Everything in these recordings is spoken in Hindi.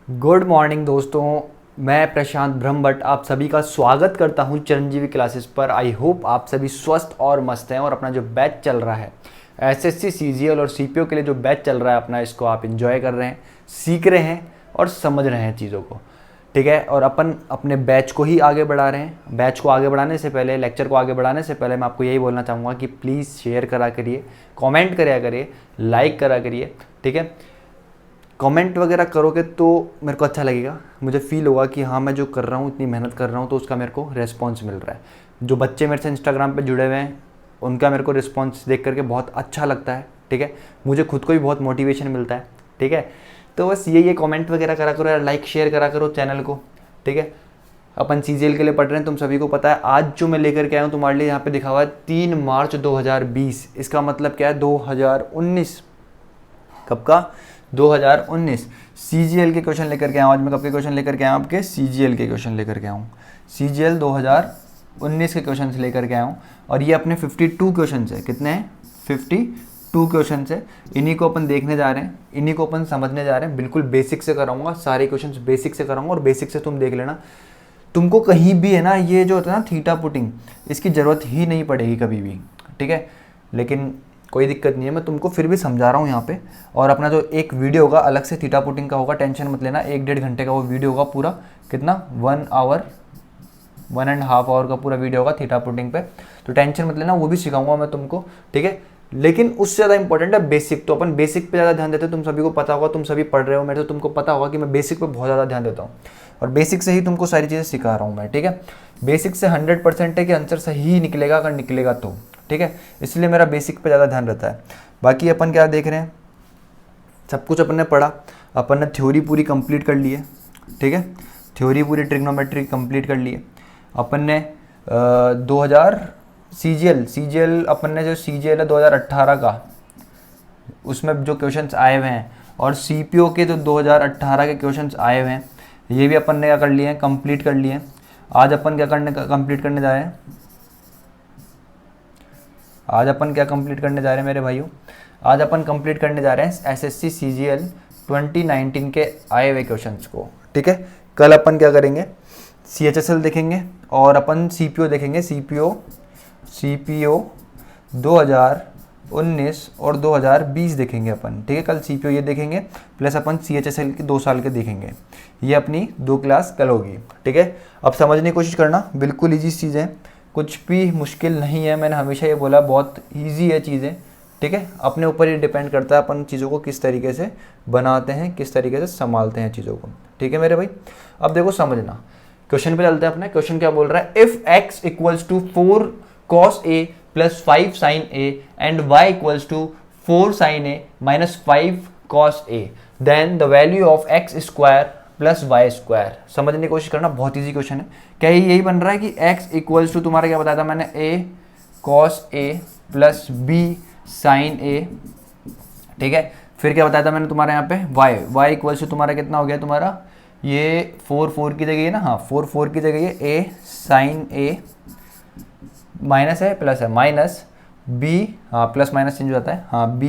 गुड मॉर्निंग दोस्तों। मैं प्रशांत ब्रह्मभट्ट आप सभी का स्वागत करता हूं चिरंजीवी क्लासेस पर। आई होप आप सभी स्वस्थ और मस्त हैं और अपना जो बैच चल रहा है एसएससी सीजीएल और सीपीओ के लिए जो बैच चल रहा है अपना, इसको आप एंजॉय कर रहे हैं, सीख रहे हैं और समझ रहे हैं चीज़ों को। ठीक है, और अपन अपने बैच को ही आगे बढ़ा रहे हैं। बैच को आगे बढ़ाने से पहले, लेक्चर को आगे बढ़ाने से पहले मैं आपको यही बोलना चाहूँगा कि प्लीज़ शेयर करा करिए, कमेंट करा करिए, लाइक करा करिए। ठीक है, कमेंट वगैरह करोगे तो मेरे को अच्छा लगेगा, मुझे फील होगा कि हाँ मैं जो कर रहा हूँ, इतनी मेहनत कर रहा हूँ, तो उसका मेरे को रिस्पॉन्स मिल रहा है। जो बच्चे मेरे से इंस्टाग्राम पे जुड़े हुए हैं उनका मेरे को रिस्पॉन्स देख करके बहुत अच्छा लगता है। ठीक है, मुझे खुद को भी बहुत मोटिवेशन मिलता है। ठीक है, तो बस यही है, कमेंट वगैरह करा करो यार, लाइक शेयर करा करो चैनल को। ठीक है, अपन सीजीएल के लिए पढ़ रहे हैं, तुम सभी को पता है। आज जो मैं लेकर के आया हूँ तुम्हारे लिए, यहाँ पे दिखा हुआ है 3 मार्च 2020। इसका मतलब क्या है, 2019। कब का? 2019। सीजीएल के क्वेश्चन लेकर के आया हूँ आज मैं। कब के क्वेश्चन लेकर के आया हूँ? आपके सीजीएल के क्वेश्चन लेकर के आया हूँ। सीजीएल 2019 के क्वेश्चन लेकर के आया हूँ और ये अपने 52 क्वेश्चन है। कितने हैं? 52 क्वेश्चन है। इन्हीं को अपन देखने जा रहे हैं, इन्हीं को अपन समझने जा रहे हैं। बिल्कुल बेसिक से कराऊंगा, सारे क्वेश्चन बेसिक से कराऊंगा और बेसिक से तुम देख लेना। तुमको कहीं भी है ना, ये जो होता है ना थीटा पुटिंग, इसकी ज़रूरत ही नहीं पड़ेगी कभी भी। ठीक है, लेकिन कोई दिक्कत नहीं है, मैं तुमको फिर भी समझा रहा हूँ यहाँ पे। और अपना जो एक वीडियो होगा अलग से थीटा पुटिंग का होगा, टेंशन मत लेना। 1-1.5 घंटे का वो वीडियो होगा पूरा। कितना? 1 आवर, 1.5 आवर का पूरा वीडियो होगा थीटा पुटिंग पे, तो टेंशन मत लेना, वो भी सिखाऊंगा मैं तुमको। ठीक है, लेकिन उससे ज़्यादा इंपॉर्टेंट है बेसिक। तो अपन बेसिक पे ज़्यादा ध्यान देते हैं, तुम सभी को पता होगा, तुम सभी पढ़ रहे हो मेरे, तो तुमको पता होगा कि मैं बेसिक पे बहुत ज़्यादा ध्यान देता हूँ और बेसिक से ही तुमको सारी चीज़ें सिखा रहा हूँ मैं। ठीक है, बेसिक से 100% है कि आंसर सही निकलेगा, अगर निकलेगा तो। ठीक है, इसलिए मेरा बेसिक पे ज़्यादा ध्यान रहता है। बाकी अपन क्या देख रहे हैं, सब कुछ अपन ने पढ़ा, अपन ने थ्योरी पूरी कंप्लीट कर ली है। ठीक है, थ्योरी पूरी ट्रिग्नोमेट्री कंप्लीट कर ली है अपन ने। 2000 सीजीएल अपन ने, जो सीजीएल है 2018 का, उसमें जो क्वेश्चंस आए हुए हैं, और सीपीओ के जो 2018 के क्वेश्चंस आए हुए हैं, ये भी अपन ने क्या कर लिए हैं, कंप्लीट कर लिए हैं। आज अपन क्या कंप्लीट करने जा रहे हैं? आज अपन क्या कंप्लीट करने जा रहे हैं मेरे भाइयों? आज अपन कंप्लीट करने जा रहे हैं एसएससी सीजीएल 2019 के आए हुए क्वेश्चंस को। ठीक है, कल अपन क्या करेंगे, सीएचएसएल देखेंगे और अपन सीपीओ देखेंगे। सीपीओ 2019 और 2020 देखेंगे अपन। ठीक है, कल सीपीओ ये देखेंगे, प्लस अपन सीएचएसएल के 2 साल के देखेंगे। ये अपनी 2 क्लास कल होगी। ठीक है, अब समझने की कोशिश करना, बिल्कुल ईजी चीज़ है, कुछ भी मुश्किल नहीं है। मैंने हमेशा ये बोला बहुत ईजी है चीज़ें। ठीक है, अपने ऊपर ही डिपेंड करता है अपन चीज़ों को किस तरीके से बनाते हैं, किस तरीके से संभालते हैं चीज़ों को। ठीक है मेरे भाई, अब देखो समझना, क्वेश्चन पे चलते हैं अपने। क्वेश्चन क्या बोल रहा है, if x equals to 4 cos a plus 5 sin a and y equals to 4 sin a minus 5 cos a, then the value of x square plus y square. समझने की कोशिश करना, बहुत ईजी क्वेश्चन है। क्या यही बन रहा है कि x इक्वल्स टू, तुम्हारा क्या बताया था मैंने, a cos a plus b sin a। ठीक है, फिर क्या बताया था मैंने तुम्हारे यहाँ पे, y इक्वल्स टू तुम्हारा कितना हो गया, तुम्हारा ये 4 की जगह है ना, हाँ 4 की जगह है a sin a, माइनस है प्लस है, माइनस b, हाँ प्लस माइनस चेंज हो जाता है, हाँ b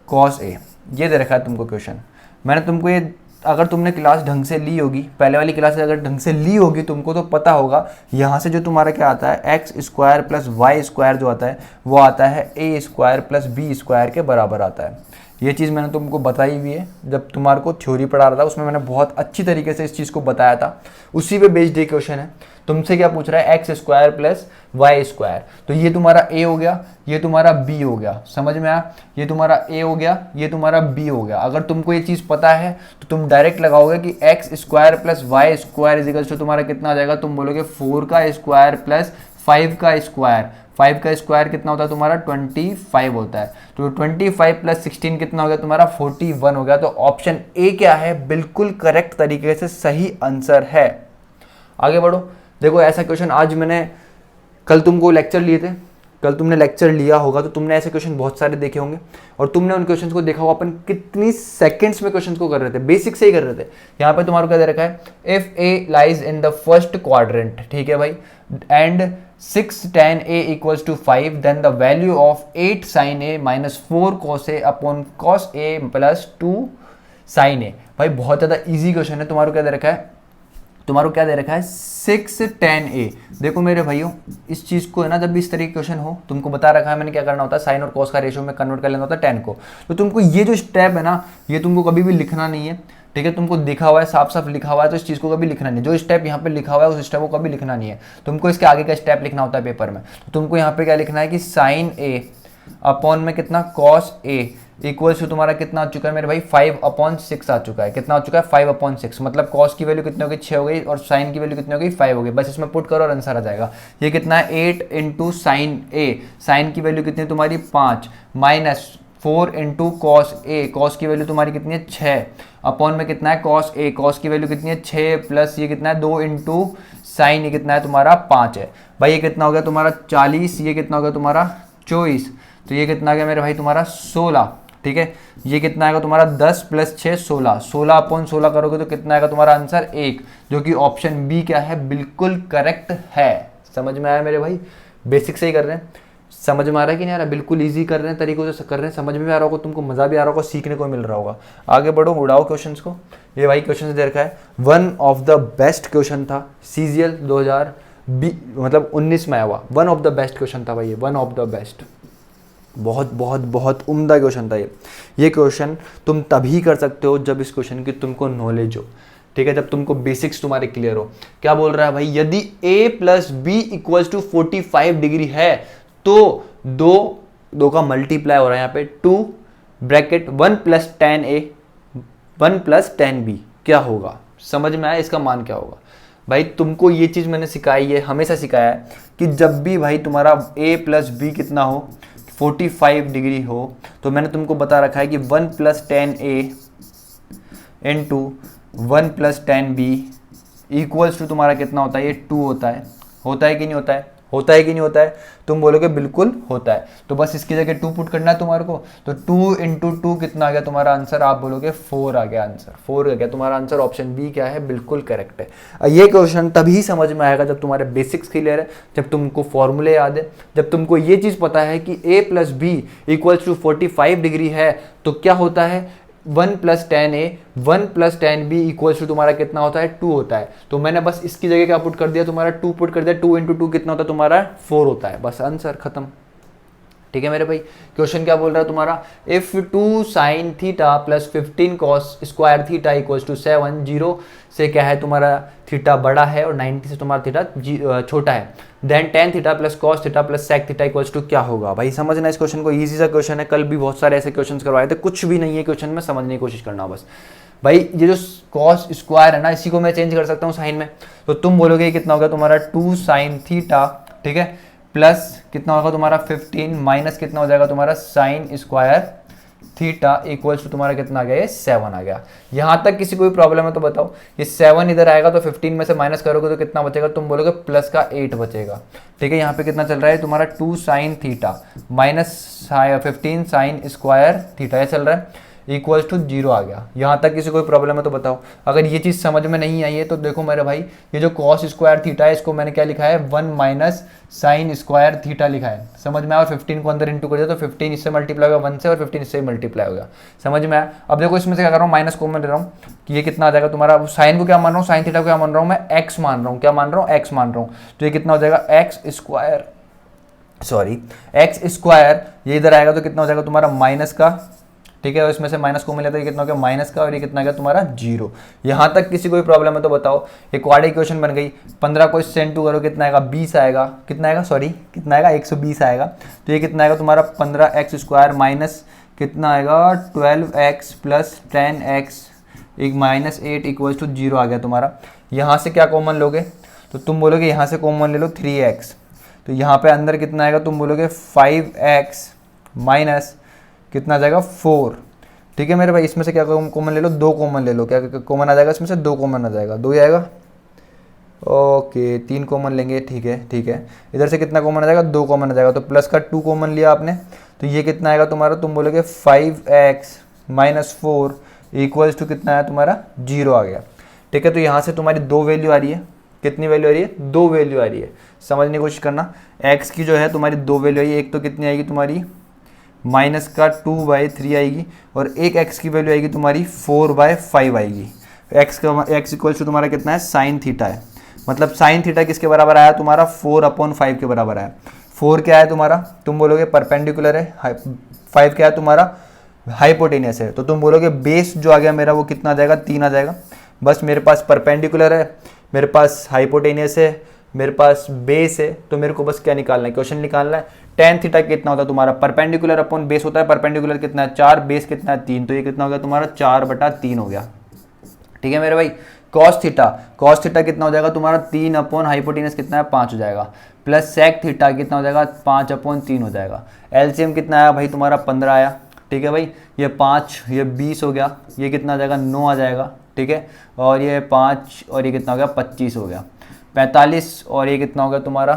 cos a। ये दे रखा है तुमको क्वेश्चन। मैंने तुमको ये, अगर तुमने क्लास ढंग से ली होगी, पहले वाली क्लास अगर ढंग से ली होगी तुमको, तो पता होगा यहाँ से जो तुम्हारा क्या आता है, x square plus y square जो आता है, वो आता है a square plus b square के बराबर आता है। ये चीज़ मैंने तुमको बताई हुई है, जब तुम्हारे को थ्योरी पढ़ा रहा था उसमें मैंने बहुत अच्छी तरीके से इस चीज़ को बताया था। उसी पे बेस्ड ये क्वेश्चन है। तुमसे क्या पूछ रहा है, x square plus y square, तो ये तुम्हारा ए हो गया, ये तुम्हारा बी हो गया। समझ में आया? ये तुम्हारा ए हो गया, ये तुम्हारा बी हो गया। अगर तुमको ये चीज़ पता है तो तुम डायरेक्ट लगाओगे कि x square plus y square equals to तुम्हारा कितना आ जाएगा, तुम बोलोगे 4 का स्क्वायर प्लस 5 का स्क्वायर। 5 का स्क्वायर कितना होता है तुम्हारा, 25 होता है। तो 25 प्लस 16 कितना हो गया तुम्हारा, 41 हो गया। तो ऑप्शन ए क्या है, बिल्कुल करेक्ट तरीके से सही आंसर है। आगे बढ़ो, देखो ऐसा क्वेश्चन आज मैंने, कल तुमको लेक्चर लिए थे, कल तुमने लेक्चर लिया होगा तो तुमने ऐसे क्वेश्चन बहुत सारे देखे होंगे और तुमने उन क्वेश्चंस को देखा होगा अपन कितनी सेकंड्स में क्वेश्चंस को कर रहे थे, बेसिक से ही कर रहे थे। यहाँ पे तुम्हारा क्या दे रखा है, if A lies in the first quadrant, ठीक है भाई, and 6 tan a equals to 5, then the value of 8 sin a minus 4 cos a upon cos a plus 2 sine ए। भाई बहुत ज़्यादा इजी क्वेश्चन है। तुम्हारा क्या दे रखा है, तुम्हारा क्या दे रखा है 6 tan a। देखो मेरे भाइयों, इस चीज़ को है ना, जब भी इस तरीके क्वेश्चन हो, तुमको बता रखा है मैंने क्या करना होता है, साइन और कॉस का रेशियो में कन्वर्ट कर लेना होता है tan को। तो तुमको ये जो स्टेप है ना, ये तुमको कभी भी लिखना नहीं है, ठीक है। तुमको दिखा हुआ है, साफ साफ लिखा हुआ है, तो इस चीज़ को कभी लिखना नहीं। जो स्टेप यहाँ पे लिखा हुआ है उस स्टेप को कभी लिखना नहीं है, तुमको इसके आगे का स्टेप लिखना होता है पेपर में। तो तुमको यहाँ पे क्या लिखना है कि साइन ए अपॉन में कितना कॉस ए इक्वल्स टू तुम्हारा कितना आ चुका है मेरे भाई 5/6 आ चुका है। कितना आ चुका है 5/6, मतलब कॉस की वैल्यू कितनी हो गई 6 हो गई और साइन की वैल्यू कितनी हो गई 5 हो गई। बस इसमें पुट करो और आंसर आ जाएगा। ये कितना है 8 इंटू साइन ए, साइन की वैल्यू कितनी है तुम्हारी 5, minus 4 into cos A, cos की वैल्यू तुम्हारी कितनी है 6, अपॉन में कितना है कॉस ए, कॉस की वैल्यू कितनी है 6 प्लस ये कितना है 2 इंटू साइन, ये कितना है तुम्हारा 5 है। भाई ये कितना हो गया तुम्हारा 40, ये कितना हो गया तुम्हारा 24, तो ये कितना आ गया मेरे भाई तुम्हारा 16, ठीक है। ये कितना आएगा तुम्हारा 10 प्लस 6 16, 16/16 करोगे तो कितना आएगा तुम्हारा आंसर 1, जो कि ऑप्शन बी क्या है बिल्कुल करेक्ट है। समझ में आया मेरे भाई, बेसिक से ही कर रहे हैं, समझ में आ रहा है कि नहीं आ रहा, बिल्कुल इजी कर रहे हैं, तरीकों से कर रहे हैं, समझ में आ रहा होगा, तुमको मजा भी आ रहा होगा, सीखने को मिल रहा होगा। आगे बढ़ो, उड़ाओ क्वेश्चंस को। ये भाई क्वेश्चन दे रखा है, one of the best question था CGL 2019 में आया हुआ, one of the best question था भाई, ये वन ऑफ द बेस्ट, बहुत बहुत बहुत उम्दा क्वेश्चन था ये क्वेश्चन तुम तभी कर सकते हो जब इस क्वेश्चन की तुमको नॉलेज हो, ठीक है, जब तुमको बेसिक्स तुम्हारे क्लियर हो। क्या बोल रहा है भाई, यदि a plus b equals to 45 degree है तो दो का मल्टीप्लाई हो रहा है यहाँ पे 2 bracket 1 plus tan a 1 plus tan b, क्या होगा? समझ में आया इसका मान क्या होगा? भाई तुमको ये चीज मैंने सिखाई है, हमेशा सिखाया है कि जब भी भाई तुम्हारा a प्लस बी कितना हो 45 डिग्री हो, तो मैंने तुमको बता रखा है कि 1 plus tan a into 1 plus tan b equals to तुम्हारा कितना होता है, ये 2 होता है। होता है कि नहीं होता है? होता है कि नहीं होता है? तुम बोलोगे बिल्कुल होता है। तो बस इसकी जगह 2 पुट करना है तुम्हारे को, तो 2 इंटू 2 कितना आ गया तुम्हारा आंसर? आप बोलोगे 4 आ गया आंसर, 4 आ गया तुम्हारा आंसर। ऑप्शन बी क्या है, बिल्कुल करेक्ट है। ये क्वेश्चन तभी समझ में आएगा जब तुम्हारे बेसिक्स क्लियर है, जब तुमको फॉर्मूले याद है, जब तुमको ये चीज पता है कि a plus b equals to 45 degree है, तो क्या होता है 1 plus tan a 1 plus tan b equals to तुम्हारा कितना होता है 2 होता है। तो मैंने बस इसकी जगह क्या पुट कर दिया, तुम्हारा 2 पुट कर दिया, 2 इंटू 2 कितना होता है तुम्हारा 4 होता है, बस आंसर खत्म। ठीक है मेरे भाई, क्वेश्चन क्या बोल रहा है तुम्हारा, if 2 sine theta plus 15 cos square theta equals to 7, 0 से क्या है तुम्हारा थीटा बड़ा है और 90 से तुम्हारा थीटा छोटा है, then tan theta plus cos theta plus sec theta equals to क्या होगा? भाई समझना इस क्वेश्चन को, इजी सा क्वेश्चन है, कल भी बहुत सारे ऐसे क्वेश्चन करवाए थे, कुछ भी नहीं है क्वेश्चन में, समझने की कोशिश करना बस। भाई ये जो कॉस स्क्वायर है ना, इसी को मैं चेंज कर सकता हूँ साइन में, तो तुम बोलोगे कितना होगा तुम्हारा 2 साइन थीटा, ठीक है, प्लस कितना होगा तुम्हारा 15 माइनस कितना हो जाएगा तुम्हारा sine square theta equals to तुम्हारा कितना आ गया, ये 7 आ गया। यहां तक किसी को भी प्रॉब्लम है तो बताओ। ये 7 इधर आएगा तो 15 में से माइनस करोगे तो कितना बचेगा, तुम बोलोगे प्लस का 8 बचेगा। ठीक है, यहाँ पे कितना चल रहा है तुम्हारा 2 sine theta minus 15 sign square theta, ये चल रहा है, इक्वल्स टू 0 आ गया। यहाँ तक किसी कोई प्रॉब्लम है तो बताओ। अगर ये चीज़ समझ में नहीं आई है तो देखो मेरे भाई, ये जो कॉस स्क्वायर थीटा है इसको मैंने क्या लिखा है 1 माइनस साइन स्क्वायर थीटा लिखा है, समझ में आया, और 15 को अंदर इंटू कर दिया तो 15 इससे मल्टीप्लाई होगा 1 से और 15 इससे मल्टीप्लाई होगा, समझ में आया। अब देखो इसमें से क्या कर रहा हूँ, माइनस कॉमन ले रहा हूँ कि ये कितना आ जाएगा तुम्हारा, साइन को क्या मान रहा हूँ, साइन थीटा को क्या मान रहा हूँ मैं, एक्स मान रहा हूँ, क्या मान रहा हूँ, एक्स मान रहा हूँ, तो ये कितना हो जाएगा एक्स स्क्वायर, ये इधर आएगा तो कितना हो जाएगा तुम्हारा माइनस का, ठीक है, और इसमें से माइनस को मिला तो ये कितना हो गया माइनस का, और ये कितना गया तुम्हारा 0। यहाँ तक किसी कोई प्रॉब्लम है तो बताओ। ये क्वाड इक्वेशन बन गई, 15 को इससे इंटू करो कितना आएगा 20 आएगा, कितना आएगा सॉरी कितना आएगा 120 आएगा, तो ये कितना आएगा तुम्हारा 15x स्क्वायर माइनस कितना आएगा 12x प्लस 10x एक माइनस 8 इक्वल्स टू 0 आ गया तुम्हारा। यहाँ से क्या कॉमन लोगे, तो तुम बोलोगे यहाँ से कॉमन ले लो 3x, तो यहाँ पे अंदर कितना आएगा, तुम बोलोगे 5x माइनस कितना आ जाएगा 4। ठीक है मेरे भाई, इसमें से क्या कॉमन ले लो, 2 कॉमन ले लो, क्या कॉमन आ जाएगा इसमें से, 2 कॉमन आ जाएगा, 2 ही आएगा, ओके 3 कॉमन लेंगे, ठीक है ठीक है। इधर से कितना कॉमन आ जाएगा, 2 कॉमन आ जाएगा, तो प्लस का 2 कॉमन लिया आपने, तो ये कितना आएगा तुम्हारा, तुम बोलोगे 5x माइनस 4 इक्वल्स टू कितना है तुम्हारा 0 आ गया। ठीक है, तो यहाँ से तुम्हारी 2 वैल्यू आ रही है, कितनी वैल्यू आ रही है, 2 वैल्यू आ रही है, समझने की कोशिश करना। x की जो है तुम्हारी 2 वैल्यू आई है, एक तो कितनी आएगी तुम्हारी माइनस का 2/3 आएगी और एक x की वैल्यू आएगी तुम्हारी 4/5 आएगी। x इक्वल्स टू तुम्हारा कितना है, साइन थीटा है। मतलब साइन थीटा किसके बराबर आया तुम्हारा, 4/5 के बराबर आया। 4 क्या है तुम्हारा, तुम बोलोगे परपेंडिकुलर है, 5 क्या है तुम्हारा, हाइपोटेनियस है। तो तुम बोलोगे बेस जो आ गया मेरा वो कितना आ जाएगा, 3 आ जाएगा। बस मेरे पास परपेंडिकुलर है, मेरे पास हाइपोटेनियस है, मेरे पास बेस है, तो मेरे को बस क्या निकालना है, क्वेश्चन निकालना है। टेन थीटा कितना होता है तुम्हारा, परपेंडिकुलर अपॉन बेस होता है, परपेंडिकुलर कितना है 4, बेस कितना है 3, तो ये कितना हो गया तुम्हारा 4/3 हो गया। ठीक है मेरे भाई। कॉस थीटा कितना हो जाएगा तुम्हारा, 3 अपॉन हाइपोटेनस कितना है 5 हो जाएगा, प्लस सेक थीटा कितना हो जाएगा 5/3 हो जाएगा। एलसीएम कितना आया भाई तुम्हारा 15 आया। ठीक है भाई, ये 5 ये 20 हो गया, ये कितना आ जाएगा 9 आ जाएगा। ठीक है, और ये 5 और ये कितना हो गया 25 हो गया। 45 और ये कितना हो गया तुम्हारा,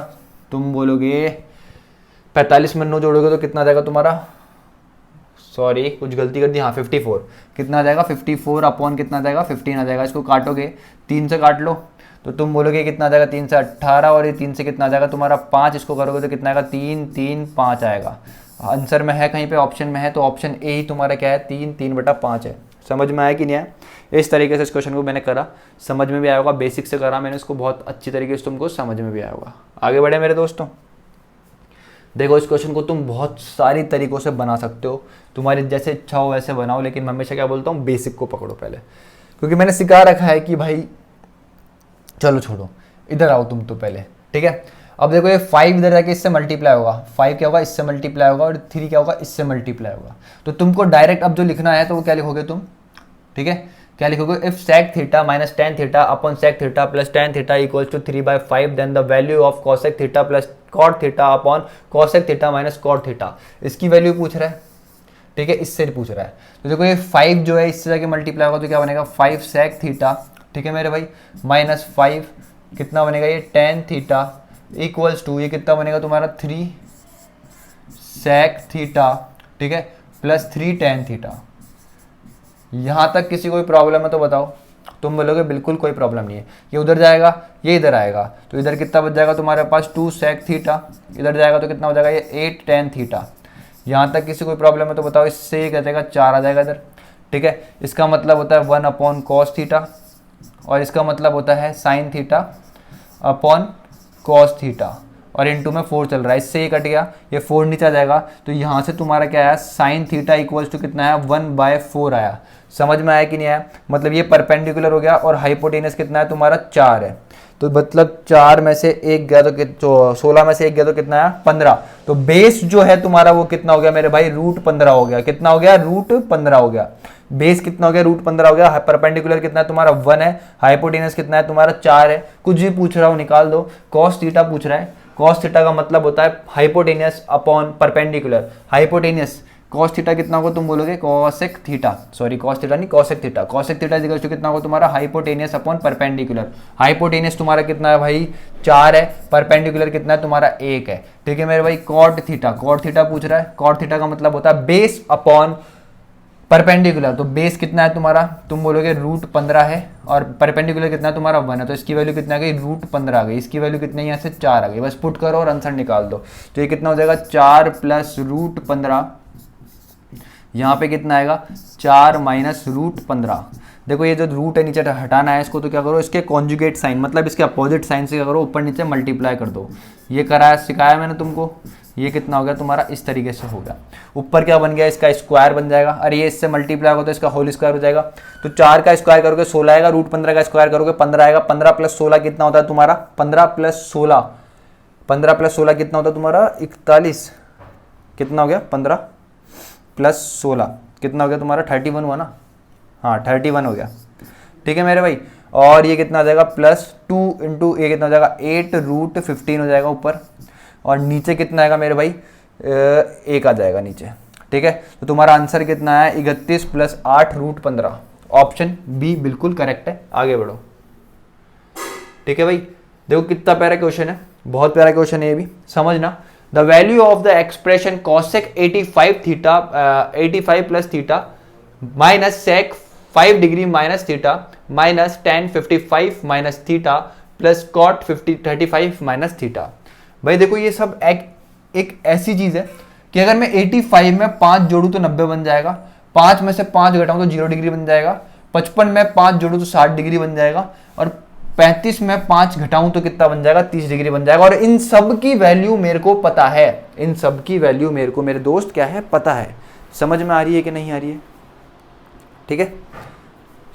तुम बोलोगे 45 में 9 जोड़ोगे तो कितना आ जाएगा तुम्हारा, सॉरी कुछ गलती कर दी, हाँ 54 कितना आ जाएगा 54 अपॉन कितना आ जाएगा 15 आ जाएगा। इसको काटोगे 3 से काट लो तो तुम बोलोगे कितना आ जाएगा 3 से 18 और ये 3 से कितना आ जाएगा तुम्हारा 5, इसको करोगे तो कितना आएगा 3 3 5 आएगा। आंसर में है कहीं पे ऑप्शन में है तो ऑप्शन ए ही तुम्हारा क्या है 3 3/5 है। समझ में आया कि नहीं आया? इस तरीके से इस क्वेश्चन को मैंने करा, समझ में भी आया होगा, बेसिक से करा मैंने इसको, बहुत अच्छी तरीके से तुमको समझ में भी आया होगा। आगे बढ़े मेरे दोस्तों, देखो इस क्वेश्चन को तुम बहुत सारी तरीकों से बना सकते हो, तुम्हारी जैसे इच्छा हो वैसे बनाओ, लेकिन मैं हमेशा क्या बोलता हूँ बेसिक को पकड़ो पहले, क्योंकि मैंने सिखा रखा है कि भाई चलो छोड़ो इधर आओ तुम तो पहले। ठीक है, अब देखो ये 5 इधर जाके इससे मल्टीप्लाई होगा, 5 क्या होगा इससे मल्टीप्लाई होगा और 3 क्या होगा इससे मल्टीप्लाई होगा। तो तुमको डायरेक्ट अब जो लिखना है तो वो क्या लिखोगे तुम, ठीक है क्या लिखोगे, if sec theta minus tan theta upon sec theta plus tan theta equals to 3/5 then the value of cosec theta plus cot theta upon cosec theta minus cot theta. इसकी वैल्यू पूछ रहा है, ठीक है इससे पूछ रहा है। तो देखो ये 5 जो है इससे जाके मल्टीप्लाई होगा तो क्या बनेगा 5 सेक थीटा, ठीक है मेरे भाई, माइनस 5 कितना बनेगा ये टेन थीटा इक्वल्स टू ये कितना बनेगा तुम्हारा 3 सेक थीटा, ठीक है प्लस 3 टेन थीटा। यहाँ तक किसी कोई प्रॉब्लम है तो बताओ? तुम बोलोगे बिल्कुल कोई प्रॉब्लम नहीं है। ये उधर जाएगा ये इधर आएगा तो इधर कितना बच जाएगा तुम्हारे पास 2 सेक थीटा, इधर जाएगा तो कितना हो जाएगा ये 8 टेन थीटा। यहाँ तक किसी कोई प्रॉब्लम है तो बताओ? इससे क्या जाएगा 4 आ जाएगा इधर, ठीक है। इसका मतलब होता है 1 अपॉन कॉस थीटा और इसका मतलब होता है sine theta upon cos theta और इनटू में 4 चल रहा है, इससे ये कट गया, ये 4 नीचे आ जाएगा तो यहाँ से तुम्हारा क्या आया साइन थीटा इक्वल्स टू कितना आया 1/4 आया। समझ में आया कि नहीं आया? मतलब ये परपेंडिकुलर हो गया और हाइपोटेनस कितना है तुम्हारा 4 है, तो मतलब 4 में से 1 गया तो 16 में से 1 गया तो कितना आया 15। तो बेस जो है तुम्हारा वो कितना हो गया मेरे भाई √15 हो गया। कितना हो गया √15 हो गया। बेस कितना हो गया √15 हो गया। परपेंडिकुलर कितना है तुम्हारा 1 है, हाइपोटेनस कितना है तुम्हारा 4 है। कुछ भी पूछ रहा हो निकाल दो। कॉस थीटा पूछ रहा है, कॉस थीटा का मतलब होता है hypotenuse upon perpendicular. Hypotenuse cos theta कितना होगा तुम बोलोगे cosec theta, sorry cos theta नहीं cosec theta. Cosec theta equal to कितना होगा तुम्हारा हाइपोटेनियस अपॉन परपेंडिकुलर। हाइपोटेनियस तुम्हारा कितना है भाई 4 है, परपेंडिकुलर कितना है तुम्हारा 1 है, ठीक है मेरे भाई। कॉट थीटा पूछ रहा है। कॉट थीटा का मतलब होता है बेस अपॉन परपेंडिकुलर। तो बेस कितना है तुम्हारा तुम बोलोगे √15 है और परपेंडिकुलर कितना है तुम्हारा 1 है, तो इसकी वैल्यू कितना आ गई √15 आ गई। इसकी वैल्यू कितनी है यहाँ से 4 आ गई। बस पुट करो और आंसर निकाल दो। तो ये कितना हो जाएगा 4 प्लस √15, यहाँ पे कितना आएगा 4 माइनस √15। देखो ये जो रूट है नीचे हटाना है इसको, तो क्या करो इसके कॉन्जुगेट साइन मतलब इसके अपोजिट साइन से क्या करो ऊपर नीचे मल्टीप्लाई कर दो। ये कराया सिखाया मैंने तुमको। ये कितना हो गया तुम्हारा इस तरीके से हो गया। ऊपर क्या बन गया इसका स्क्वायर बन जाएगा, अरे ये इससे मल्टीप्लाई होगा तो इसका होल स्क्वायर हो जाएगा। तो 4 का स्क्वायर करोगे 16 आएगा, √15 का स्क्वायर करोगे 15 आएगा। 15 प्लस 16 कितना होता है तुम्हारा 15 प्लस 16 कितना होता है तुम्हारा 41। कितना हो गया 15 प्लस 16 कितना हो गया तुम्हारा 31 हुआ ना, हाँ 31 हो गया, ठीक है मेरे भाई। और ये कितना आ जाएगा +2 इंटू ये कितना हो जाएगा 8 √15 हो जाएगा ऊपर, और नीचे कितना आएगा मेरे भाई 1 आ जाएगा नीचे, ठीक है। तो तुम्हारा आंसर कितना है 31 + 8 √15। ऑप्शन बी बिल्कुल करेक्ट है। आगे बढ़ो, ठीक है भाई। देखो कितना प्यारा क्वेश्चन है, बहुत प्यारा क्वेश्चन है ये भी, समझना। The value of the expression cosec 85 plus theta minus sec 5 degree minus theta minus tan 55 minus theta plus cot 35 minus theta. भाई देखो ये सब एक ऐसी चीज है कि अगर मैं 85 में 5 जोड़ूँ तो 90 बन जाएगा, 5 में से 5 घटाऊँ तो 0 डिग्री बन जाएगा, 55 में 5 जोड़ूँ तो 60 डिग्री बन जाएगा, और 35 में 5 घटाऊं तो कितना बन जाएगा, 30 डिग्री बन जाएगा। और इन सब की वैल्यू मेरे को पता है, इन सब की वैल्यू मेरे को मेरे दोस्त क्या है, पता है। समझ में आ रही है कि नहीं आ रही है? ठीक है,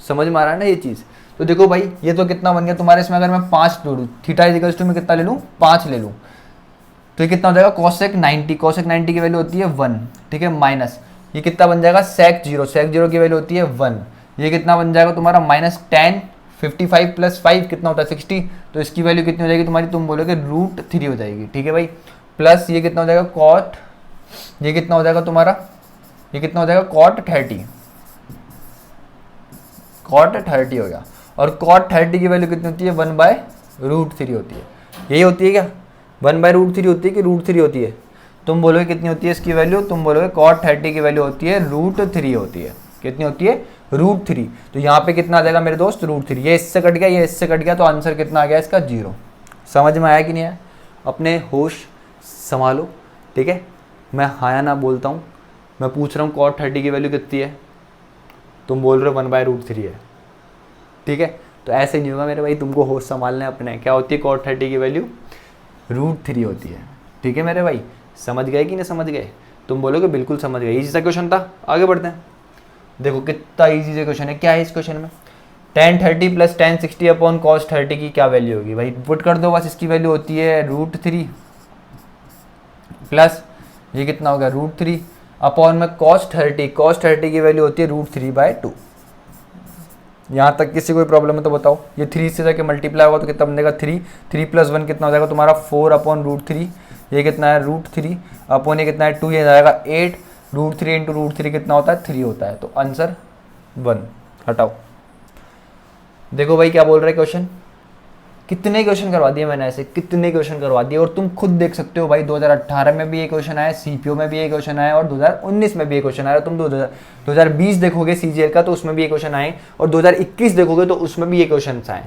समझ में आ रहा है ना ये चीज़? तो देखो भाई ये तो कितना बन गया तुम्हारे, इसमें अगर मैं 5 जोड़ूँ, थीटा इक्वल्स टू में कितना ले लूँ, 5 ले लूँ, तो ये कितना हो जाएगा, cosec 90, cosec 90 की वैल्यू होती है 1, ठीक है, माइनस ये कितना बन जाएगा, sec 0, sec 0 की वैल्यू होती है 1, ये कितना बन जाएगा तुम्हारा, माइनस 10, 55 प्लस 5 कितना होता है 60, तो इसकी वैल्यू कितनी हो जाएगी तुम्हारी, तुम बोलोगे √3 हो जाएगी, ठीक है भाई, प्लस ये कितना हो जाएगा cot, ये कितना हो जाएगा तुम्हारा, ये कितना हो जाएगा cot 30, cot 30 हो गया। और cot 30 की वैल्यू कितनी होती है, 1/√3 होती है। यही होती है क्या, 1/√3 होती है कि √3 होती है? तुम बोलोगे कितनी होती है इसकी वैल्यू, तुम बोलोगे cot 30 की वैल्यू होती है √3 होती है। कितनी होती है, √3। तो यहाँ पे कितना आ जाएगा मेरे दोस्त, √3। ये इससे कट गया, ये इससे कट गया, तो आंसर कितना आ गया इसका, 0। समझ में आया कि नहीं आया? अपने होश संभालो, ठीक है। मैं हाँ या ना बोलता हूँ, मैं पूछ रहा हूँ cot 30 की वैल्यू कितनी है, तुम बोल रहे हो 1/√3 है, ठीक है। तो ऐसे नहीं होगा मेरे भाई, तुमको होश संभालना है अपने। क्या होती है cot 30 की वैल्यू, √3 होती है, ठीक है मेरे भाई। समझ गए कि नहीं समझ गए? तुम बोलोगे बिल्कुल समझ गए, इजी सा क्वेश्चन था। आगे बढ़ते हैं, देखो कितना इजी से क्वेश्चन है। क्या है इस क्वेश्चन में, tan 30 plus tan 60 upon cos 30 की क्या वैल्यू होगी भाई, पुट कर दो बस। इसकी वैल्यू होती है √3 प्लस ये कितना हो गया √3 अपॉन में cos 30 की वैल्यू होती है √3/2। यहाँ तक किसी कोई प्रॉब्लम है तो बताओ। ये 3 से जाके मल्टीप्लाई होगा तो कितना बनेगा, 3 प्लस 1 कितना हो जाएगा तुम्हारा 4 अपॉन √3, ये कितना है √3 अपॉन ये कितना है 2, ये जाएगा 8, √3 इंटू √3 कितना होता है, 3 होता है। तो आंसर 1। हटाओ। देखो भाई क्या बोल रहे क्वेश्चन, कितने क्वेश्चन करवा दिए मैंने, ऐसे कितने क्वेश्चन करवा दिए। और तुम खुद देख सकते हो भाई, 2018 में भी ये क्वेश्चन आया, सीपीओ में भी ये क्वेश्चन आया, और 2019 में भी ये क्वेश्चन आया। तुम 2020 देखोगे सीजीएल का तो उसमें भी ये क्वेश्चन आए, और 2021 देखोगे तो उसमें भी ये क्वेश्चन आए।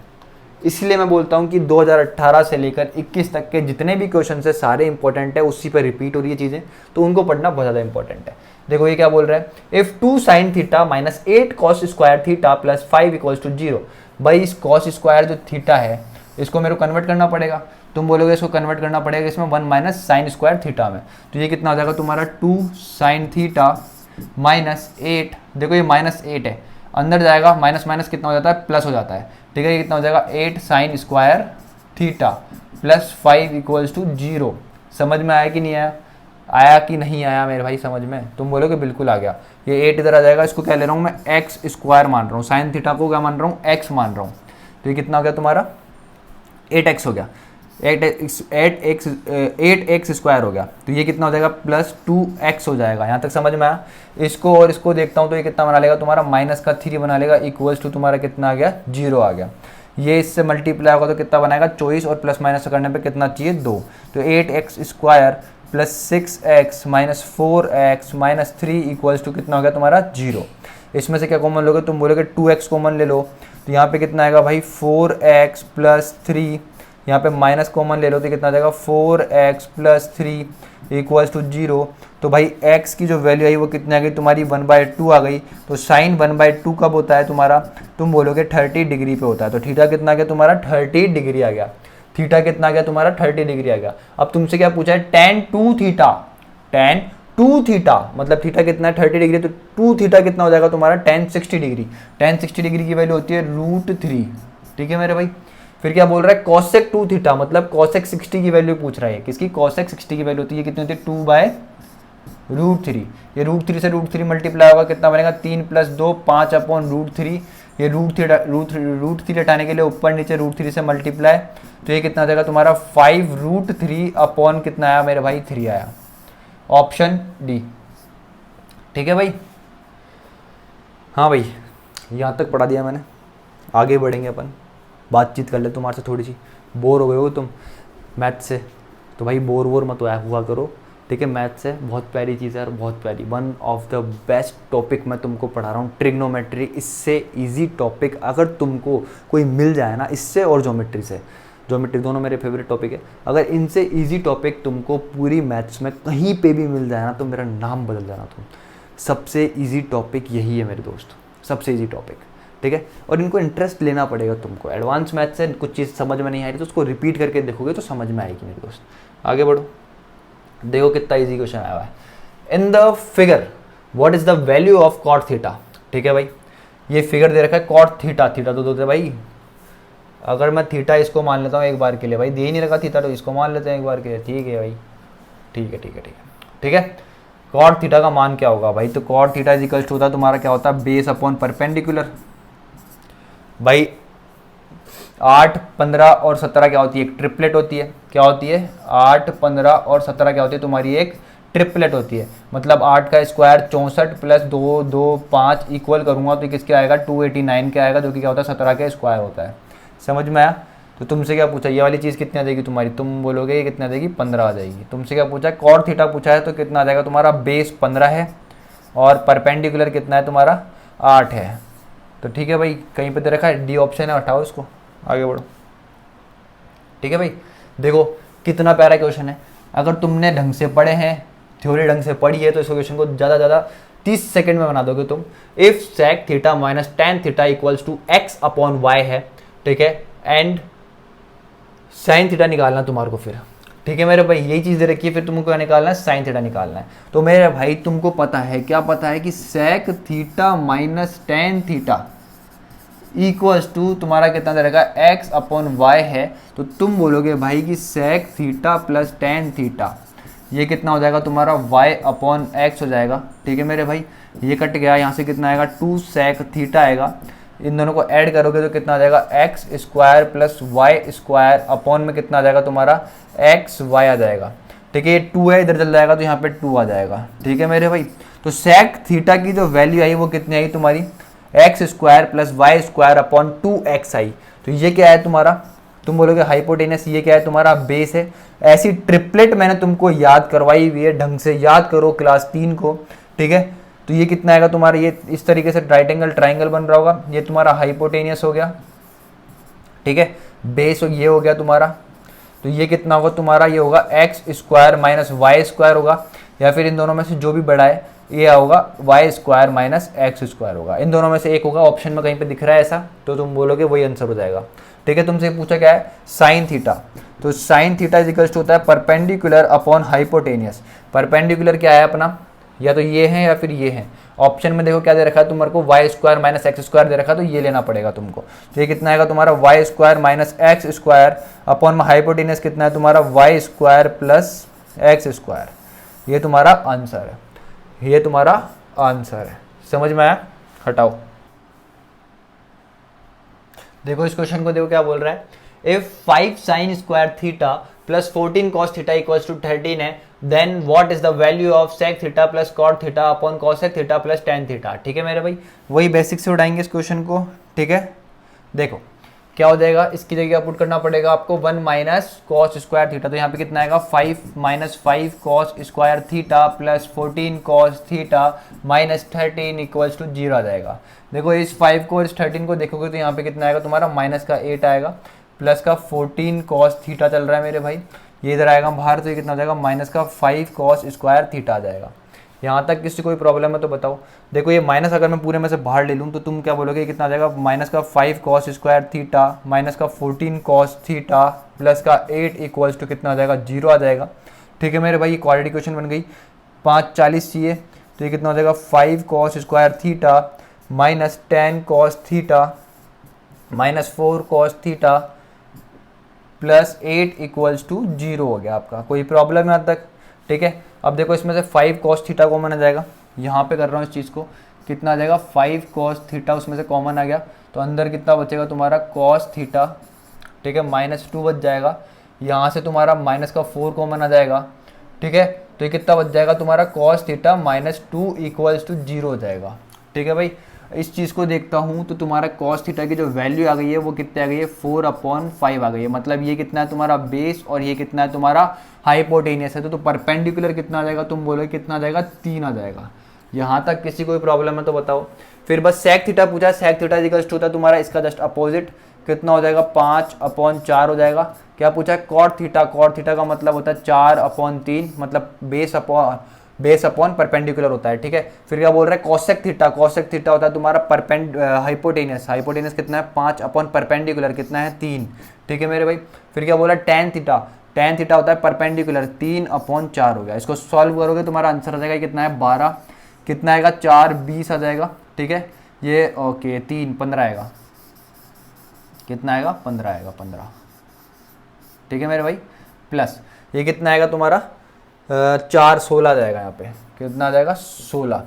इसलिए मैं बोलता हूँ कि 2018 से लेकर 21 तक के जितने भी क्वेश्चन है सारे इंपॉर्टेंट है, उसी पर रिपीट हो रही है चीज़ें, तो उनको पढ़ना बहुत ज़्यादा इंपॉर्टेंट है। देखो ये क्या बोल रहा है, if 2 sin theta minus 8 cos square theta plus 5 equals to 0। भाई इस cos स्क्वायर जो थीटा है इसको मेरे को कन्वर्ट करना पड़ेगा। तुम बोलोगे इसको कन्वर्ट करना पड़ेगा इसमें 1 माइनस साइन स्क्वायर थीटा में, तो ये कितना हो जाएगा तुम्हारा 2 sin थीटा माइनस 8। देखो ये -8 है, अंदर जाएगा माइनस माइनस कितना हो जाता है, प्लस हो जाता है, ठीक है। ये कितना हो जाएगा 8 sin square theta plus 5 equals to 0। समझ में आया कि नहीं आया, आया कि नहीं आया मेरे भाई समझ में? तुम बोलोगे बिल्कुल आ गया। ये 8 इधर आ जाएगा, इसको क्या ले रहा हूँ मैं, एक्स स्क्वायर मान रहा हूँ, साइन थीटा को क्या मान रहा हूँ, एक्स मान रहा हूँ। तो ये कितना हो गया तुम्हारा 8x हो गया, 8x स्क्वायर हो गया। तो ये कितना हो जाएगा प्लस 2x हो जाएगा। यहाँ तक समझ में आया? इसको और इसको देखता हूँ तो ये कितना बना लेगा तुम्हारा, -3 बना लेगा, इक्वल्स टू तुम्हारा कितना आ गया, 0 आ गया। ये इससे मल्टीप्लाई होगा तो कितना बनाएगा 24, और प्लस माइनस करने पे कितना चाहिए 2। तो 8x square plus 6x minus 4x minus 3 equals to कितना हो गया तुम्हारा 0। इसमें से क्या कॉमन लोगे, तुम बोलोगे 2x कॉमन ले लो, तो यहाँ पे कितना आएगा भाई 4x प्लस 3, यहाँ पे माइनस कॉमन ले लो तो कितना आ जाएगा 4x प्लस 3 इक्वल्स टू 0। तो भाई x की जो वैल्यू आई वो कितनी आ गई तुम्हारी 1/2 आ गई। तो साइन 1/2 कब होता है तुम्हारा, तुम बोलोगे 30 डिग्री पे होता है। तो थीटा कितना आ गया तुम्हारा 30 डिग्री आ गया। थीटा कितना आ गया तुम्हारा 30 डिग्री आ गया। अब तुमसे क्या पूछा है, tan 2 थीटा, tan 2 थीटा मतलब थीटा कितना है 30 डिग्री, तो 2 थीटा कितना हो जाएगा तुम्हारा tan 60 डिग्री। tan 60 डिग्री की वैल्यू होती है √3, ठीक है मेरे भाई। फिर क्या बोल रहा है, cosec 2 थीटा मतलब cosec 60 की वैल्यू पूछ रहा है। किसकी, cosec 60 की वैल्यू होती है कितनी होती है 2/√3। ये √3 से √3 मल्टीप्लाई होगा, कितना बनेगा 3 प्लस 2 5 अपॉन √3। ये √3 हटाने के लिए ऊपर नीचे √3 से मल्टीप्लाई, तो ये कितना आ जाएगा तुम्हारा 5√3 अपॉन कितना आया मेरे भाई 3 आया। ऑप्शन डी, ठीक है भाई। हाँ भाई यहाँ तक पढ़ा दिया मैंने, आगे बढ़ेंगे अपन। बातचीत कर ले तुम्हारे से थोड़ी सी, बोर हो गए हो तुम मैथ से, तो भाई बोर मत हुआ करो, ठीक है। मैथ से बहुत प्यारी चीज़ है और बहुत प्यारी, one of the best topic मैं तुमको पढ़ा रहा हूँ, ट्रिग्नोमेट्री। इससे इजी टॉपिक अगर तुमको कोई मिल जाए ना, इससे और ज्योमेट्री से, ज्योमेट्री, दोनों मेरे फेवरेट टॉपिक है। अगर इनसे ईजी टॉपिक तुमको पूरी मैथ्स में कहीं पे भी मिल जाए ना तो मेरा नाम बदल जाना तुम। सबसे ईजी टॉपिक यही है मेरे दोस्त, सबसे ईजी टॉपिक, ठीक है। और इनको इंटरेस्ट लेना पड़ेगा तुमको। एडवांस मैथ्स से कुछ चीज़ समझ में नहीं आ रही तो उसको रिपीट करके देखोगे तो समझ में आएगी मेरे दोस्त। आगे बढ़ो, देखो कितना ईजी क्वेश्चन आया हुआ है। In the figure what is the value of cot theta, ठीक है भाई। ये फिगर दे रखा है कॉट थीटा, थीटा तो दो भाई, अगर मैं थीटा इसको मान लेता हूँ एक बार के लिए, भाई दे ही नहीं रखा थीटा तो इसको मान लेते हैं एक बार के लिए, ठीक है भाई, ठीक है ठीक है ठीक है ठीक है। कॉट थीटा का मान क्या होगा भाई, तो cot theta is equals to होता है तुम्हारा क्या होता है, बेस अपॉन परपेंडिकुलर। भाई 8, 15 और 17 क्या होती है, एक ट्रिपलेट होती है। क्या होती है, 8, 15 और 17 क्या होती है, तुम्हारी एक ट्रिपलेट होती है। मतलब 8 का स्क्वायर 64 प्लस 2, 2, 5 इक्वल करूंगा तो किसके आएगा, 289 के आएगा, जो कि क्या होता है 17 का स्क्वायर होता है। समझ में आया। तो तुमसे क्या पूछा, ये वाली चीज़ कितनी आ जाएगी तुम्हारी, तुम बोलोगे ये कितनी आ जाएगी, 15 आ जाएगी। तुमसे क्या पूछा है, कॉट थीटा पूछा है तो कितना आ जाएगा तुम्हारा, बेस 15 है और परपेंडिकुलर कितना है तुम्हारा, 8 है। तो ठीक है भाई, कहीं पे दे रखा है, डी ऑप्शन है, हटाओ इसको, आगे बढ़ो। ठीक है भाई, देखो कितना प्यारा क्वेश्चन है। अगर तुमने ढंग से पढ़े हैं, थ्योरी ढंग से पढ़ी है तो इस क्वेश्चन को ज़्यादा ज़्यादा 30 सेकंड में बना दोगे तुम। If sec theta minus tan theta equals to x upon y है, ठीक है, एंड साइन थीटा निकालना तुम्हारे को फिर, ठीक है मेरे भाई, यही चीज़ दे रखी है, फिर तुमको क्या निकालना है, साइन थीटा निकालना है। तो मेरे भाई तुमको पता है, क्या पता है कि sec theta minus tan theta equals to तुम्हारा कितना दे रखा है, एक्स अपॉन वाई है। तो तुम बोलोगे भाई कि sec theta plus tan theta ये कितना हो जाएगा तुम्हारा, y अपॉन एक्स हो जाएगा। ठीक है मेरे भाई, ये कट गया, यहाँ से कितना आएगा, 2 सेक थीटा आएगा। इन दोनों को ऐड करोगे तो कितना आ जाएगा, x square plus y square upon में कितना आ जाएगा तुम्हारा, एक्स वाई आ जाएगा। ठीक है, ये 2 है, इधर चल जाएगा तो यहाँ पे 2 आ जाएगा। ठीक है मेरे भाई, तो सेक थीटा की जो वैल्यू आई वो कितनी आई तुम्हारी, x square plus y square upon 2x आई। तो ये क्या है तुम्हारा, तुम बोलोगे हाइपोटेनस, ये क्या है तुम्हारा, बेस है। ऐसी ट्रिपलेट मैंने तुमको याद करवाई हुई है, ढंग से याद करो क्लास 3 को। ठीक है, तो ये कितना आएगा तुम्हारा, ये इस तरीके से राइट एंगल ट्राइंगल बन रहा होगा, ये तुम्हारा हाइपोटेनियस हो गया। ठीक है, बेस ये हो गया तुम्हारा। तो ये कितना होगा तुम्हारा, ये होगा x square minus y square होगा, या फिर इन दोनों में से जो भी बड़ा है ये होगा y square minus x square होगा। इन दोनों में से एक होगा, ऑप्शन में कहीं पे दिख रहा है ऐसा, तो तुम बोलोगे वही आंसर हो जाएगा। ठीक है, तुमसे पूछा क्या है, साइन थीटा। तो sine theta is equals to होता है परपेंडिकुलर अपॉन हाइपोटेनियस। परपेंडिकुलर क्या है अपना, या तो ये है या फिर ये है। ऑप्शन में देखो क्या दे रखा है तुम्हारे को, Y square minus x square दे रखा है, तो ये लेना पड़ेगा तुमको। तो ये कितना आएगा तुम्हारा, y square minus x square upon में हाइपोटेनियस कितना है तुम्हारा, y square plus x square. ये तुम्हारा आंसर है, ये तुम्हारा आंसर है। समझ में आया, हटाओ। देखो इस क्वेश्चन को, देखो क्या बोल रहा है, if 5 sine square theta plus 14 cos theta equals to 13 है, then what is the value of sec theta plus cot theta upon cosec theta plus tan theta. ठीक है मेरे भाई, वही बेसिक से उठाएंगे इस क्वेश्चन को। ठीक है, देखो क्या हो जाएगा, इसकी जगह पुट करना पड़ेगा आपको 1 माइनस कॉस स्क्वायर थीटा। तो यहाँ पे कितना आएगा, 5 minus 5 cos square theta plus 14 cos theta minus 13 equals to 0 आ जाएगा। देखो इस 5 को और इस 13 को देखोगे तो यहाँ पे कितना आएगा तुम्हारा, माइनस का 8 आएगा, प्लस का 14 कॉस थीटा चल रहा है मेरे भाई, ये इधर आएगा बाहर, तो ये कितना आ जाएगा, माइनस का 5 कॉस स्क्वायर थीटा आ जाएगा। यहाँ तक किसी कोई प्रॉब्लम है तो बताओ। देखो ये माइनस अगर मैं पूरे में से बाहर ले लूँ तो तुम क्या बोलोगे, कितना आ जाएगा, माइनस का 5 कॉस स्क्वायर थीटा माइनस का 14 कॉस थीटा प्लस का 8 इक्वल्स टू कितना आ जाएगा, 0 आ जाएगा। ठीक है मेरे भाई, ये क्वाड्रेटिक इक्वेशन बन गई। 5 40 चाहिए, तो ये कितना हो जाएगा, 5 cos square theta minus 10 cos theta minus 4 cos theta plus 8 equals to 0 हो गया आपका। कोई प्रॉब्लम है यहाँ तक। ठीक है, अब देखो इसमें से 5 कॉस थीटा कॉमन आ जाएगा, यहाँ पे कर रहा हूँ इस चीज़ को, कितना आ जाएगा, 5 कॉस थीटा उसमें से कॉमन आ गया, तो अंदर कितना बचेगा तुम्हारा, कॉस थीटा। ठीक है, माइनस 2 बच जाएगा, यहाँ से तुम्हारा माइनस का 4 कॉमन आ जाएगा। ठीक है, तो ये कितना बच जाएगा तुम्हारा, cos theta minus 2 equals to 0 हो जाएगा। ठीक है भाई, इस चीज़ को देखता हूँ तो तुम्हारा कॉस थीटा की जो वैल्यू आ गई है वो कितने आ गई है, 4/5 आ गई है। मतलब ये कितना है तुम्हारा बेस और ये कितना है तुम्हारा हाइपोटेनियस है। तो परपेंडिकुलर कितना आ जाएगा, तुम बोलोगे कितना आ जाएगा, 3 आ जाएगा। यहाँ तक किसी कोई प्रॉब्लम है तो बताओ। फिर बस सेक थीटा पूछा, सेक थीटा इक्वल टू होता है तुम्हारा इसका जस्ट अपोजिट, कितना हो जाएगा 5/4 हो जाएगा। क्या पूछा है कॉट थीटा, कॉट थीटा का मतलब होता है 4/3, मतलब बेस अपॉन परपेंडिकुलर होता है, ठीक है। फिर क्या बोल रहा है कॉसेक थीटा, कॉसेक थीटा होता है तुम्हारा हाइपोटेनियस, हाइपोटेनियस कितना है 5/परपेंडिकुलर कितना है 3, ठीक है मेरे भाई। फिर क्या बोला टेन थीटा, टेन थीटा होता है परपेंडिकुलर 3/4 हो गया। इसको सॉल्व करोगे तुम्हारा आंसर आ जाएगा कितना है 12, कितना आएगा 4 20 आ जाएगा, ठीक है। ये ओके 3 15 आएगा, कितना आएगा 15 आएगा 15, ठीक है मेरे भाई। प्लस ये कितना आएगा तुम्हारा 4 16 आ जाएगा, यहाँ पे कितना आ जाएगा 16,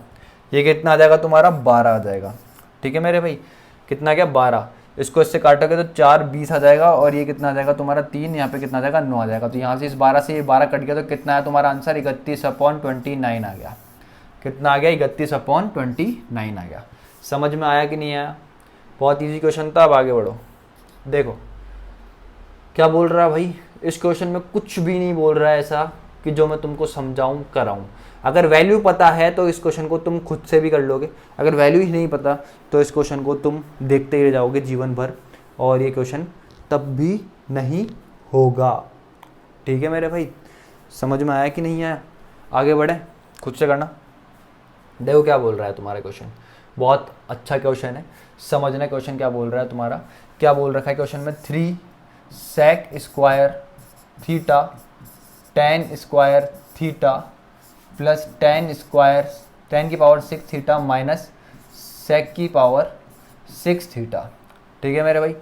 ये कितना आ जाएगा तुम्हारा 12 आ जाएगा, ठीक है मेरे भाई। कितना आ गया 12, इसको इससे काटोगे तो 4 20 आ जाएगा, और ये कितना आ जाएगा तुम्हारा 3, यहाँ पे कितना आ जाएगा 9 आ जाएगा। तो यहाँ से इस 12 से ये 12 कट गया तो कितना है तुम्हारा आंसर 31/29 आ गया। कितना आ गया 31/29 आ गया। समझ में आया कि नहीं आया? बहुत ईजी क्वेश्चन था। अब आगे बढ़ो, देखो क्या बोल रहा है भाई, इस क्वेश्चन में कुछ भी नहीं बोल रहा है ऐसा कि जो मैं तुमको समझाऊं कराऊं। अगर वैल्यू पता है तो इस क्वेश्चन को तुम खुद से भी कर लोगे, अगर वैल्यू ही नहीं पता तो इस क्वेश्चन को तुम देखते ही रह जाओगे जीवन भर, और ये क्वेश्चन तब भी नहीं होगा, ठीक है मेरे भाई। समझ में आया कि नहीं आया? आगे बढ़े, खुद से करना। देखो क्या बोल रहा है तुम्हारा क्वेश्चन, बहुत अच्छा क्वेश्चन है, समझना क्वेश्चन क्या बोल रहा है तुम्हारा। क्या बोल रखा है क्वेश्चन में 3 sec square theta tan square theta plus tan square 10 की पावर 6 थीटा माइनस sec की पावर 6 थीटा, ठीक है मेरे भाई।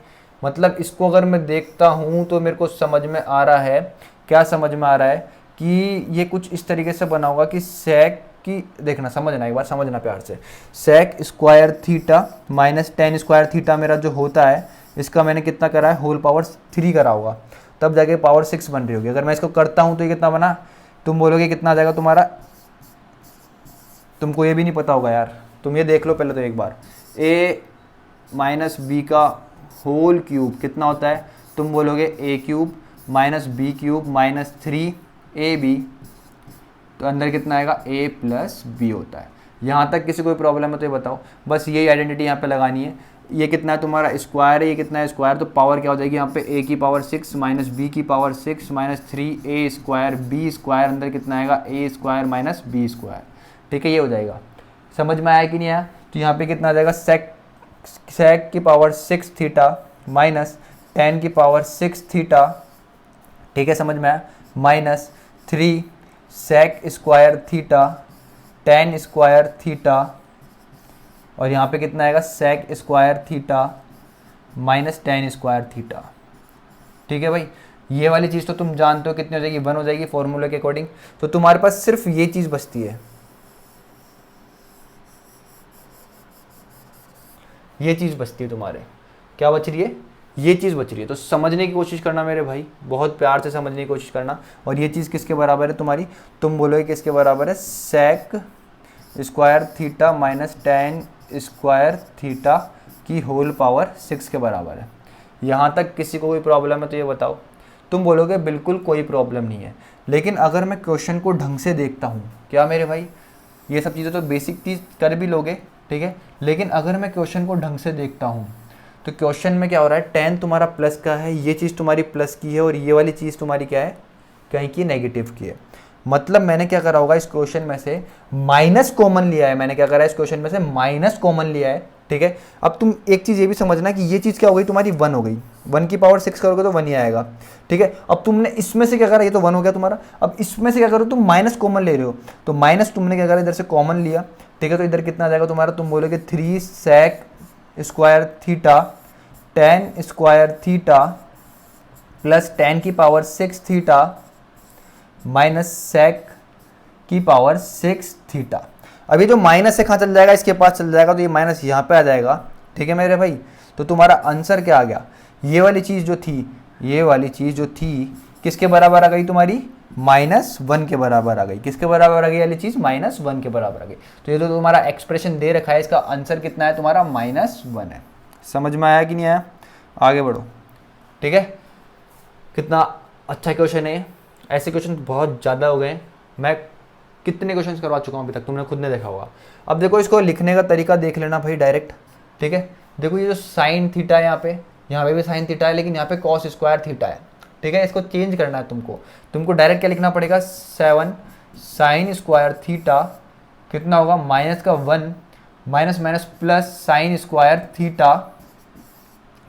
मतलब इसको अगर मैं देखता हूँ तो मेरे को समझ में आ रहा है, क्या समझ में आ रहा है कि ये कुछ इस तरीके से बना होगा कि sec की, देखना समझना एक बार, समझना प्यार से, sec square theta minus tan square theta मेरा जो होता है, इसका मैंने कितना करा है होल पावर 3 करा होगा, तब जाके पावर 6 बन रही होगी। अगर मैं इसको करता हूँ तो ये कितना बना, तुम बोलोगे कितना आ जाएगा तुम्हारा, तुमको ये भी नहीं पता होगा यार, तुम ये देख लो पहले तो एक बार, a माइनस बी का होल क्यूब कितना होता है, तुम बोलोगे a cube minus b cube minus 3ab, तो अंदर कितना आएगा a प्लस बी होता है। यहाँ तक किसी कोई प्रॉब्लम है तो ये बताओ, बस यही आइडेंटिटी यहाँ पे लगानी है। ये कितना है तुम्हारा स्क्वायर है, ये कितना है स्क्वायर, तो पावर क्या हो जाएगी यहाँ पे a की पावर 6 माइनस बी की power 6 minus 3a square b square, अंदर कितना आएगा a square minus b square, ठीक है। ये हो जाएगा, समझ में आया कि नहीं आया? तो यहाँ पे कितना आ जाएगा sec की पावर 6 थीटा माइनस tan की पावर 6 थीटा, ठीक है, समझ में आया, minus 3 sec square theta tan square theta, और यहाँ पे कितना आएगा sec square theta minus tan square theta, ठीक है भाई। ये वाली चीज़ तो तुम जानते हो कितनी हो जाएगी, 1 हो जाएगी फॉर्मूले के अकॉर्डिंग। तो तुम्हारे पास सिर्फ ये चीज़ बचती है, ये चीज़ बचती है तुम्हारे, क्या बच रही है, ये चीज़ बच रही है। तो समझने की कोशिश करना मेरे भाई, बहुत प्यार से समझने की कोशिश करना। और ये चीज़ किसके बराबर है तुम्हारी, तुम बोलोगे किसके बराबर है, sec square theta minus tan square theta की होल पावर 6 के बराबर है। यहाँ तक किसी को कोई प्रॉब्लम है तो ये बताओ। तुम बोलोगे बिल्कुल कोई प्रॉब्लम नहीं है, लेकिन अगर मैं क्वेश्चन को ढंग से देखता हूँ, क्या मेरे भाई, ये सब चीज़ें तो बेसिक चीज़ कर भी लोगे, ठीक है, लेकिन अगर मैं क्वेश्चन को ढंग से देखता हूँ तो क्वेश्चन में क्या हो रहा है, tan तुम्हारा प्लस का है, ये चीज़ तुम्हारी प्लस की है, और ये वाली चीज़ तुम्हारी क्या है, कहीं की नेगेटिव की है। मतलब मैंने क्या करा होगा, इस क्वेश्चन में से माइनस कॉमन लिया है, मैंने क्या करा है, इस क्वेश्चन में से माइनस कॉमन लिया है, ठीक है। अब तुम एक चीज़ ये भी समझना कि ये चीज़ क्या हो गई तुम्हारी, 1 हो गई, 1 की पावर 6 करोगे तो 1 ही आएगा, ठीक है। अब तुमने इसमें से क्या करा, ये तो 1 हो गया तुम्हारा, अब इसमें से क्या करो, तुम माइनस कॉमन ले रहे हो, तो माइनस तुमने क्या करा, इधर से कॉमन लिया, ठीक है। तो इधर कितना आ जाएगा तुम्हारा, तुम बोलोगे 3 sec square theta tan square theta plus tan की पावर 6 थीटा माइनस sec की पावर 6 थीटा। अभी तो माइनस से कहाँ चल जाएगा, इसके पास चल जाएगा, तो ये माइनस यहाँ पे आ जाएगा, ठीक है मेरे भाई। तो तुम्हारा आंसर क्या आ गया, ये वाली चीज़ जो थी, ये वाली चीज़ जो थी किसके बराबर आ गई तुम्हारी, -1 के बराबर आ गई। किसके बराबर आ गई वाली चीज़, -1 के बराबर आ गई। तो ये तो तुम्हारा एक्सप्रेशन दे रखा है, इसका आंसर कितना है तुम्हारा, -1 है। समझ में आया कि नहीं आया? आगे बढ़ो, ठीक है। कितना अच्छा क्वेश्चन है, ऐसे क्वेश्चन बहुत ज़्यादा हो गए, मैं कितने क्वेश्चंस करवा चुका हूँ अभी तक, तुमने खुद ने देखा होगा। अब देखो इसको लिखने का तरीका देख लेना भाई डायरेक्ट, ठीक है। देखो ये जो साइन थीटा है यहाँ पे भी साइन थीटा है, लेकिन यहाँ पे कॉस स्क्वायर थीटा है, ठीक है। इसको चेंज करना है तुमको डायरेक्ट क्या लिखना पड़ेगा, 7 साइन स्क्वायर थीटा कितना होगा, माइनस का 1 minus minus plus sine square theta,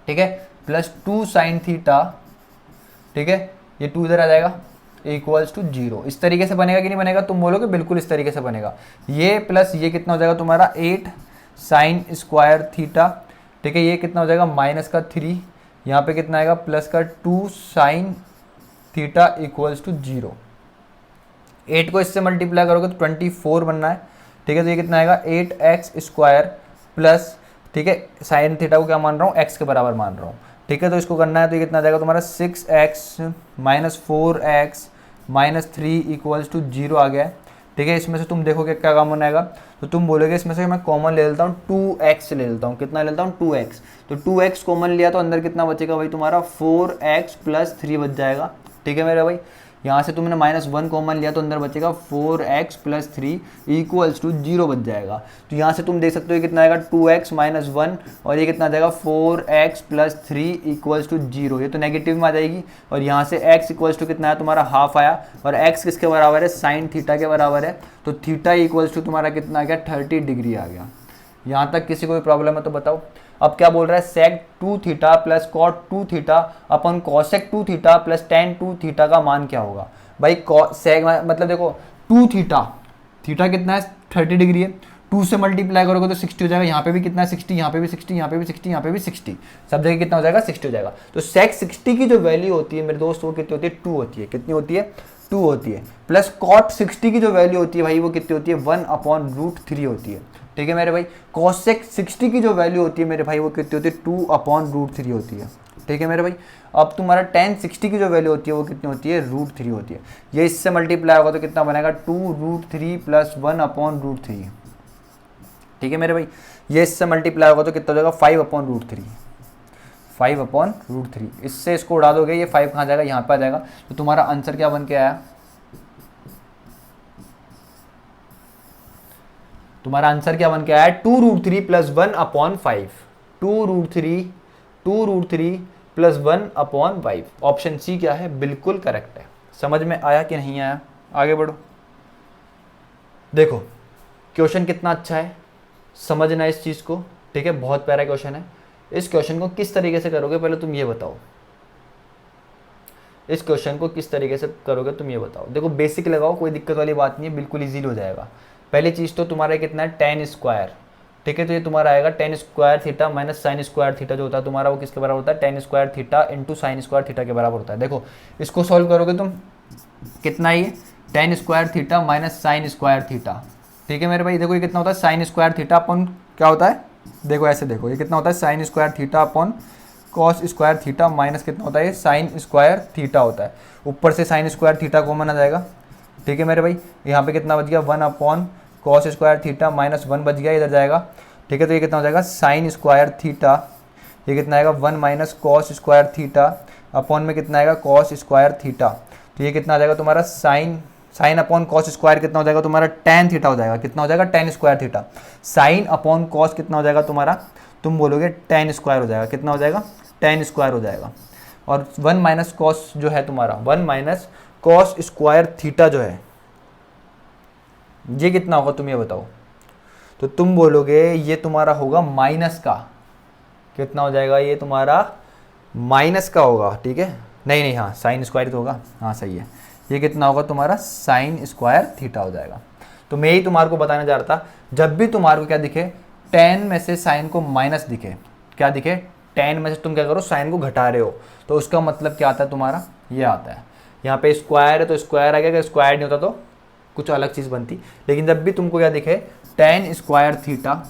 ठीक है, प्लस 2 साइन थीटा, ठीक है, ये 2 इधर आ जाएगा, इक्वल्स टू 0। इस तरीके से बनेगा कि नहीं बनेगा, तुम बोलोगे बिल्कुल इस तरीके से बनेगा। ये प्लस ये कितना हो जाएगा तुम्हारा 8 साइन स्क्वायर थीटा, ठीक है, ये कितना हो जाएगा माइनस का 3, यहाँ पे कितना आएगा प्लस का 2 साइन थीटा इक्वल्स टू 0। 8 को इससे मल्टीप्लाई करोगे तो 24 बनना है, ठीक है। तो ये कितना आएगा 8x स्क्वायर प्लस, ठीक है, साइन थीटा को क्या मान रहा हूँ, x के बराबर मान रहा हूँ, ठीक है। तो इसको करना है तो ये कितना आ जाएगा तुम्हारा 6x minus 4x minus 3 equals to 0 आ गया है, ठीक है। इसमें से तुम देखोगे क्या कॉमन आएगा, तो तुम बोलोगे इसमें से मैं कॉमन ले लेता हूँ 2x ले लेता हूँ, कितना ले लेता हूँ 2x। तो 2x कॉमन लिया तो अंदर कितना बचेगा भाई तुम्हारा 4x प्लस 3 बच जाएगा, ठीक है मेरे भाई। यहाँ से तुमने -1 कॉमन लिया तो अंदर बचेगा 4x प्लस 3 इक्वल्स टू 0 बच जाएगा। तो यहाँ से तुम देख सकते हो कितना आएगा 2x माइनस 1 और ये कितना आ जाएगा 4x प्लस 3 इक्वल्स टू 0। ये तो नेगेटिव में आ जाएगी और यहाँ से x इक्वल्स टू कितना है तुम्हारा हाफ आया और x किसके बराबर है, साइन थीटा के बराबर है। तो थीटा इक्वल्स टू तुम्हारा कितना आ गया 30 डिग्री आ गया। यहाँ तक किसी को भी प्रॉब्लम है तो बताओ। अब क्या बोल रहा है, sec 2 theta plus cot 2 theta upon cosec 2 theta plus tan 2 theta का मान क्या होगा। भाई सेक मतलब देखो 2 थीटा, थीटा कितना है 30 डिग्री है, 2 से मल्टीप्लाई करोगे तो 60 हो जाएगा। यहाँ पे भी कितना है 60, यहाँ पे भी 60, यहाँ पे भी 60, यहाँ पे भी 60, सब जगह कितना हो जाएगा 60 हो जाएगा। तो सेक 60 की जो वैल्यू होती है मेरे दोस्त वो कितनी होती है 2 होती है, कितनी होती है 2 होती है। प्लस कॉट 60 की जो वैल्यू होती है भाई वो कितनी होती है 1/√3 होती है, ठीक है मेरे भाई। कॉसेक 60 की जो वैल्यू होती है मेरे भाई वो कितनी होती है 2/√3 होती है, ठीक है मेरे भाई। अब तुम्हारा tan 60 की जो वैल्यू होती है वो कितनी होती है √3 होती है। ये इससे मल्टीप्लाई होगा तो कितना बनेगा 2√3 प्लस 1/√3, ठीक है मेरे भाई। ये इससे मल्टीप्लाई होगा तो कितना हो जाएगा 5/√3, 5/√3। इससे इसको उड़ा दोगे ये 5 कहाँ जाएगा, यहाँ पे आ जाएगा। तो तुम्हारा आंसर क्या बन के आया, तुम्हारा आंसर क्या बन के आया 2√3 प्लस 1/5, 2√3 प्लस 1/5। ऑप्शन सी क्या है, बिल्कुल करेक्ट है। समझ में आया कि नहीं आया, आगे बढ़ो। देखो क्वेश्चन कितना अच्छा है, समझना इस चीज़ को, ठीक है, बहुत प्यारा क्वेश्चन है। इस क्वेश्चन को किस तरीके से करोगे पहले तुम ये बताओ, इस क्वेश्चन को किस तरीके से करोगे तुम ये बताओ। देखो बेसिक लगाओ, कोई दिक्कत वाली बात नहीं है, बिल्कुल इजीली हो जाएगा। पहली चीज़ तो तुम्हारा कितना है tan स्क्वायर, ठीक है। तो ये तुम्हारा आएगा tan square theta minus sine square theta जो होता है तुम्हारा वो किसके बराबर होता है tan square theta into sign square theta के बराबर होता है। देखो इसको सॉल्व करोगे तुम कितना, ये tan square theta minus sine square theta, ठीक है मेरे भाई। देखो ये कितना होता है साइन स्क्वायर थीटा अपॉन क्या होता है, देखो ऐसे देखो ये कितना होता है sign square theta upon cos square theta minus कितना होता है ये साइन स्क्वायर थीटा होता है। ऊपर से साइन स्क्वायर थीटा कॉमन आ जाएगा, ठीक है मेरे भाई। यहाँ पे कितना बच गया 1 कॉस स्क्वायर थीटा माइनस 1 बच गया, इधर जाएगा, ठीक है। तो ये कितना हो जाएगा साइन स्क्वायर थीटा, ये कितना आएगा 1 minus cos square theta upon में कितना आएगा कॉस स्क्वायर थीटा। तो ये कितना आ जाएगा तुम्हारा साइन अपॉन कॉस स्क्वायर कितना हो जाएगा तुम्हारा tan थीटा हो जाएगा, कितना हो जाएगा tan square theta. Sine upon cos कितना हो जाएगा तुम्हारा, तुम बोलोगे tan स्क्वायर हो जाएगा, कितना हो जाएगा tan स्क्वायर हो जाएगा। और 1 माइनस कॉस जो है तुम्हारा 1 माइनस कॉस स्क्वायर थीटा जो है ये कितना होगा तुम ये बताओ। तो तुम बोलोगे ये तुम्हारा होगा माइनस का, कितना हो जाएगा ये तुम्हारा माइनस का होगा, ठीक है। नहीं हाँ साइन स्क्वायर तो होगा, हाँ सही है। ये कितना होगा तुम्हारा साइन स्क्वायर थीटा हो जाएगा। तो मैं ही तुम्हारे को बताने जा रहा था, जब भी तुम्हारे को क्या दिखे tan में से साइन को माइनस दिखे, क्या दिखे tan में से तुम क्या करो साइन को घटा रहे हो, तो उसका मतलब क्या आता है तुम्हारा ये आता है। यहाँ पे स्क्वायर है तो स्क्वायर आ गया, अगर स्क्वायर नहीं होता तो कुछ अलग चीज़ बनती। लेकिन जब भी तुमको क्या दिखे tan square theta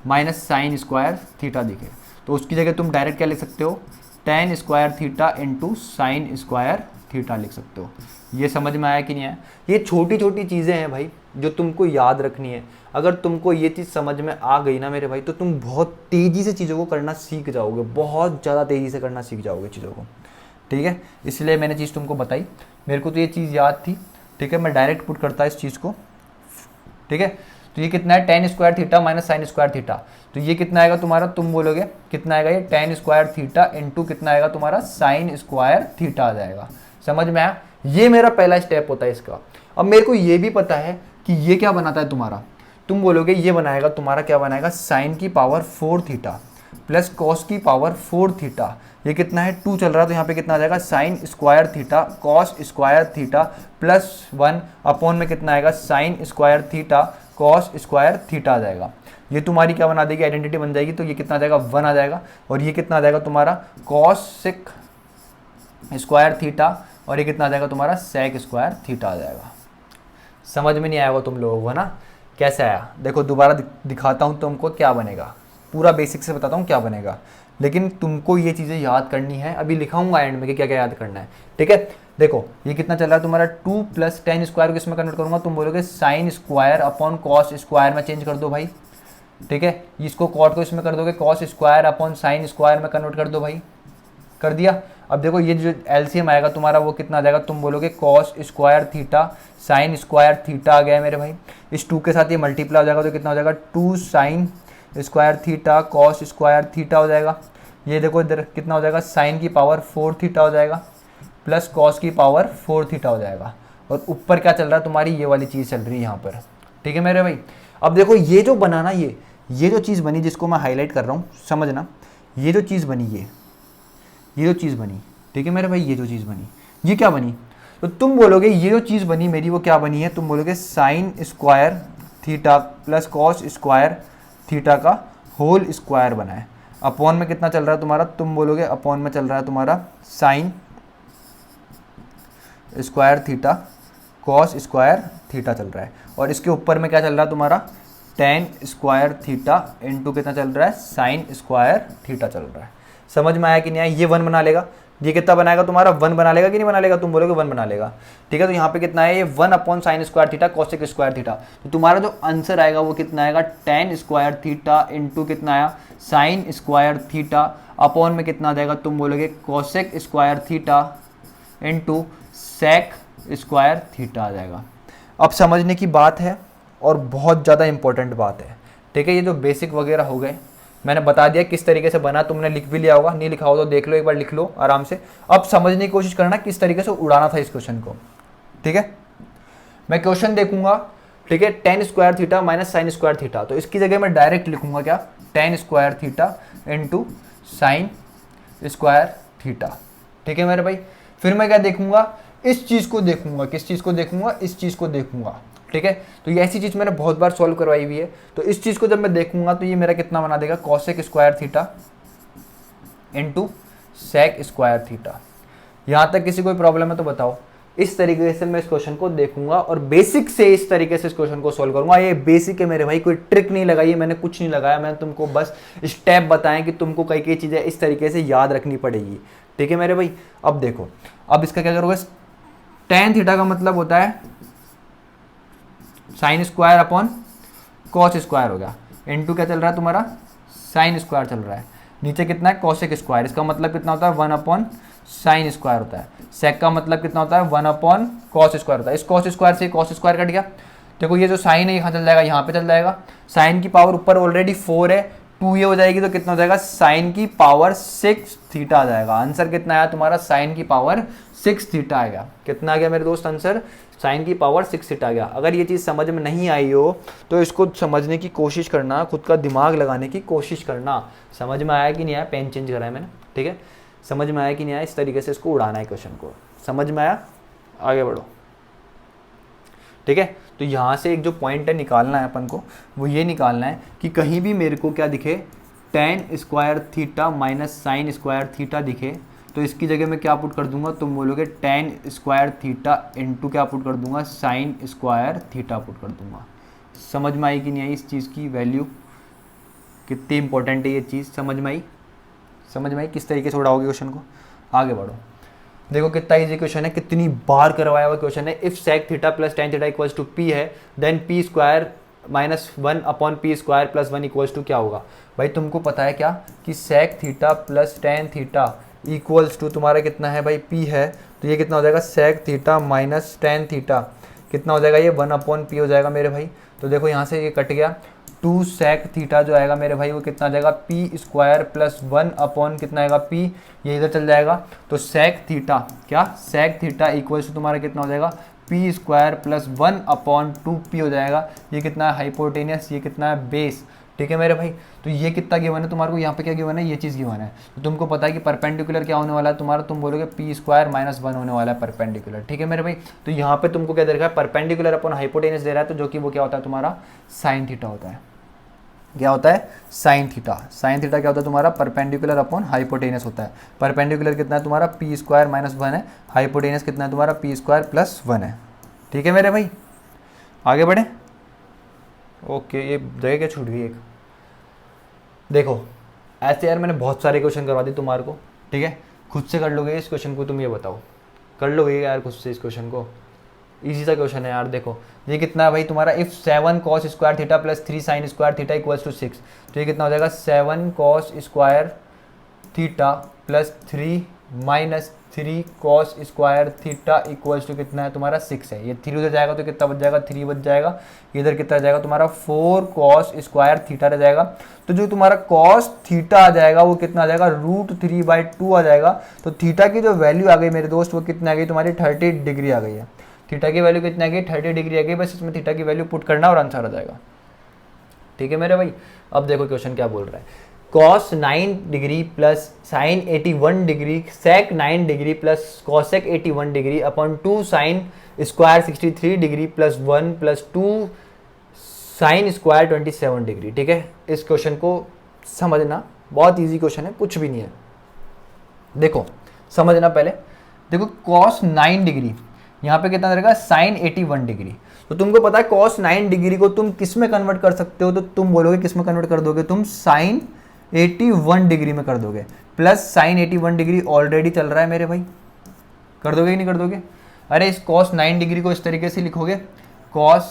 minus sine square theta दिखे तो उसकी जगह तुम डायरेक्ट क्या लिख सकते हो tan square theta into sign square theta लिख सकते हो। ये समझ में आया कि नहीं आया। ये छोटी छोटी चीज़ें हैं भाई जो तुमको याद रखनी है। अगर तुमको ये चीज़ समझ में आ गई ना मेरे भाई तो तुम बहुत तेज़ी से चीज़ों को करना सीख जाओगे, बहुत ज़्यादा तेज़ी से करना सीख जाओगे चीज़ों को, ठीक है। इसलिए मैंने चीज़ तुमको बताई, मेरे को तो ये चीज़ याद थी ठीक है, मैं डायरेक्ट पुट करता इस चीज़ को, ठीक है। तो ये कितना है, ten square theta minus sine square theta, तो ये कितना आएगा तुम्हारा, तुम बोलोगे कितना आएगा, ये टेन स्क्वायर थीटा इंटू कितना आएगा तुम्हारा साइन स्क्वायर थीटा आ जाएगा। समझ में आया, ये मेरा पहला स्टेप होता है इसका। अब मेरे को ये भी पता है कि ये क्या बनाता है तुम्हारा, तुम बोलोगे ये बनाएगा तुम्हारा, क्या बनाएगा, साइन की पावर 4 थीटा प्लस कॉस की पावर 4 थीटा, ये कितना है 2 चल रहा है, तो यहाँ पे कितना आ जाएगा sine square theta cos square theta plus 1 upon में कितना आएगा sine square theta cos square theta आ जाएगा। ये तुम्हारी क्या बना देगी, आइडेंटिटी बन जाएगी। तो ये कितना आ जाएगा 1 आ जाएगा, और ये कितना आ जाएगा तुम्हारा कॉस सेक स्क्वायर थीटा, और ये कितना आ जाएगा तुम्हारा सेक स्क्वायर थीटा आ जाएगा। समझ में नहीं आया वो तुम लोगों को ना, कैसे आया, देखो दोबारा दिखाता हूँ तुमको क्या बनेगा, पूरा बेसिक से बताता हूँ क्या बनेगा, लेकिन तुमको ये चीज़ें याद करनी है, अभी लिखाऊंगा एंड में कि क्या क्या याद करना है, ठीक है। देखो ये कितना चल रहा है तुम्हारा 2 प्लस टेन स्क्वायर को इसमें कन्वर्ट करूंगा, तुम बोलोगे sine square upon cos square में चेंज कर दो भाई, ठीक है। इसको कॉट को इसमें कर दोगे, cos square upon sine square में कन्वर्ट कर दो भाई, कर दिया। अब देखो ये जो एलसीएम आएगा तुम्हारा वो कितना आ जाएगा, तुम बोलोगे cos square theta sine square theta आ गया मेरे भाई, इस 2 के साथ ये मल्टीप्लाई हो जाएगा, तो कितना हो जाएगा 2 sine square theta cos square theta हो जाएगा। ये देखो इधर कितना हो जाएगा, साइन की पावर 4 थीटा हो जाएगा प्लस कॉस की पावर 4 थीटा हो जाएगा, और ऊपर क्या चल रहा है तुम्हारी, ये वाली चीज़ चल रही है यहाँ पर, ठीक है मेरे भाई। अब देखो ये जो बनाना, ये जो चीज़ बनी जिसको मैं हाईलाइट कर रहा हूँ, समझना, ये जो चीज़ बनी, ये जो चीज़ बनी, ठीक है मेरे भाई, ये जो चीज़ बनी, ये क्या बनी, तो तुम बोलोगे ये जो चीज़ बनी मेरी वो क्या बनी है, तुम बोलोगे sign square theta plus cos square theta का होल स्क्वायर बना है, अपॉन में कितना चल रहा है तुम्हारा, तुम बोलोगे अपॉन में चल रहा है तुम्हारा sine square theta cos square theta चल रहा है, और इसके ऊपर में क्या चल रहा है तुम्हारा टेन स्क्वायर थीटा इंटू कितना चल रहा है साइन स्क्वायर थीटा चल रहा है। समझ में आया कि नहीं आया, ये 1 बना लेगा, ये कितना बनाएगा तुम्हारा 1 बना लेगा कि नहीं बना लेगा, तुम बोलोगे 1 बना लेगा, ठीक है। तो यहाँ पे कितना है, ये 1 upon sine square theta cosec square theta, तो तुम्हारा जो आंसर आएगा वो कितना आएगा टेन स्क्वायर थीटा इंटू कितना आया साइन स्क्वायर थीटा अपॉन में कितना आ जाएगा, तुम बोलोगे cosec square theta into sec square theta आ जाएगा। अब समझने की बात है और बहुत ज़्यादा इंपॉर्टेंट बात है, ठीक है। ये जो बेसिक वगैरह हो गए मैंने बता दिया किस तरीके से बना, तुमने लिख भी लिया होगा, नहीं लिखा हो तो देख लो एक बार, लिख लो आराम से। अब समझने की कोशिश करना किस तरीके से उड़ाना था इस क्वेश्चन को, ठीक है। मैं क्वेश्चन देखूंगा, ठीक है, ten square theta minus sine square theta, तो इसकी जगह मैं डायरेक्ट लिखूंगा क्या, ten square theta into sign square theta, ठीक है मेरे भाई। फिर मैं क्या देखूंगा, इस चीज़ को देखूंगा, किस चीज़ को देखूंगा, इस चीज़ को देखूंगा, ठीक है। तो ये ऐसी चीज़ मैंने बहुत बार सॉल्व करवाई हुई है, तो इस चीज़ को जब मैं देखूंगा तो ये मेरा कितना बना देगा cosec square theta into sec square theta. यहाँ तक किसी कोई प्रॉब्लम है तो बताओ। इस तरीके से मैं इस क्वेश्चन को देखूंगा और बेसिक से इस तरीके से इस क्वेश्चन को सॉल्व करूंगा। ये बेसिक है मेरे भाई, कोई ट्रिक नहीं लगाई है मैंने, कुछ नहीं लगाया, मैंने तुमको बस स्टेप बताएं कि तुमको कई कई चीज़ें इस तरीके से याद रखनी पड़ेगी, ठीक है मेरे भाई। अब देखो, अब इसका क्या करोगे, टेन थीटा का मतलब होता है sine square upon cos square हो गया, इनटू क्या चल रहा है तुम्हारा साइन स्क्वायर चल रहा है, नीचे कितना है कॉसेक स्क्वायर, इसका मतलब कितना होता है 1 अपॉन साइन स्क्वायर होता है, सेक का मतलब कितना होता है 1 अपॉन कॉस स्क्वायर होता है। इस कॉस स्क्वायर से कॉस स्क्वायर कट गया, देखो ये जो साइन है यहाँ चल जाएगा, यहाँ पे चल जाएगा, साइन की पावर ऊपर ऑलरेडी 4 है, 2 ये हो जाएगी तो कितना हो जाएगा साइन की पावर 6 थीटा आ जाएगा। आंसर कितना आया तुम्हारा साइन की पावर 6 थीटा आ गया। कितना आ गया मेरे दोस्त आंसर, साइन की पावर 6 थीटा आ गया। अगर ये चीज़ समझ में नहीं आई हो तो इसको समझने की कोशिश करना, खुद का दिमाग लगाने की कोशिश करना। समझ में आया कि नहीं आया, पेन चेंज करा है मैंने, ठीक है, समझ में आया कि नहीं आया, इस तरीके से इसको उड़ाना है क्वेश्चन को। समझ में आया, आगे बढ़ो, ठीक है। तो यहाँ से एक जो पॉइंट है निकालना है अपन को, वो ये निकालना है कि कहीं भी मेरे को क्या दिखे ten square theta minus sine square theta दिखे तो इसकी जगह मैं क्या पुट कर दूंगा, तुम बोलोगे टेन स्क्वायर थीटा इंटू क्या पुट कर दूंगा साइन स्क्वायर थीटा पुट कर दूंगा। समझ में आई कि नहीं आई, इस चीज़ की वैल्यू कितनी इंपॉर्टेंट है, ये चीज़ समझ में आई, समझ में आई किस तरीके से उड़ाओगे क्वेश्चन को। आगे बढ़ो, देखो कितना इजी क्वेश्चन है, कितनी बार करवाया हुआ क्वेश्चन है। If sec theta plus tan theta equals to P है then P square minus 1 upon P square plus 1 equals to क्या होगा। भाई तुमको पता है क्या कि sec theta plus tan theta equals to तुम्हारा कितना है भाई p है, तो ये कितना हो जाएगा sec theta minus tan theta, कितना हो जाएगा ये 1/p हो जाएगा मेरे भाई। तो देखो यहाँ से ये कट गया, 2 सेक थीटा जो आएगा मेरे भाई वो कितना आ जाएगा p स्क्वायर प्लस 1 कितना आएगा p, ये इधर चल जाएगा। तो सेक थीटा क्या, सेक थीटा इक्वल्स टू तुम्हारा कितना हो जाएगा p स्क्वायर प्लस 1/2p हो जाएगा। ये कितना है हाइपोटेनियस, ये कितना है बेस, ठीक है मेरे भाई। तो ये कितना गिवन है तुम्हारे को, यहाँ पे क्या गिवन है, ये चीज़ गिवन है। तो तुमको पता है कि परपेंडिकुलर क्या होने वाला है तुम्हारा, तुम बोलोगे p स्क्वायर माइनस 1 होने वाला है परपेंडिकुलर, ठीक है मेरे भाई। तो यहाँ पे तुमको क्या दे रखा है, परपेंडिकुलर अपॉन हाइपोटेनियस दे रहा है, तो जो कि वो क्या होता है तुम्हारा साइन थीटा होता है। क्या होता है साइन थीटा, साइन थीटा क्या होता है तुम्हारा परपेंडिकुलर अपॉन हाइपोटेनियस होता है। परपेंडिकुलर कितना है तुम्हारा p स्क्वायर माइनस 1 है, हाइपोटेनियस कितना है तुम्हारा p स्क्वायर प्लस 1 है, ठीक है मेरे भाई। आगे बढ़े, ओके ये जगह क्या छूट गई एक, देखो ऐसे यार मैंने बहुत सारे क्वेश्चन करवा दी तुम्हारे को, ठीक है खुद से कर लोगे इस क्वेश्चन को, तुम ये बताओ कर लोगे यार खुद से इस क्वेश्चन को, इजी सा क्वेश्चन है यार। देखो ये कितना है भाई तुम्हारा, if 7 cos square theta plus 3 sin square theta equals to 6, तो ये कितना हो जाएगा 7 cos square theta plus 3 minus 3 cos square theta equals to कितना है तुम्हारा 6 है। ये 3 उधर जाएगा तो कितना बच जाएगा 3 बच जाएगा, इधर कितना जाएगा तुम्हारा 4 cos स्क्वायर थीटा रह जाएगा। तो जो तुम्हारा cos थीटा आ जाएगा वो कितना आ जाएगा √3/2 आ जाएगा। तो थीटा की जो वैल्यू आ गई मेरे दोस्त वो कितना आ गई तुम्हारी 30 डिग्री आ गई है। थीटा की वैल्यू कितना आ गई 30 डिग्री आ गई, बस इसमें थीटा की वैल्यू पुट करना और आंसर आ जाएगा, ठीक है मेरे भाई। अब देखो क्वेश्चन क्या बोल रहा है, cos 9 degree plus sin 81 degree sec 9 degree plus cosec 81 degree upon 2 sin square 63 degree plus 1 plus 2 sin square 27 degree, ठीक है। इस क्वेश्चन को समझना, बहुत इजी क्वेश्चन है, कुछ भी नहीं है। देखो समझना पहले, देखो cos 9 डिग्री यहाँ पे कितना रहेगा sin 81 डिग्री। तो तुमको पता है cos 9 डिग्री को तुम किस में कन्वर्ट कर सकते हो, तो तुम बोलोगे किस में कन्वर्ट कर दोगे, तुम sin 81 डिग्री में कर दोगे, प्लस sin 81 डिग्री ऑलरेडी चल रहा है मेरे भाई, कर दोगे कि नहीं कर दोगे। अरे इस cos 9 डिग्री को इस तरीके से लिखोगे, cos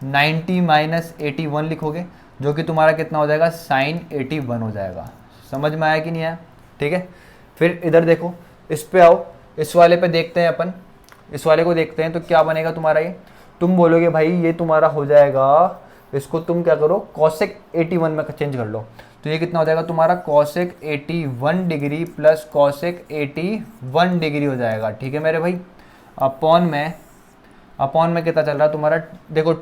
90 माइनस 81 लिखोगे, जो कि तुम्हारा कितना हो जाएगा sin 81 हो जाएगा। समझ में आया कि नहीं आया, ठीक है। फिर इधर देखो, इस पे आओ, इस वाले पे देखते हैं अपन, इस वाले को देखते हैं तो क्या बनेगा तुम्हारा ये, तुम बोलोगे भाई ये तुम्हारा हो जाएगा, इसको तुम क्या करो cosec 81 में चेंज कर लो, तो ये कितना हो जाएगा तुम्हारा cosec 81 degree plus cosec 81 degree हो जाएगा, ठीक है मेरे भाई। अपॉन में कितना चल रहा है तुम्हारा, देखो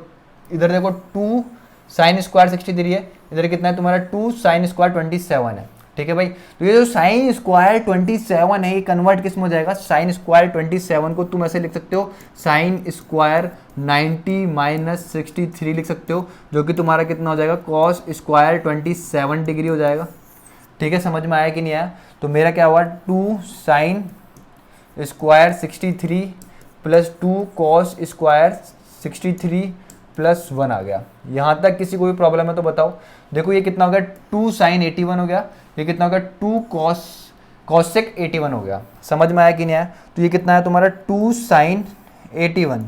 इधर देखो 2 sin स्क्वायर 63 है, इधर कितना है तुम्हारा 2 sin स्क्वायर 27 है, ठीक है भाई। तो ये जो sin स्क्वायर 27 है ये कन्वर्ट किस में हो जाएगा, sin स्क्वायर 27 को तुम ऐसे लिख सकते हो sin स्क्वायर 90 माइनस 63 लिख सकते हो, जो कि तुम्हारा कितना हो जाएगा cos स्क्वायर 27 डिग्री हो जाएगा, ठीक है। समझ में आया कि नहीं आया। तो मेरा क्या हुआ 2 sin square 63 plus 2 cos square 63 plus 1 आ गया। यहाँ तक किसी को भी प्रॉब्लम है तो बताओ। देखो ये कितना हो गया 2 sin 81 हो गया, ये कितना हो गया 2 cosec 81 हो गया। समझ में आया कि नहीं आया। तो ये कितना है तुम्हारा 2 sin 81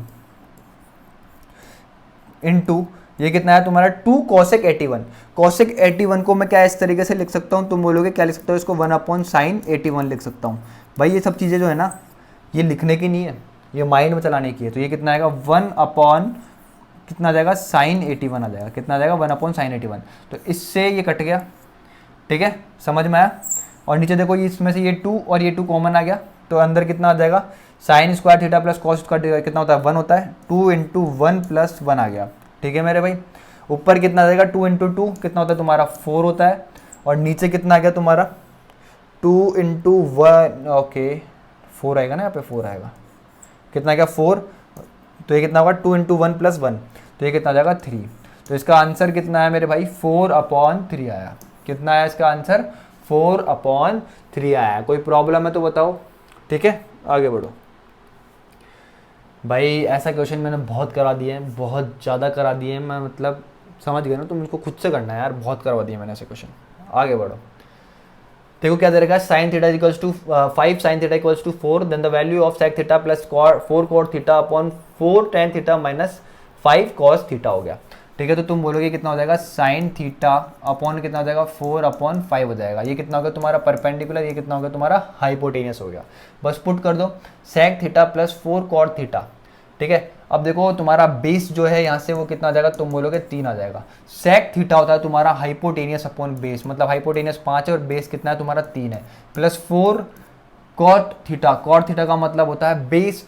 इंटू ये कितना है तुम्हारा 2 cosec 81। cosec 81 को मैं क्या इस तरीके से लिख सकता हूँ, तुम बोलोगे क्या लिख सकता हूँ इसको 1/sin 81 लिख सकता हूँ। भाई ये सब चीज़ें जो है ना ये लिखने की नहीं है, ये माइंड में चलाने की है। तो ये कितना आएगा 1/ कितना आ जाएगा sin 81 आ जाएगा, कितना आ जाएगा 1/sin 81। तो इससे ये कट गया, ठीक है। समझ में आया। और नीचे देखो ये इसमें से ये 2 और ये 2 कॉमन आ गया, तो अंदर कितना आ जाएगा sin square theta plus cos square कितना होता है 1 होता है, 2 × 1 + 1 आ गया, ठीक है मेरे भाई। ऊपर कितना आ जाएगा 2 × 2 कितना होता है तुम्हारा 4 होता है, और नीचे कितना आ गया तुम्हारा 2 × 1 ओके 4 आएगा ना, यहाँ पे 4 आएगा, कितना आ गया 4। तो ये कितना होगा 2 × 1 + 1, तो ये कितना आ जाएगा 3। तो इसका आंसर कितना है मेरे भाई 4/3 आया। कितना आया इसका आंसर 4/3 आया। कोई प्रॉब्लम है तो बताओ, ठीक है। आगे बढ़ो भाई। ऐसा क्वेश्चन मैंने बहुत करा दिए हैं, बहुत ज़्यादा करा दिए हैं, मैं मतलब समझ गए ना तुम, इसको खुद से करना है यार, बहुत करवा दिए मैंने ऐसे क्वेश्चन। आगे बढ़ो, देखो क्या दे रखा है sin theta equals to 5 sin theta equals to 4, then the value of sec theta plus 4 cot theta upon 4 tan theta minus 5 cos theta हो गया। ठीक है, तो तुम बोलोगे कितना हो जाएगा साइन थीटा अपॉन कितना हो जाएगा 4/5 हो जाएगा। ये कितना हो गया तुम्हारा परपेंडिकुलर, ये कितना हो गया तुम्हारा हाइपोटेनियस हो गया। बस पुट कर दो sec theta plus 4 cot theta. ठीक है, अब देखो तुम्हारा बेस जो है यहाँ से वो कितना आ जाएगा, तुम बोलोगे 3 आ जाएगा। सेक थीटा होता है तुम्हारा हाइपोटेनियस अपॉन बेस, मतलब हाइपोटेनियस 5 है और बेस कितना है तुम्हारा 3 है, plus 4 cot theta. Cot theta का मतलब होता है बेस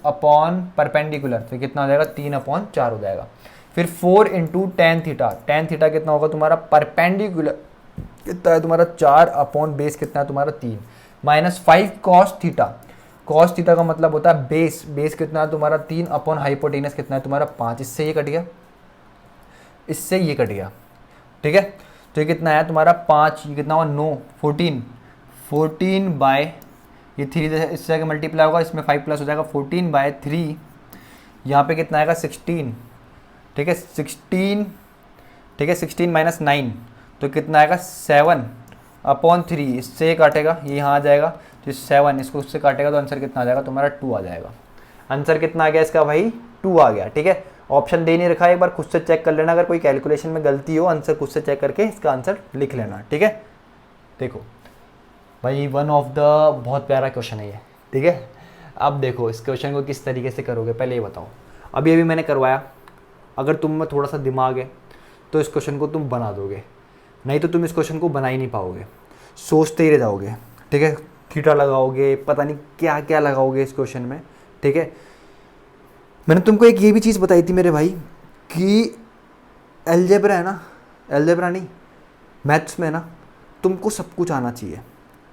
अपॉन परपेंडिकुलर, तो कितना हो जाएगा 3/4 हो जाएगा। फिर 4 into tan theta, ten theta कितना होगा तुम्हारा परपेंडिकुलर कितना है तुम्हारा 4 अपॉन बेस कितना है तुम्हारा 3, minus 5 cos theta. Cos theta का मतलब होता है बेस कितना है तुम्हारा 3 अपॉन हाइपोटेनस कितना है तुम्हारा 5। इससे ये कट गया, इससे ये कट गया। ठीक है, तो ये कितना है तुम्हारा 5, ये कितना हुआ 9, 14 बाय ये 3 इससे आगे मल्टीप्लाई होगा, इसमें 5 प्लस हो जाएगा 14/3, यहाँ पे कितना आएगा 16। ठीक है 16, ठीक है 16 माइनस 9 तो कितना आएगा 7/3। इससे ये काटेगा, ये यहाँ आ जाएगा, तो 7 इसको उससे काटेगा तो आंसर कितना आ जाएगा तुम्हारा 2 आ जाएगा। आंसर कितना आ गया इसका भाई 2 आ गया। ठीक है, ऑप्शन दे नहीं रखा है, एक बार खुद से चेक कर लेना, अगर कोई कैलकुलेशन में गलती हो आंसर खुद से चेक करके इसका आंसर लिख लेना। ठीक है, देखो भाई वन ऑफ द बहुत प्यारा क्वेश्चन है ये। ठीक है, अब देखो इस क्वेश्चन को किस तरीके से करोगे पहले ये बताओ। अभी मैंने करवाया, अगर तुम में थोड़ा सा दिमाग है तो इस क्वेश्चन को तुम बना दोगे, नहीं तो तुम इस क्वेश्चन को बना ही नहीं पाओगे, सोचते ही रह जाओगे। ठीक है, थीटा लगाओगे, पता नहीं क्या क्या लगाओगे इस क्वेश्चन में। ठीक है, मैंने तुमको एक ये भी चीज़ बताई थी मेरे भाई कि अलजेब्रा है ना, अलजेब्रा नहीं मैथ्स में ना तुमको सब कुछ आना चाहिए।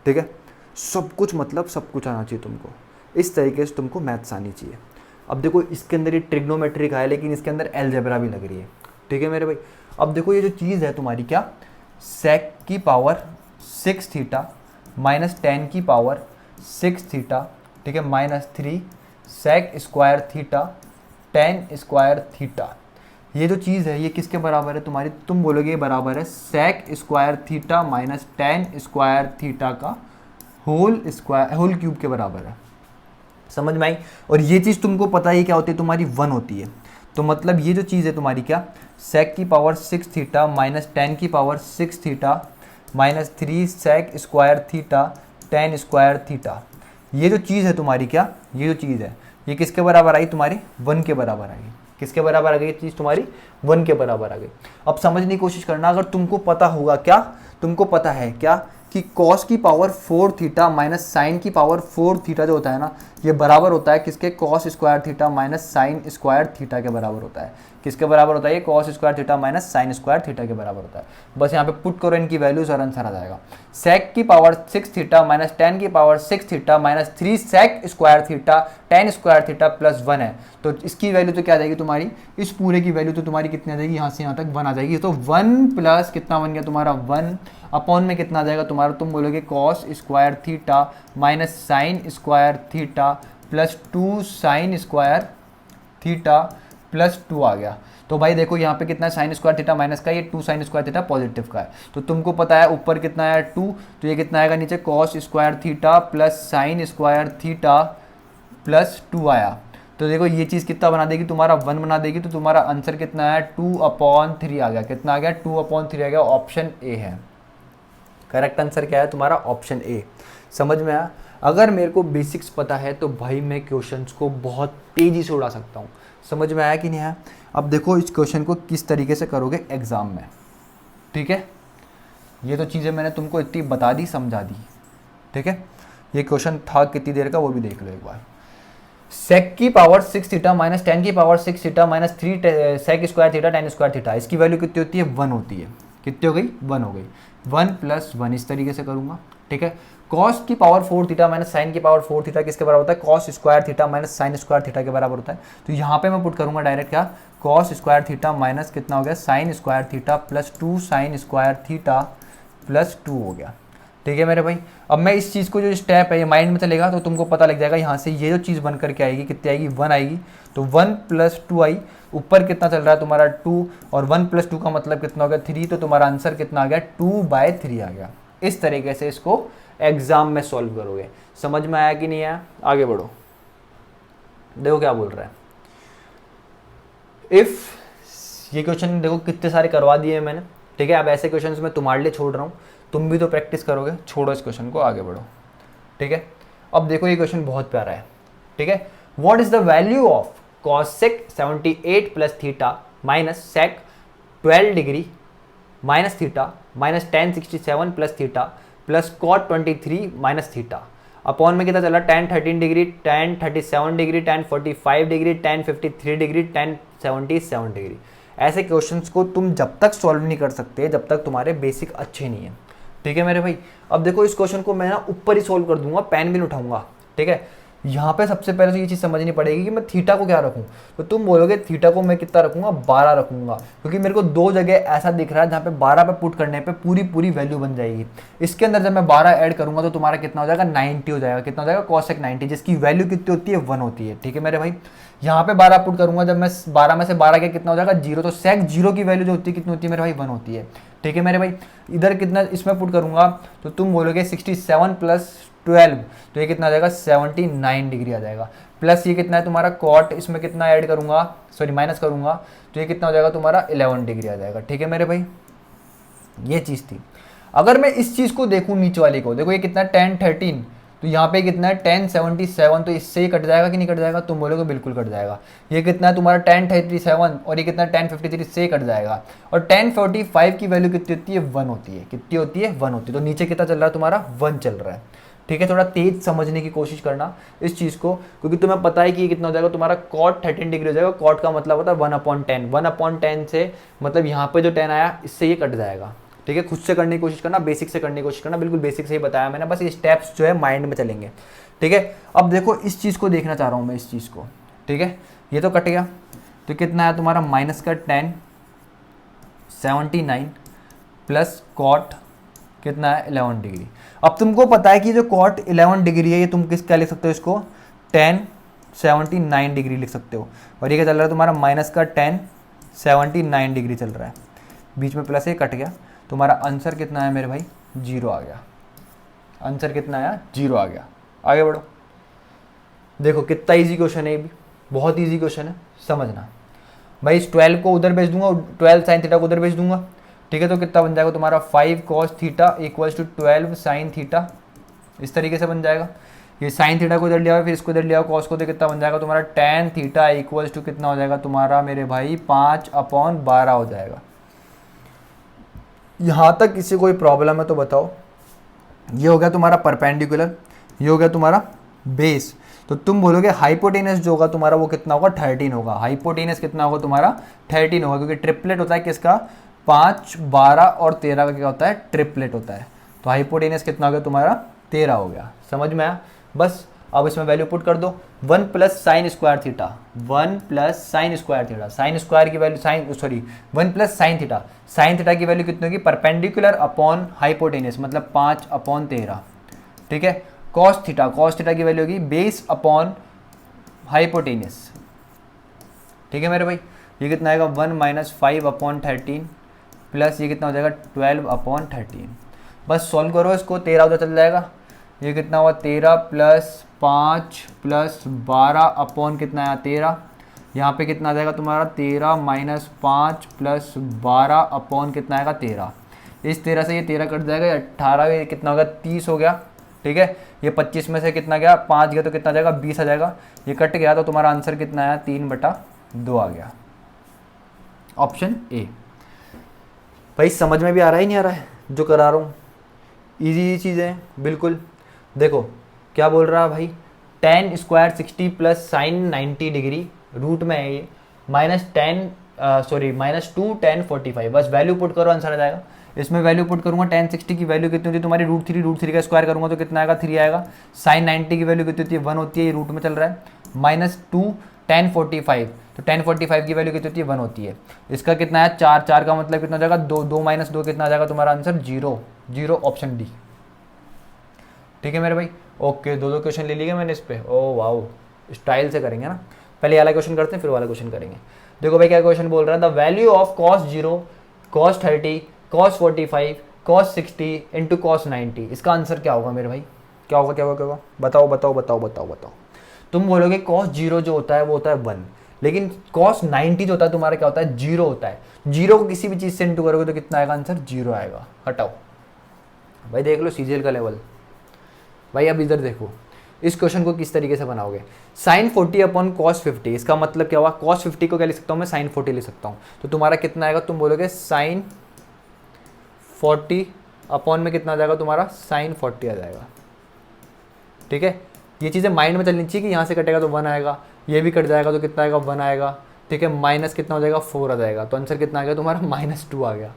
ठीक है, सब कुछ मतलब सब कुछ आना चाहिए तुमको, इस तरीके से तुमको मैथ्स आनी चाहिए। अब देखो इसके अंदर ये ट्रिग्नोमेट्री का है, लेकिन इसके अंदर अलजेब्रा भी लग रही है। ठीक है मेरे भाई, अब देखो ये जो चीज़ है तुम्हारी क्या, सेक की पावर 6 थीटा माइनस 10 की पावर 6 थीटा, ठीक है, minus 3 sec square theta 10 square theta. ये जो चीज़ है ये किसके बराबर है तुम्हारी, तुम बोलोगे ये बराबर है sec square theta minus 10 square theta का होल क्यूब के बराबर है। समझ में आई। और ये चीज़ तुमको पता ही क्या होती है तुम्हारी 1 होती है, तो मतलब ये जो चीज़ है तुम्हारी क्या, सेक की पावर 6 थीटा माइनस 10 की power 6 theta minus 3 sec square theta 10 square theta. ये जो चीज़ है तुम्हारी क्या, ये जो चीज़ है ये किसके बराबर आई तुम्हारी 1 के बराबर आई। किसके बराबर आ गई चीज़ तुम्हारी 1 के बराबर आ गई। अब समझने की कोशिश करना, अगर तुमको पता होगा क्या, तुमको पता है क्या कि कॉस की पावर 4 थीटा माइनस साइन की पावर 4 थीटा जो होता है ना, ये बराबर होता है किसके, cos square theta minus sine square theta के बराबर होता है। किसके बराबर होता है ये, cos square theta minus sine square theta के बराबर होता है। बस यहाँ पे पुट करो इनकी वैल्यूज और आंसर आ जाएगा। सेक की पावर 6 थीटा माइनस 10 की power 6 theta minus 3 sec square theta 10 square theta plus 1 है, तो इसकी वैल्यू तो क्या आ जाएगी तुम्हारी, इस पूरे की वैल्यू तो तुम्हारी कितनी आ जाएगी, यहाँ से यहाँ तक 1 आ जाएगी। तो 1 प्लस कितना बन गया तुम्हारा 1 अपॉन में कितना आ जाएगा तुम्हारा, तुम बोलोगे cos square theta minus sine square theta plus 2 sine square theta plus 2 आ गया। तो भाई देखो यहाँ पे कितना साइन स्क्वायर थीटा माइनस का, ये 2 साइन स्क्वायर थीटा पॉजिटिव का है, तो तुमको पता है ऊपर कितना है 2, तो ये कितना आएगा नीचे cos square theta plus sine square theta plus 2 आया। तो देखो ये चीज़ कितना बना देगी तुम्हारा 1 बना देगी, तो तुम्हारा आंसर कितना है 2/3 आ गया। कितना आ गया 2/3 आ गया, ऑप्शन ए है करेक्ट आंसर। क्या है तुम्हारा ऑप्शन ए। समझ में आया। अगर मेरे को बेसिक्स पता है तो भाई मैं क्वेश्चंस को बहुत तेज़ी से उड़ा सकता हूँ। समझ में आया कि नहीं आया। अब देखो इस क्वेश्चन को किस तरीके से करोगे एग्जाम में। ठीक है, ये तो चीज़ें मैंने तुमको इतनी बता दी समझा दी। ठीक है, ये क्वेश्चन था कितनी देर का वो भी देख लो एक बार। सेक की पावर 6 थीटा माइनस 10 की power 6 theta minus 3 sec square theta 10 square theta, इसकी वैल्यू कितनी होती है 1 होती है। कितनी हो गई 1 हो गई। 1 प्लस 1 इस तरीके से करूंगा। ठीक है, कॉस की पावर 4 थीटा माइनस साइन की पावर 4 थीटा किसके बराबर होता है, cos square theta minus sine square theta के बराबर होता है। तो यहाँ पे मैं पुट करूंगा डायरेक्ट क्या, कॉस स्क्वायर थीटा माइनस कितना हो गया sign square theta plus 2 sine square theta plus 2 हो गया। ठीक है मेरे भाई। अब मैं इस चीज़ को जो स्टेप है ये माइंड में चलेगा तो तुमको पता लग जाएगा यहाँ से ये जो चीज़ बन करके आएगी कितनी आएगी 1 आएगी। तो 1 प्लस 2 आई, ऊपर कितना चल रहा है तुम्हारा 2 और 1 प्लस 2 का मतलब कितना हो गया 3, तो तुम्हारा आंसर कितना आ गया 2/3 आ गया। इस तरीके से इसको एग्जाम में सॉल्व करोगे। समझ में आया कि नहीं आया। आगे बढ़ो, देखो क्या बोल रहा है। इफ ये क्वेश्चन देखो कितने सारे करवा दिए हैं मैंने, ठीक है। अब ऐसे क्वेश्चन मैं तुम्हारे लिए छोड़ रहा हूँ, तुम भी तो प्रैक्टिस करोगे, छोड़ो इस क्वेश्चन को, आगे बढ़ो, ठीक है। अब देखो ये क्वेश्चन बहुत प्यारा है, ठीक है। What is the value of cosec 78 plus theta minus sec 12 degree minus theta minus tan 67 plus theta plus cot 23 minus theta upon में कितना चला tan 13 degree tan 37 degree tan 45 degree tan 53 degree tan 77 degree. ऐसे क्वेश्चंस को तुम जब तक सॉल्व नहीं कर सकते जब तक तुम्हारे बेसिक अच्छे नहीं है, ठीक है मेरे भाई। अब देखो इस क्वेश्चन को मैं ना ऊपर ही सोल्व कर दूंगा, पेन भी नहीं उठाऊंगा, ठीक है। यहाँ पे सबसे पहले तो ये चीज़ समझनी पड़ेगी कि मैं थीटा को क्या रखूँ। तो तुम बोलोगे थीटा को मैं कितना रखूँगा, 12 रखूँगा, क्योंकि मेरे को दो जगह ऐसा दिख रहा है जहाँ पे 12 पे पुट करने पे पूरी वैल्यू बन जाएगी। इसके अंदर जब मैं 12 ऐड करूँगा तो तुम्हारा कितना हो जाएगा, 90 हो जाएगा। कितना हो जाएगा, कॉसेक 90, जिसकी वैल्यू कितनी होती है, 1 होती है, ठीक है मेरे भाई। यहाँ पे 12 पुट करूँगा, जब मैं 12 में से 12 के कितना हो जाएगा, 0। तो सेक 0 की वैल्यू जो होती है कितनी होती है मेरे भाई, 1 होती है, ठीक है मेरे भाई। इधर कितना इसमें पुट करूँगा तो तुम बोलोगे 67 प्लस 12, तो ये कितना आ जाएगा, 79 डिग्री आ जाएगा। प्लस ये कितना है तुम्हारा कॉट, इसमें कितना ऐड करूंगा, सॉरी माइनस करूंगा, तो ये कितना हो जाएगा तुम्हारा 11 डिग्री आ जाएगा, ठीक है मेरे भाई। ये चीज़ थी। अगर मैं इस चीज़ को देखूं नीचे वाले को, देखो ये कितना है tan 13, तो यहाँ पे कितना है tan 77, तो इससे ही कट जाएगा कि नहीं कट जाएगा, तुम बोलोगे बिल्कुल कट जाएगा। ये कितना है तुम्हारा tan 37 और ये कितना है tan 53, इससे ही कट जाएगा। और tan 45 की वैल्यू कितनी होती है, 1 होती है। कितनी होती है, 1 होती है। तो नीचे कितना चल रहा है तुम्हारा, 1 चल रहा है, ठीक है। थोड़ा तेज समझने की कोशिश करना इस चीज़ को, क्योंकि तुम्हें पता है कि ये कितना हो जाएगा तुम्हारा cot 13 डिग्री हो जाएगा। cot का मतलब होता है 1/10, 1/10 से मतलब यहाँ पे जो 10 आया इससे ये कट जाएगा, ठीक है। खुद से करने की कोशिश करना, बेसिक से करने की कोशिश करना, बिल्कुल बेसिक से ही बताया मैंने, बस ये स्टेप्स जो है माइंड में चलेंगे, ठीक है। अब देखो इस चीज़ को देखना चाह रहा हूँ मैं, इस चीज़ को, ठीक है। ये तो कट गया, तो कितना है तुम्हारा माइनस का tan 79 प्लस cot कितना है 11 डिग्री। अब तुमको पता है कि जो cot 11 डिग्री है ये तुम किस क्या लिख सकते हो, इसको tan 79 डिग्री लिख सकते हो। और ये क्या चल रहा है तुम्हारा, माइनस का tan 79 डिग्री चल रहा है, बीच में प्लस ये कट गया। तुम्हारा आंसर कितना है मेरे भाई, 0 आ गया। आंसर कितना आया, 0 आ गया। आगे बढ़ो, देखो कितना ईजी क्वेश्चन है, ये भी बहुत ईजी क्वेश्चन है, समझना भाई। इस 12 को उधर भेज दूंगा, 12 साइन थीटा को उधर भेज दूंगा, ठीक है। तो कितना बन जाएगा तुम्हारा 5 cos theta equals to 12 sine theta, इस तरीके से बन जाएगा। ये साइन थीटा को इधर लिया, फिर इसको इधर लिया cos को, तो कितना बन जाएगा तुम्हारा tan थीटा इक्वल्स टू कितना हो जाएगा तुम्हारा मेरे भाई 5/12 हो जाएगा। यहाँ तक किसी कोई प्रॉब्लम है तो बताओ। ये हो गया तुम्हारा परपेंडिकुलर, ये हो गया तुम्हारा बेस। तो तुम बोलोगे हाइपोटेनस जो होगा तुम्हारा वो कितना होगा, 13 होगा। हाइपोटेनस कितना होगा तुम्हारा, 13 होगा, क्योंकि ट्रिपलेट होता है किसका, 5, 12 और 13 का क्या होता है, ट्रिपलेट होता है। तो हाइपोटेनस कितना हो गया तुम्हारा, 13 हो गया। समझ में आया, बस अब इसमें वैल्यू पुट कर दो। 1 plus sine square theta, 1 plus sine square theta, sine square की value 1 plus sine theta, sine theta की वैल्यू कितनी होगी, परपेंडिकुलर अपॉन हाइपोटेनस मतलब 5/13, ठीक है। कॉस थीटा की वैल्यू होगी बेस अपॉन हाइपोटेनस, ठीक है मेरे भाई। ये कितना आएगा 1 माइनस 5/13 प्लस ये कितना हो जाएगा 12/13। बस सॉल्व करो इसको, 13 उधर चल जाएगा। ये कितना हुआ 13 प्लस 5 प्लस 12 अपॉन कितना आया 13। यहाँ पे कितना आ जाएगा तुम्हारा 13 माइनस 5 प्लस 12 अपॉन कितना आएगा 13। इस 13 से ये 13 कट जाएगा, 18 ये कितना होगा 30 हो गया, ठीक है। ये 25 में से कितना गया 5 गया, तो कितना आ जाएगा 20 आ जाएगा। ये कट गया तो तुम्हारा आंसर कितना आया 3/2 आ गया, ऑप्शन ए। भाई समझ में भी आ रहा ही नहीं आ रहा है जो करा रहा हूँ, ईजी चीज़ें हैं बिल्कुल। देखो क्या बोल रहा है भाई, tan square 60 plus sine 90 degree root में है ये, -2 tan 45। बस वैल्यू पुट करो, आंसर आ जाएगा। इसमें वैल्यू पुट करूंगा, tan 60 की वैल्यू कितनी होती है तुम्हारी √3 का स्क्वायर करूंगा तो कितना आएगा 3 आएगा। साइन 90 की वैल्यू कितनी होती है 1 होती है, ये रूट में चल रहा है। -2 tan 45, तो tan 45 की वैल्यू कितनी होती है 1 होती है। इसका कितना है 4 का मतलब कितना हो जाएगा 2 माइनस 2 कितना आ जाएगा तुम्हारा आंसर 0 ऑप्शन डी, ठीक है मेरे भाई। ओके, दो क्वेश्चन ले लिए मैंने इस पे। ओ वाओ, स्टाइल से करेंगे ना, पहले ये वाला क्वेश्चन करते हैं फिर वाला क्वेश्चन करेंगे। देखो भाई क्या क्वेश्चन बोल रहा है, the value of cos 0, cos 30, cos 45, cos 60 into cos 90। इसका आंसर क्या होगा मेरे भाई, क्या होगा बताओ। तुम बोलोगे cos 0 जो होता है वो होता है 1, लेकिन cos 90 जो होता है तुम्हारा क्या होता है, जीरो होता है। जीरो को किसी भी चीज से इंटू करोगे तो कितना आएगा आंसर, जीरो आएगा। हटाओ भाई, देख लो सीजीएल का लेवल। भाई अब इधर देखो, इस क्वेश्चन को किस तरीके से बनाओगे, साइन 40 अपॉन कॉस 50, इसका मतलब क्या हुआ, कॉस 50 को क्या लिख सकता हूँ मैं, साइन 40 लिख सकता हूँ। तो तुम्हारा कितना आएगा, तुम बोलोगे साइन 40 अपॉन में कितना आ जाएगा तुम्हारा, साइन 40 आ जाएगा। ठीक है, ये चीज़ें माइंड में चलनी चाहिए कि यहाँ से कटेगा तो 1 आएगा, ये भी कट जाएगा तो कितना आएगा, 1 आएगा। ठीक है, माइनस कितना हो जाएगा, 4 आ जाएगा। तो आंसर कितना आ गया तुम्हारा, -2 आ गया।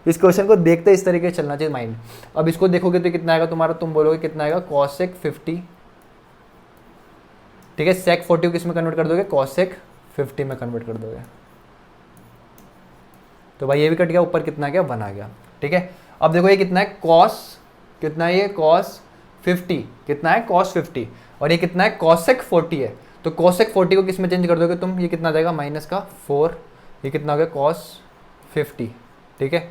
इस क्वेश्चन को देखते इस तरीके से चलना चाहिए माइंड। अब इसको देखोगे तो कितना आएगा तुम्हारा, तुम बोलोगे कितना आएगा, कॉसेक 50। ठीक है, सेक 40 को किस में कन्वर्ट कर दोगे, कॉसेक 50 में कन्वर्ट कर दोगे। तो भाई ये भी कट गया, ऊपर कितना आ गया, 1 आ गया। ठीक है, अब देखो ये कितना है, कॉस कितना है, ये कॉस 50 कितना है, कॉस 50, और ये कितना है, कॉसेक 40 है। तो कॉसेक 40 को किस में चेंज कर दोगे तुम, ये कितना आ जाएगा, -4, ये कितना हो गया, कॉस 50। ठीक है,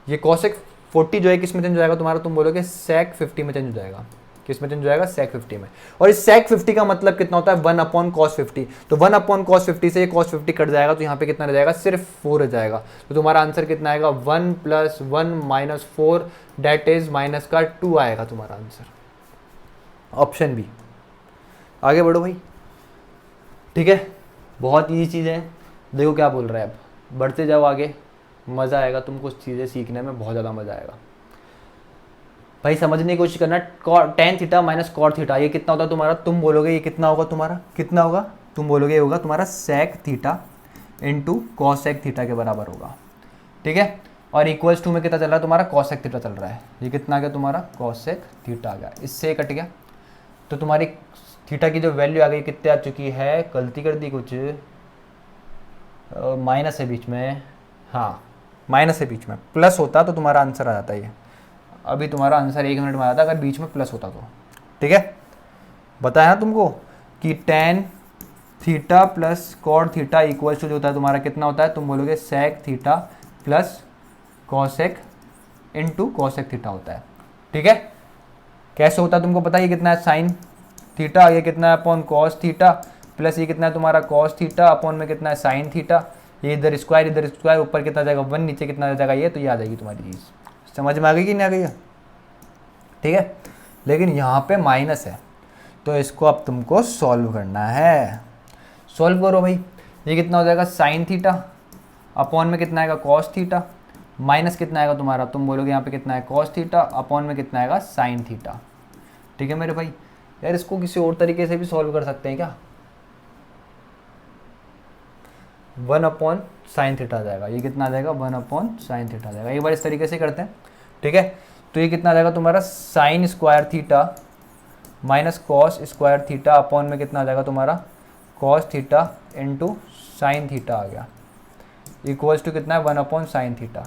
ये कॉसेक 40 जो है किस में चेंज हो जाएगा तुम्हारा, तुम बोलोगे सेक 50 में चेंज हो जाएगा। किस में चेंज हो जाएगा, सेक 50 में। और इस सेक 50 का मतलब कितना होता है, 1 अपॉन कॉस 50। तो 1 अपॉन कॉस 50 से ये कॉस 50 कट जाएगा, तो यहाँ पे कितना रह जाएगा, सिर्फ 4 रह जाएगा। तो तुम्हारा आंसर कितना आएगा, 1 + 1 - 4 डेट इज माइनस का 2 आएगा तुम्हारा आंसर, ऑप्शन बी। आगे बढ़ो भाई। ठीक है, बहुत ईजी चीज़ है, देखो क्या बोल रहा है। अब बढ़ते जाओ आगे, मज़ा आएगा तुमको चीज़ें सीखने में, बहुत ज़्यादा मज़ा आएगा भाई। समझने की कोशिश करना, tan theta minus cot theta, ये कितना होता है तुम्हारा, तुम बोलोगे ये कितना होगा तुम्हारा, कितना होगा, तुम बोलोगे ये होगा तुम्हारा sec theta into cosec theta के बराबर होगा। ठीक है, और इक्वल्स टू में कितना चल रहा है तुम्हारा, कॉसेक थीटा चल रहा है। ये कितना आ गया तुम्हारा, कॉसेक थीटा आ गया, इससे कट गया। तो तुम्हारी थीटा की जो वैल्यू आ गई कितने आ चुकी है, गलती कर दी कुछ, माइनस है बीच में, हाँ माइनस है बीच में, प्लस होता तो तुम्हारा आंसर आ जाता है। ये अभी तुम्हारा आंसर 1 मिनट में आया था अगर बीच में प्लस होता तो। ठीक है, बताया ना तुमको कि tan theta plus cot theta equals to जो होता है तुम्हारा कितना होता है, तुम बोलोगे sec theta plus cosec into cosec theta होता है। ठीक है, कैसे होता है तुमको पता है, ये कितना है साइन थीटा, ये कितना है अपॉन कॉस थीटा, प्लस ये कितना है तुम्हारा कॉस थीटा अपॉन में कितना है साइन थीटा, ये इधर स्क्वायर, ऊपर कितना जाएगा 1, नीचे कितना आ जाएगा, ये तो ये आ जाएगी तुम्हारी चीज़। समझ में आ गई कि नहीं आ गई है। ठीक है, लेकिन यहाँ पे माइनस है, तो इसको अब तुमको सॉल्व करना है। सॉल्व करो भाई, ये कितना हो जाएगा, साइन थीटा अपॉन में कितना आएगा, कॉस थीटा, माइनस कितना आएगा तुम्हारा, तुम बोलोगे यहाँ पे कितना है, कॉस थीटा अपॉन में कितना आएगा, साइन थीटा। ठीक है मेरे भाई, यार इसको किसी और तरीके से भी सॉल्व कर सकते हैं क्या, 1 अपॉन साइन थीटा आ जाएगा, ये कितना आ जाएगा, 1 अपॉन साइन थीटा आ जाएगा। एक बार इस तरीके से करते हैं। ठीक है, तो ये कितना आ जाएगा तुम्हारा, sine square theta minus cos square theta upon में कितना आ जाएगा तुम्हारा, cos theta into sine theta आ गया, इक्वल्स टू कितना है, 1 अपॉन साइन थीटा।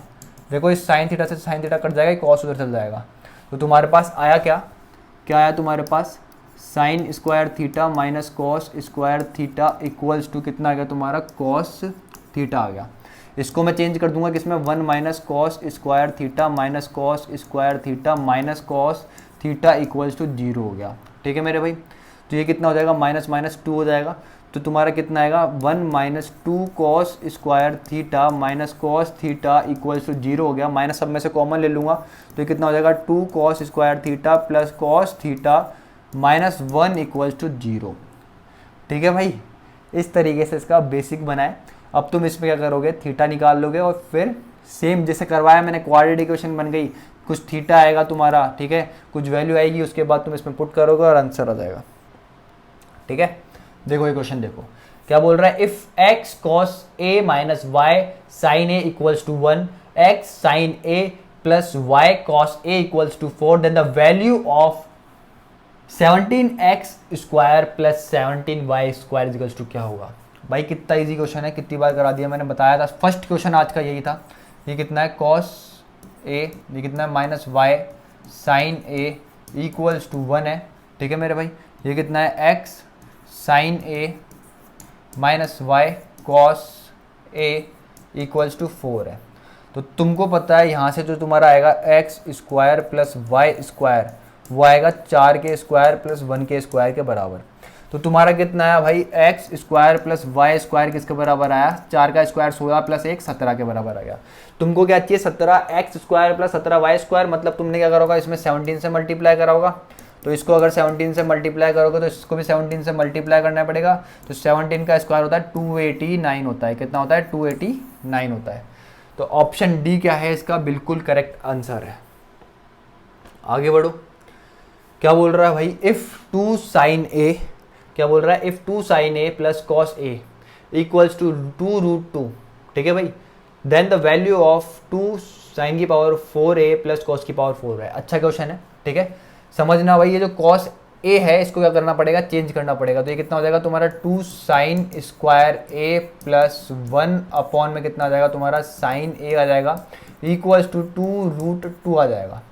देखो इस साइन थीटा से साइन थीटा कट जाएगा, कॉस उधर चल जाएगा। तो तुम्हारे पास आया क्या, क्या आया तुम्हारे पास, sine square theta minus cos square theta equals to कितना आ गया तुम्हारा, कॉस थीटा आ गया। इसको मैं चेंज कर दूंगा किसमें, 1 minus cos square theta minus cos square theta minus cos theta equals to 0 हो गया। ठीक है मेरे भाई, तो ये कितना हो जाएगा, माइनस माइनस 2 हो जाएगा। तो तुम्हारा कितना आएगा, 1 minus 2 cos square theta minus cos theta equals to 0 हो गया। माइनस सब में से कॉमन ले लूँगा, तो ये कितना हो जाएगा, 2 cos square theta plus cos theta minus 1 equals to 0। ठीक है भाई, इस तरीके से इसका बेसिक बनाए। अब तुम इसमें क्या करोगे, थीटा निकाल लोगे और फिर सेम जैसे करवाया मैंने, क्वाड्रेटिक इक्वेशन बन गई, कुछ थीटा आएगा तुम्हारा, ठीक है, कुछ वैल्यू आएगी, उसके बाद तुम इसमें पुट करोगे और आंसर आ जाएगा। ठीक है, देखो ये क्वेश्चन देखो क्या बोल रहा है, if x cos a minus y sine a equals to 1, x sine a plus y cos a equals to 4, then the value of 17x square plus 17y square equals to क्या होगा। भाई कितना इजी क्वेश्चन है, कितनी बार करा दिया मैंने, बताया था फर्स्ट क्वेश्चन आज का यही था। ये कितना है, cos a, ये कितना है, minus y sine a equals to 1 है। ठीक है मेरे भाई, ये कितना है, x sine a minus y cos a equals to 4 है। तो तुमको पता है यहाँ से जो तुम्हारा आएगा x square plus y square, वो आएगा 4 के स्क्वायर प्लस 1 के स्क्वायर के बराबर। तो तुम्हारा कितना आया भाई, x square plus y square किसके बराबर आया, 4 का स्क्वायर 16 प्लस 1 17 के बराबर आ गया। तुमको क्या चाहिए, 17 x square plus 17 y square, मतलब तुमने क्या करा होगा, इसमें 17 से मल्टीप्लाई करा होगा। तो इसको अगर 17 से मल्टीप्लाई करोगे तो इसको भी 17 से मल्टीप्लाई करना पड़ेगा। तो 17 का स्क्वायर होता है 289 होता है, कितना होता है 289 होता है। तो ऑप्शन डी क्या है इसका बिल्कुल करेक्ट आंसर है। आगे बढ़ो, क्या बोल रहा है भाई, इफ 2 साइन ए, क्या बोल रहा है, if 2 sine a plus cos a equals to 2√2, ठीक है भाई, then the value of 2 sine की पावर 4a प्लस कॉस की पावर 4 है। अच्छा क्वेश्चन है, ठीक है, समझना भाई, ये जो कॉस ए है इसको क्या करना पड़ेगा, चेंज करना पड़ेगा। तो ये कितना हो जाएगा तुम्हारा 2 साइन स्क्वायर ए प्लस 1 अपॉन में कितना आ जाएगा तुम्हारा साइन ए आ जाएगा, इक्वल्स टू 2√2 आ जाएगा।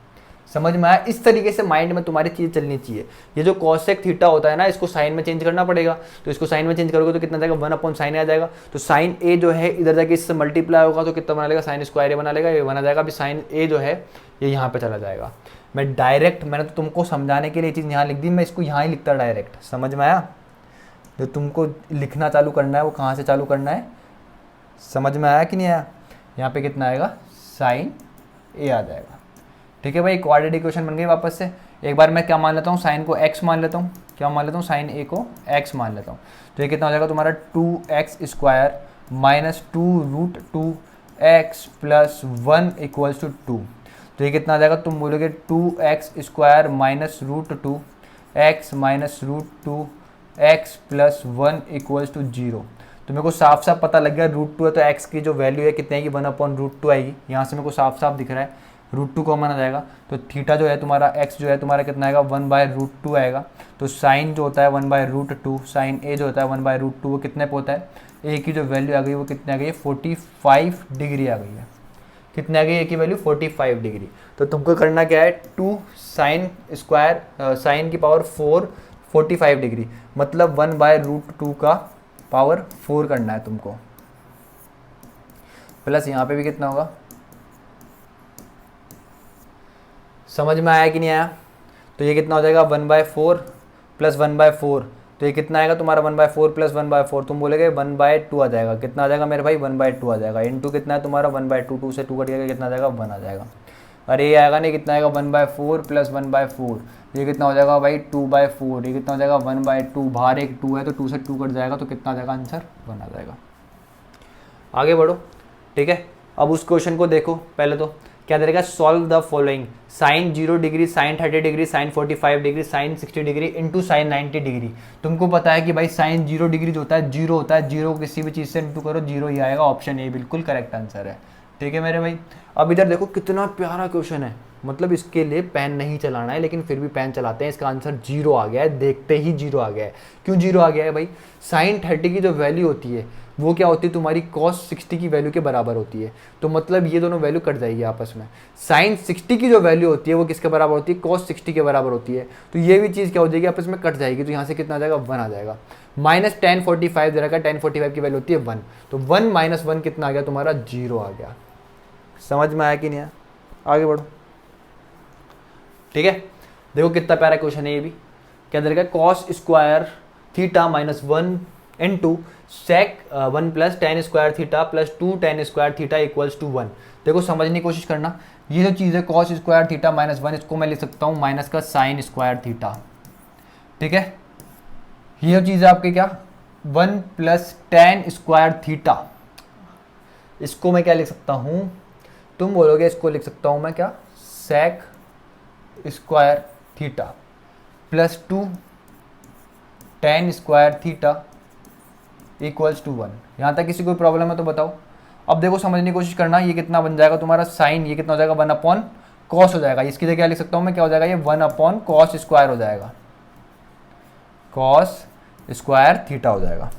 समझ में आया, इस तरीके से माइंड में तुम्हारी चीज़ चलनी चाहिए। ये जो कॉसेक थीटा होता है ना, इसको साइन में चेंज करना पड़ेगा। तो इसको साइन में चेंज करोगे तो कितना जाएगा, 1 अपॉन साइन ए आ जाएगा। तो साइन ए जो है इधर जाके इससे मल्टीप्लाई होगा तो कितना बना लेगा, साइन स्क्वायर ए बना लेगा, ये बना जाएगा। अभी साइन ए जो है ये यहाँ पे चला जाएगा। मैं डायरेक्ट, मैंने तो तुमको समझाने के लिए चीज़ यहाँ लिख दी, मैं इसको यहाँ ही लिखता डायरेक्ट। समझ में आया, जो तुमको लिखना चालू करना है वो कहाँ से चालू करना है, समझ में आया कि नहीं आया। यहाँ पे कितना आएगा, साइन ए आ जाएगा, ठीक है भाई। क्वाड्रेटिक इक्वेशन बन गई वापस से। एक बार मैं क्या मान लेता हूँ, साइन को x मान लेता हूँ, क्या मान लेता हूँ, साइन ए को x मान लेता हूँ। तो ये कितना हो जाएगा तुम्हारा 2x square minus 2√2 x plus 1 equals to 2। तो ये कितना आ जाएगा, तुम बोलोगे 2x square minus √2 x minus √2 x plus 1 equals to 0। तो मेरे को साफ साफ पता लग गया √2 है तो x की जो वैल्यू है कितने आएगी, 1/√2 आएगी। यहाँ से मेरे को साफ साफ दिख रहा है, √2 कॉमन आ जाएगा। तो थीटा जो है तुम्हारा, x जो है तुम्हारा कितना आएगा, 1/√2 आएगा। तो साइन जो होता है 1/√2, साइन ए जो होता है 1/√2, वो कितने पे होता है, ए की जो वैल्यू आ गई वो कितने आ गई है, 45 डिग्री आ गई है। कितने आ गई ए की वैल्यू, 45 डिग्री। तो तुमको करना क्या है, 2 साइन स्क्वायर साइन की पावर 4 45 डिग्री, मतलब 1/√2 का पावर 4 करना है तुमको। प्लस यहाँ पे भी कितना होगा, समझ में आया कि नहीं आया। तो ये कितना हो जाएगा, 1/4 प्लस 1/4। तो ये कितना आएगा तुम्हारा, 1/4 प्लस 1/4, तुम बोलेगे 1/2 आ जाएगा। कितना आ जाएगा मेरे भाई, 1/2 आ जाएगा। इनटू कितना है तुम्हारा 1/2, 2 से 2 कट गया, कितना आ जाएगा 1 आ जाएगा। अरे ये आएगा नहीं, कितना आएगा 1/4 प्लस 1/4, ये कितना हो जाएगा भाई 2/4। ये कितना हो जाएगा 1/2, बाहर एक 2 है तो 2 से 2 कट जाएगा, तो कितना आ जाएगा आंसर 1 आ जाएगा। आगे बढ़ो, ठीक है। अब उस क्वेश्चन को देखो, पहले तो क्या देगा, solve the following, sine 0 degree, sine 30 degree, sine 45 degree, sine 60 degree into sine 90 degree. तुमको पता है कि भाई साइन 0 डिग्री जो होता है 0 होता है, 0 किसी भी चीज़ से इंटू करो 0 ही आएगा। ऑप्शन ए बिल्कुल करेक्ट आंसर है, ठीक है मेरे भाई। अब इधर देखो कितना प्यारा क्वेश्चन है, मतलब इसके लिए पेन नहीं चलाना है, लेकिन फिर भी पेन चलाते हैं। इसका आंसर 0 आ गया है, देखते ही 0 आ गया है। क्यों 0 आ गया है भाई, साइन 30 की जो वैल्यू होती है वो क्या होती है तुम्हारी, कॉस 60 की वैल्यू के बराबर होती है। तो मतलब ये दोनों वैल्यू कट जाएगी आपस में। साइन 60 की जो वैल्यू होती है वो किसके बराबर होती है, कॉस 60 के बराबर होती है। तो ये भी चीज़ क्या हो जाएगी, आपस में कट जाएगी। तो यहाँ से कितना आ जाएगा, 1 आ जाएगा। माइनस tan 45 दे रखा है, tan 45 की वैल्यू होती है 1। तो 1 - 1 कितना आ गया तुम्हारा, 0 आ गया। समझ में आया कि नहीं आया, आगे बढ़ो, ठीक है। देखो कितना प्यारा क्वेश्चन है ये भी। क्या दे रखा है, cos square theta minus 1 into sec 1 plus tan square theta plus 2 tan square theta equals to 1। देखो समझने की कोशिश करना, ये जो चीज़ है कॉस स्क्वायर थीटा माइनस 1, इसको मैं लिख सकता हूँ माइनस का साइन स्क्वायर थीटा, ठीक है। ये जो चीज़ है आपके क्या, 1 प्लस टेन स्क्वायर थीटा, इसको मैं क्या लिख सकता हूँ, तुम बोलोगे इसको लिख सकता हूँ मैं क्या, sec square theta plus 2 tan square theta equals to 1। यहाँ तक किसी कोई प्रॉब्लम है तो बताओ। अब देखो समझने की कोशिश करना, ये कितना बन जाएगा तुम्हारा साइन, ये कितना हो जाएगा 1 कॉस हो जाएगा। इसकी जगह क्या लिख सकता हूँ मैं, क्या हो जाएगा ये 1 कॉस स्क्वायर हो जाएगा, कॉस स्क्वायर थीटा हो जाएगा,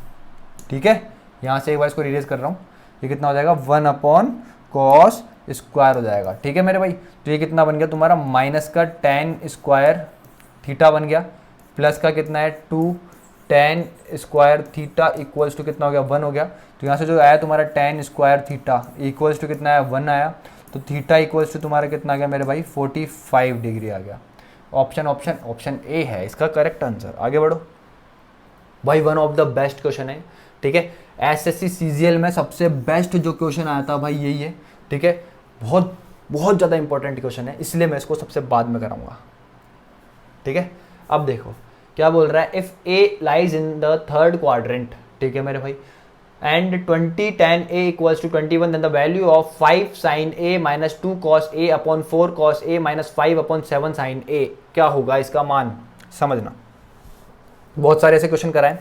ठीक है। यहाँ से एक बार इसको रिलेज कर रहा हूँ, ये कितना हो जाएगा 1 कॉस स्क्वायर हो जाएगा, ठीक है मेरे भाई। तो ये कितना बन गया तुम्हारा, माइनस का tan स्क्वायर थीटा बन गया, प्लस का कितना है 2 tan square theta equals to कितना हो गया, 1 हो गया। तो यहाँ से जो आया तुम्हारा tan square theta equals to कितना आया, 1 आया। तो थीटा इक्वल्स टू तुम्हारा कितना आ गया मेरे भाई, 45 डिग्री आ गया। ऑप्शन ए है इसका करेक्ट आंसर। आगे बढ़ो, भाई one of the best question है, ठीक है। एसएससी सीजीएल में सबसे बेस्ट जो क्वेश्चन आया था भाई यही है, ठीक है। बहुत बहुत ज़्यादा इंपॉर्टेंट क्वेश्चन है, इसलिए मैं इसको सबसे बाद में कराऊंगा, ठीक है। अब देखो क्या बोल रहा है, if A lies in the third quadrant, ठीक है मेरे भाई, and 20 tan a equals to 21, then the value of 5 sin a minus 2 cos a upon 4 cos a minus 5 upon 7 sin a क्या होगा इसका मान। समझना, बहुत सारे ऐसे क्वेश्चन कराएं।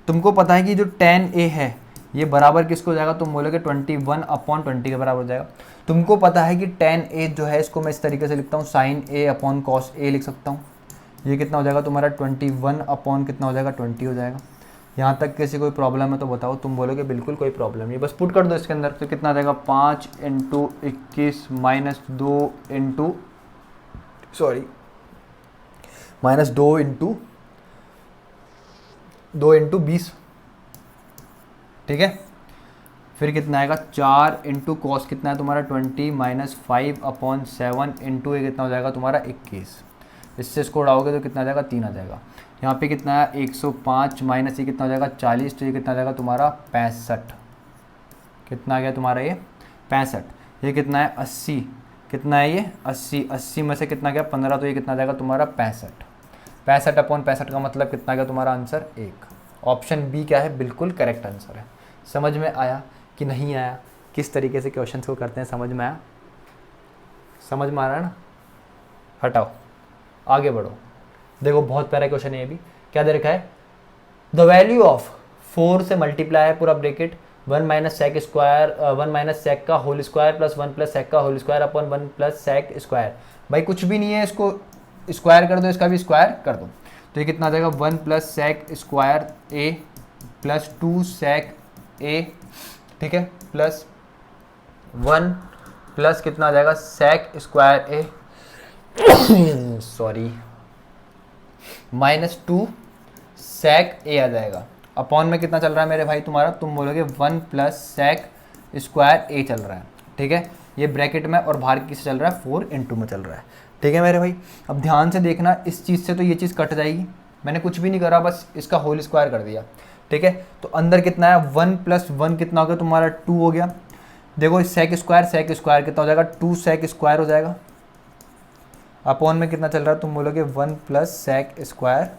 तुमको पता है कि जो tan a है ये बराबर किसको हो जाएगा, तुम बोलोगे 21 अपॉन 20 के बराबर हो जाएगा। तुमको पता है कि tan a जो है इसको मैं इस तरीके से लिखता हूँ, sin a upon cos a लिख सकता हूँ। ये कितना हो जाएगा तुम्हारा 21 अपॉन कितना हो जाएगा 20 हो जाएगा। यहाँ तक किसी कोई प्रॉब्लम है तो बताओ, तुम बोलोगे बिल्कुल कोई प्रॉब्लम नहीं, बस पुट कर दो इसके अंदर। तो कितना आ जाएगा 5 into 21 minus 2 into minus 2 into 20, ठीक है। फिर कितना आएगा 4 इंटू कॉस कितना है तुम्हारा 20 माइनस 5 अपॉन 7 इंटू ये कितना हो जाएगा तुम्हारा 21। इससे इसको उड़ाओगे तो कितना आ जाएगा 3 आ जाएगा। यहाँ पे कितना है 105 माइनस ये कितना हो जाएगा 40, तो ये कितना आ जाएगा तुम्हारा 65। कितना आ गया तुम्हारा ये 65। ये कितना है 80, कितना है ये 80 में से कितना गया 15, तो ये कितना आ जाएगा तुम्हारा 65 अपॉन 65 का मतलब कितना गया तुम्हारा आंसर 1। ऑप्शन बी क्या है, बिल्कुल करेक्ट आंसर है। समझ में आया कि नहीं आया, किस तरीके से क्वेश्चन को करते हैं, समझ में आया, समझ में आ रहा है ना। हटाओ आगे बढ़ो। देखो बहुत प्यारा क्वेश्चन है ये भी। क्या दे रखा है, द वैल्यू ऑफ 4 से मल्टीप्लाई है पूरा bracket 1 minus sec square 1 minus sec का whole square plus 1 plus sec का whole square upon 1 plus sec square. भाई कुछ भी नहीं है, इसको स्क्वायर कर दो, इसका भी स्क्वायर कर दो, तो ये कितना आ जाएगा 1 प्लस सेक स्क्वायर ए प्लस 2 सेक ए, ठीक है, प्लस 1 प्लस कितना आ जाएगा सेक स्क्वायर ए सॉरी माइनस 2 सेक ए आ जाएगा। अपॉन में कितना चल रहा है मेरे भाई तुम्हारा, तुम बोलोगे 1 प्लस सेक स्क्वायर ए चल रहा है, ठीक है। ये ब्रैकेट में और बाहर किससे चल रहा है 4 इंटू में चल रहा है, ठीक है मेरे भाई। अब ध्यान से देखना, इस चीज़ से तो ये चीज़ कट जाएगी, मैंने कुछ भी नहीं करा, बस इसका होल स्क्वायर कर दिया, ठीक है। तो अंदर कितना है 1 प्लस 1 कितना हो गया तुम्हारा 2 हो गया। देखो सेक स्क्वायर कितना हो जाएगा 2 सेक स्क्वायर हो जाएगा। अपॉन में कितना चल रहा है, तुम बोलोगे 1 प्लस सेक स्क्वायर।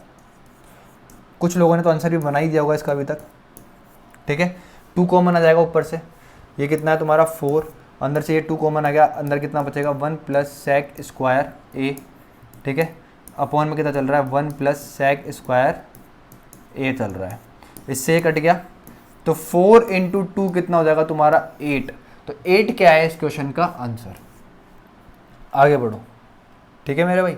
कुछ लोगों ने तो आंसर भी बना ही दिया होगा इसका अभी तक, ठीक है। 2 कॉमन आ जाएगा ऊपर से, ये कितना है तुम्हारा 4, अंदर से ये 2 कॉमन आ गया, अंदर कितना बचेगा 1 प्लस सेक स्क्वायर ए, ठीक है। अपॉन में कितना चल रहा है 1 प्लस सेक स्क्वायर ए चल रहा है, इससे कट गया। तो 4 इंटू 2 कितना हो जाएगा तुम्हारा 8। तो 8 क्या है इस क्वेश्चन का आंसर। आगे बढ़ो, ठीक है मेरे भाई,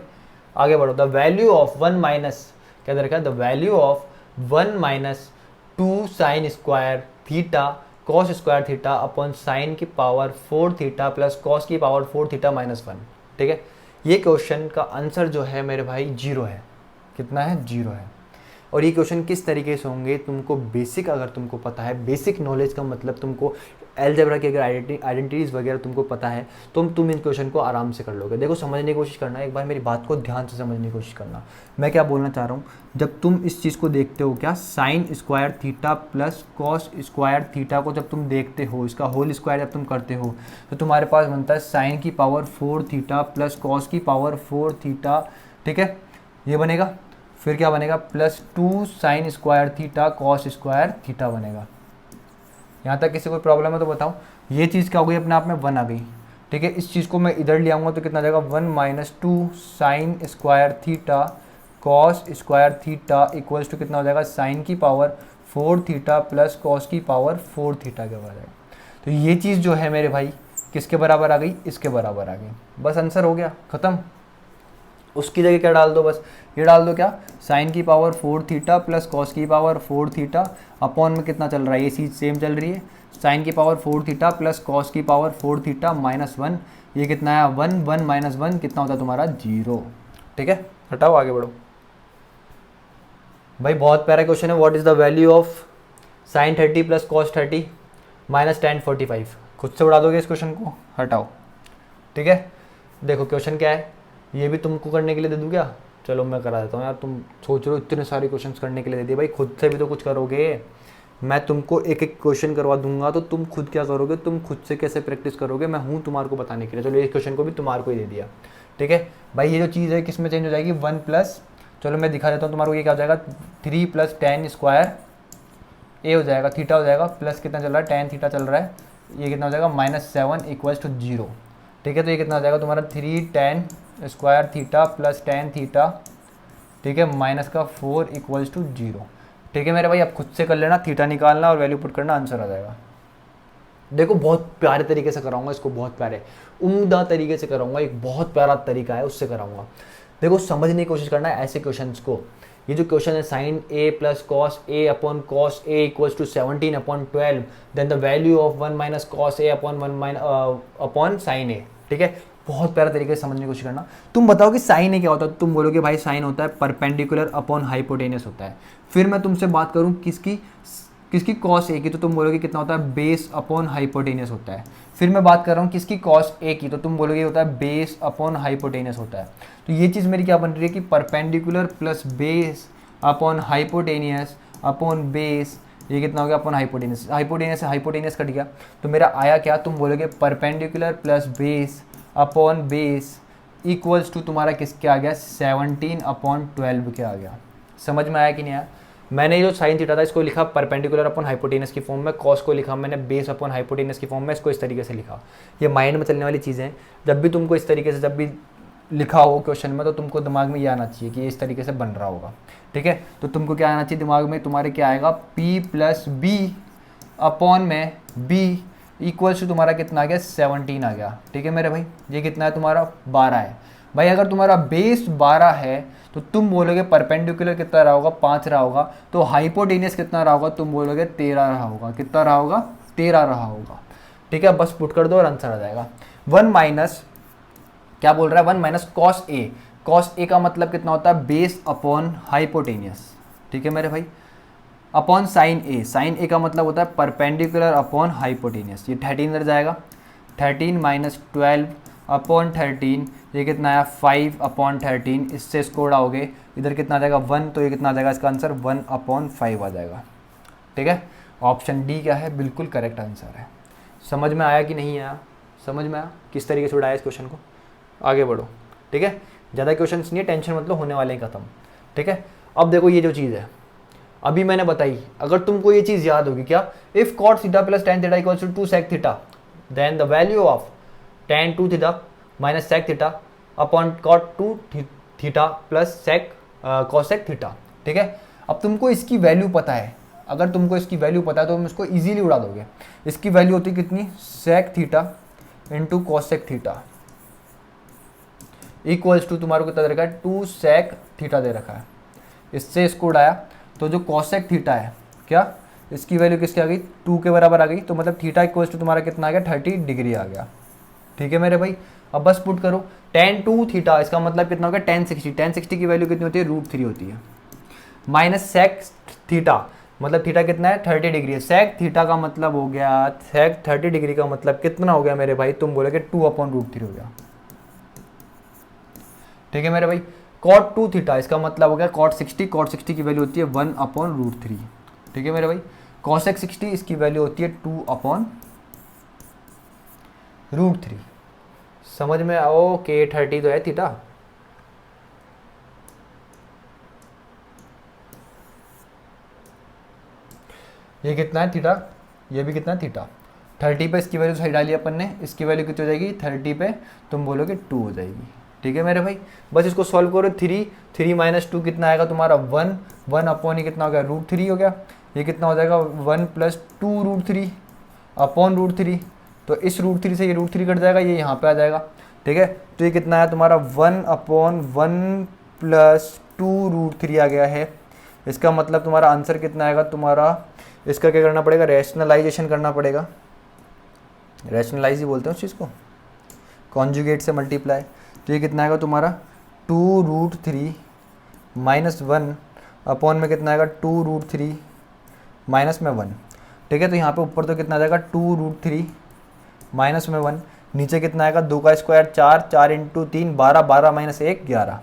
आगे बढ़ो। द वैल्यू ऑफ 1 माइनस क्या दे रखा है, the value of 1 minus 2 sine square theta cos square theta upon sine की पावर 4 थीटा प्लस कॉस की पावर 4 थीटा माइनस 1, ठीक है। ये क्वेश्चन का आंसर जो है मेरे भाई 0 है। कितना है 0 है। और ये क्वेश्चन किस तरीके से होंगे, तुमको बेसिक अगर तुमको पता है, बेसिक नॉलेज का मतलब तुमको एलजेब्रा की अगर आइडेंटिटीज़ वगैरह तुमको पता है तो तुम इन क्वेश्चन को आराम से कर लोगे। देखो समझने की कोशिश करना, एक बार मेरी बात को ध्यान से समझने की कोशिश करना। मैं क्या बोलना चाह रहा हूँ, जब तुम इस चीज़ को देखते हो, क्या sign square theta plus cos square theta को जब तुम देखते हो, इसका होल स्क्वायर जब तुम करते हो, तो तुम्हारे पास बनता है साइन की पावर 4 थीटा प्लस कॉस की पावर 4 थीटा, ठीक है, ये बनेगा। फिर क्या बनेगा plus 2 sine square theta cos square theta बनेगा। यहाँ तक किसी कोई प्रॉब्लम है तो बताओ। ये चीज़ क्या हो गई, अपने आप में 1 आ गई, ठीक है। इस चीज़ को मैं इधर ले आऊँगा तो कितना आ जाएगा 1 minus 2 sine square theta cos square theta equals to कितना हो जाएगा साइन की पावर 4 थीटा प्लस कॉस की पावर 4 थीटा के बराबर आ जाएगा। तो ये चीज़ जो है मेरे भाई किसके बराबर आ गई, इसके बराबर आ गई। बस आंसर हो गया, ख़त्म। उसकी जगह क्या डाल दो, बस ये डाल दो, क्या साइन की पावर 4 थीटा प्लस कॉस की पावर 4 थीटा अपॉन में कितना चल रहा है, ये चीज़ सेम चल रही है, साइन की पावर 4 थीटा प्लस कॉस की पावर 4 थीटा माइनस 1, ये कितना है 1 माइनस 1 कितना होता है तुम्हारा 0, ठीक है। हटाओ आगे बढ़ो भाई, बहुत प्यारा क्वेश्चन है। What is the value of sine 30 plus cos 30 minus tan 45। खुद से उड़ा दोगे इस क्वेश्चन को, हटाओ, ठीक है। देखो क्वेश्चन क्या है, ये भी तुमको करने के लिए दे दूँ क्या, चलो मैं करा देता हूँ यार, तुम सोच रहे हो इतने सारे क्वेश्चंस करने के लिए दे दिए, भाई खुद से भी तो कुछ करोगे। मैं तुमको एक एक क्वेश्चन करवा दूंगा तो तुम खुद क्या करोगे, तुम खुद से कैसे प्रैक्टिस करोगे, मैं हूँ तुम्हारे को बताने के लिए। चलो इस क्वेश्चन को भी तुम्हारे को ही दे दिया, ठीक है भाई। ये जो चीज़ है किस में चेंज हो जाएगी, 1 प्लस, चलो मैं दिखा देता हूँ तुम्हारे को, ये क्या हो जाएगा 3 + tan स्क्वायर ए हो जाएगा, थीटा हो जाएगा, प्लस कितना चल रहा है tan थीटा चल रहा है, ये कितना हो जाएगा -7 = 0, ठीक है। तो ये कितना हो जाएगा तुम्हारा 3 tan square theta plus tan theta, ठीक है, -4 = 0, ठीक है मेरे भाई। आप खुद से कर लेना, थीटा निकालना और वैल्यू पुट करना, आंसर आ जाएगा। देखो बहुत प्यारे तरीके से कराऊंगा इसको, बहुत प्यारे उम्दा तरीके से कराऊंगा, एक बहुत प्यारा तरीका है उससे कराऊंगा। देखो समझने की कोशिश करना है ऐसे क्वेश्चंस को। ये जो क्वेश्चन है sin a + cos a / cos a = 17/12, then the value of 1 - cos a / sin a, ठीक है। बहुत प्यारा तरीके से समझने की कोशिश करना। तुम बताओ कि साइन ए क्या होता है, तुम बोलोगे भाई साइन होता है परपेंडिकुलर अपॉन हाइपोटेनियस होता है। फिर मैं तुमसे बात करूं किसकी कॉस ए की, तो तुम बोलोगे कितना होता है बेस अपॉन हाइपोटेनियस होता है। फिर मैं बात कर रहा हूँ किसकी कॉस ए की, तो तुम बोलोगे होता है बेस अपॉन हाइपोटेनियस होता है। तो ये चीज़ मेरी क्या बन रही है कि perpendicular plus base upon hypotenuse upon base, ये कितना हो गया अपॉन हाइपोटेनियस, हाइपोटेनियस से हाइपोटेनियस कट गया, तो मेरा आया क्या, तुम बोलोगे perpendicular plus base upon base equals to तुम्हारा किसके आ गया 17/12 के आ गया। समझ में आया कि नहीं आया। मैंने जो साइन थीटा था इसको लिखा परपेंडिकुलर अपॉन हाइपोटेनस की फॉर्म में, कॉस को लिखा मैंने बेस अपॉन हाइपोटेनस की फॉर्म में, इसको इस तरीके से लिखा। ये माइंड में चलने वाली चीज़ें हैं, जब भी तुमको इस तरीके से जब भी लिखा हो क्वेश्चन में तो तुमको दिमाग में ये आना चाहिए कि ये इस तरीके से बन रहा होगा, ठीक है। तो तुमको क्या आना चाहिए दिमाग में, तुम्हारे क्या आएगा p + b अपॉन में b इक्वल्स टू तुम्हारा कितना आ गया 17 आ गया, ठीक है मेरे भाई। ये कितना है तुम्हारा 12 है भाई। अगर तुम्हारा बेस 12 है तो तुम बोलोगे परपेंडिकुलर कितना रहा होगा 5 रहा होगा, तो हाइपोटेनियस कितना रहा होगा, तुम बोलोगे 13 रहा होगा। कितना रहा होगा 13 रहा होगा, ठीक है। बस पुट कर दो और आंसर आ जाएगा। 1 माइनस क्या बोल रहा है 1 - cos a, cos a का मतलब कितना होता है बेस अपॉन हाइपोटेनियस, ठीक है मेरे भाई, अपॉन साइन ए, साइन ए का मतलब होता है परपेंडिकुलर अपॉन हाइपोटेनियस। ये 13 इधर जाएगा, 13 - 12 अपॉन 13, ये कितना आया 5/13, इससे इसको उड़ाओगे इधर कितना आ जाएगा 1, तो ये कितना आ जाएगा इसका आंसर 1/5 आ जाएगा, ठीक है। ऑप्शन डी क्या है, बिल्कुल करेक्ट आंसर है। समझ में आया कि नहीं आया, समझ में आया किस तरीके से उड़ाया इस क्वेश्चन को। आगे बढ़ो, ठीक है। ज़्यादा क्वेश्चन नहीं है, टेंशन मतलब होने वाले हैं खत्म, ठीक है। अब देखो ये जो चीज़ है अभी मैंने बताई, अगर तुमको ये चीज़ याद होगी क्या, if cot theta plus tan theta equals to 2 sec theta, then the value of tan 2 theta minus sec theta upon cot 2 theta plus sec cos sec theta, ठीक है। अब तुमको इसकी वैल्यू पता है, अगर तुमको इसकी वैल्यू पता है तो तुम इसको इजीली उड़ा दोगे। इसकी वैल्यू होती है कितनी sec theta into cos sec theta equals to तुम्हारे को कितना दे रखा है 2 sec थीटा दे रखा है। इससे इसको उड़ाया तो जो cosec थीटा है क्या, इसकी वैल्यू किसकी आ गई 2 के बराबर आ गई, तो मतलब थीटा इक्वल्स टू तुम्हारा कितना आ गया 30 डिग्री आ गया, ठीक है मेरे भाई। अब बस पुट करो tan 2 थीटा, इसका मतलब कितना हो गया tan 60, tan 60 की वैल्यू कितनी होती है √3 होती है, माइनस sec थीटा मतलब थीटा कितना है 30 डिग्री है, sec थीटा का मतलब हो गया sec 30 डिग्री का मतलब कितना हो गया मेरे भाई, तुम बोलोगे 2/√3 हो गया, ठीक है मेरे भाई। cot 2 थीटा इसका मतलब हो गया cot 60, cot 60 की वैल्यू होती है 1/√3, ठीक है मेरे भाई। cosec 60 इसकी वैल्यू होती है 2/√3। समझ में आओ के 30 तो है थीटा, ये कितना है थीटा, ये भी कितना है थीटा। 30 पे इसकी वैल्यू सही डाली अपन ने, इसकी वैल्यू कितनी हो जाएगी 30 पे तुम बोलोगे 2 हो जाएगी, ठीक है मेरे भाई। बस इसको सॉल्व करो, 3 - 2 कितना आएगा तुम्हारा 1 अपॉन ये कितना हो गया √3 हो गया, ये कितना हो जाएगा 1 + 2√3 अपॉन √3, तो इस √3 से ये √3 कट जाएगा, ये यहाँ पे आ जाएगा, ठीक है। तो ये कितना है तुम्हारा 1/1 + 2√3 आ गया है। इसका मतलब तुम्हारा आंसर कितना आएगा तुम्हारा, इसका क्या करना पड़ेगा रैशनलाइजेशन करना पड़ेगा, रैशनलाइज ही बोलते हैं उस चीज़ को, कॉन्जुगेट से मल्टीप्लाई। तो ये कितना आएगा तुम्हारा 2√3 - 1 अपॉन में कितना आएगा 2√3 माइनस में 1, ठीक है। तो यहाँ पे ऊपर तो कितना आ जाएगा 2√3 माइनस में 1, नीचे कितना आएगा 2 का स्क्वायर 4, 4 × 3 12, 12 - 1 11,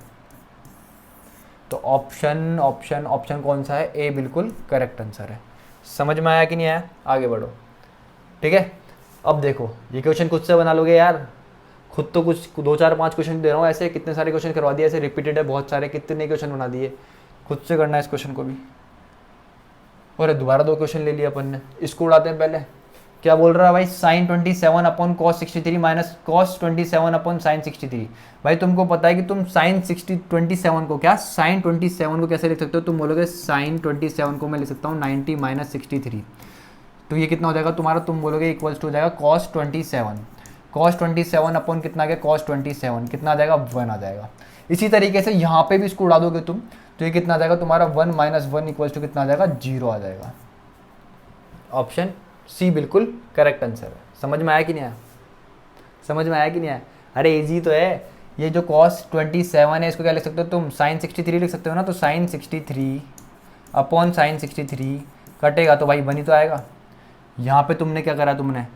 तो ऑप्शन ऑप्शन ऑप्शन कौन सा है, ए बिल्कुल करेक्ट आंसर है। समझ में आया कि नहीं आया, आगे बढ़ो। ठीक है, अब देखो ये क्वेश्चन खुद से बना लोगे यार, खुद तो कुछ 2 4 5 क्वेश्चन दे रहा हूँ, ऐसे कितने सारे क्वेश्चन करवा दिए, ऐसे रिपीटेड है बहुत सारे, कितने क्वेश्चन बना दिए, खुद से करना है इस क्वेश्चन को भी। और दोबारा 2 क्वेश्चन ले लिया अपन ने, इसको उड़ाते हैं पहले। क्या बोल रहा है भाई, sine 27 upon cos 63 minus cos 27 upon sine 63। भाई तुमको पता है कि तुम साइन 27 को क्या, साइन 27 को कैसे लिख सकते हो, तुम बोलोगे साइन 27 को मैं लिख सकता हूँ 90 माइनस 63, तो ये कितना हो जाएगा तुम्हारा, तुम बोलोगे इक्वल्स टू हो जाएगा कॉस 27, कॉस 27 अपॉन कितना आ गया, कॉस 27 कितना आ जाएगा, 1 आ जाएगा। इसी तरीके से यहाँ पे भी इसको उड़ा दोगे तुम, तो ये कितना आ जाएगा तुम्हारा 1 माइनस 1 इक्वल्स टू कितना आ जाएगा, 0 आ जाएगा। ऑप्शन सी बिल्कुल करेक्ट आंसर है। समझ में आया कि नहीं आया, समझ में आया कि नहीं आया, अरे इजी तो है। ये जो कॉस 27 है इसको क्या लिख सकते हो तुम, साइन 63 लिख सकते हो ना, तो साइन 63 अपॉन साइन 63 कटेगा तो भाई 1 ही तो आएगा। यहाँ पे तुमने क्या करा, तुमने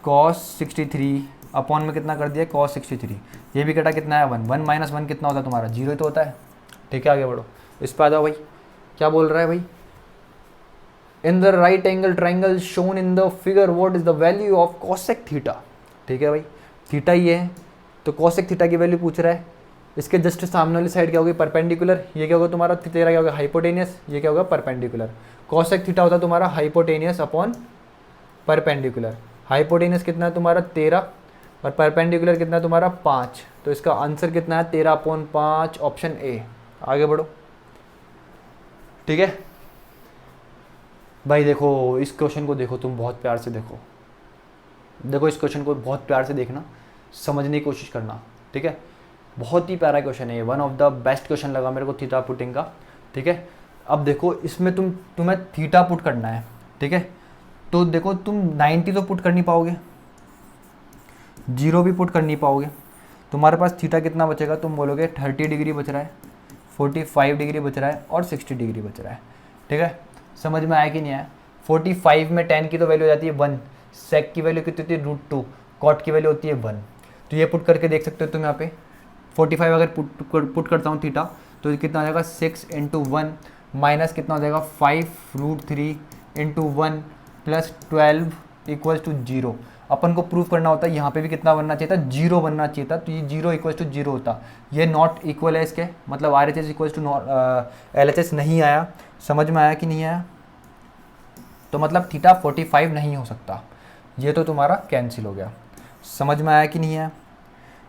कॉस 63 अपॉन में कितना कर दिया, कॉस 63, ये भी कटा कितना है 1, 1 माइनस 1 कितना होता है तुम्हारा, 0 ही तो होता है। ठीक है, आगे बढ़ो, इस पर आ जाओ भाई। क्या बोल रहा है भाई, in the right angle triangle shown in the figure what is the value of cosec theta. ठीक है भाई, थीटा ये है, तो कॉसेक थीटा की वैल्यू पूछ रहा है। इसके जस्ट सामने वाली साइड क्या होगी, परपेंडिकुलर, ये क्या होगा तुम्हारा, तेरा क्या होगा हाइपोटेनियस, ये क्या होगा परपेंडिकुलर। कॉसेक थीटा होता है तुम्हारा हाइपोटेनियस अपॉन परपेंडिकुलर। हाइपोटेनियस कितना है तुम्हारा 13 और परपेंडिकुलर कितना है तुम्हारा 5, तो इसका आंसर कितना है 13/5, ऑप्शन ए। आगे बढ़ो। ठीक है भाई, देखो इस क्वेश्चन को देखो तुम बहुत प्यार से देखो, देखो इस क्वेश्चन को बहुत प्यार से देखना, समझने की कोशिश करना। ठीक है, बहुत ही प्यारा क्वेश्चन है ये, one of the best question लगा मेरे को थीटा पुटिंग का। ठीक है, अब देखो इसमें तुम्हें थीटा पुट करना है। ठीक है, तो देखो तुम 90 तो पुट कर नहीं पाओगे, 0 भी पुट कर नहीं पाओगे, तुम्हारे पास थीटा कितना बचेगा, तुम बोलोगे 30 डिग्री बच रहा है, 45 डिग्री बच रहा है और 60 डिग्री बच रहा है। ठीक है, समझ में आया कि नहीं आया। 45 में tan की तो वैल्यू हो जाती है 1, sec की वैल्यू कितनी होती है √2, cot की वैल्यू होती है 1, तो ये पुट करके देख सकते हो तुम यहाँ पे। 45 अगर पुट करता हूँ थीटा, तो कितना हो जाएगा 6 × 1 माइनस कितना हो जाएगा 5√3 × 1 प्लस 12 इक्वल्स टू 0। अपन को प्रूफ करना होता है यहाँ पे भी कितना बनना चाहिए था, 0 बनना चाहिए था, तो ये 0 इक्वल्स टू 0 होता। ये नॉट इक्वल है इसके, मतलब RHS इक्वल्स टू LHS नहीं आया। समझ में आया कि नहीं आया, तो मतलब थीटा 45 नहीं हो सकता, ये तो तुम्हारा कैंसिल हो गया। समझ में आया कि नहीं आया।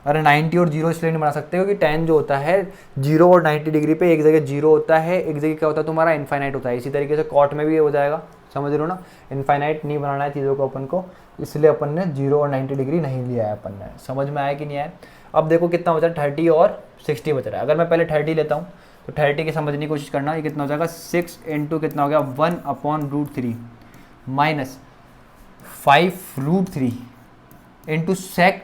अरे 90 और 0 इसलिए नहीं बना सकते क्योंकि tan जो होता है 0 और 90 डिग्री पे एक जगह 0 होता है, एक जगह क्या होता है तुम्हारा इनफाइनाइट होता है। इसी तरीके से कॉट में भी ये हो जाएगा, समझ रहे हो ना। इनफाइनाइट नहीं बनाना है चीज़ों को अपन को, इसलिए अपन ने 0 और 90 डिग्री नहीं लिया है अपन ने। समझ में आया कि नहीं आया। अब देखो कितना बचा, 30 और 60 बच रहा है। अगर मैं पहले 30 लेता हूँ तो 30 की समझने की कोशिश करना, ये कितना हो जाएगा 6 × कितना हो गया 1/√3 माइनस 5√3 इंटू sec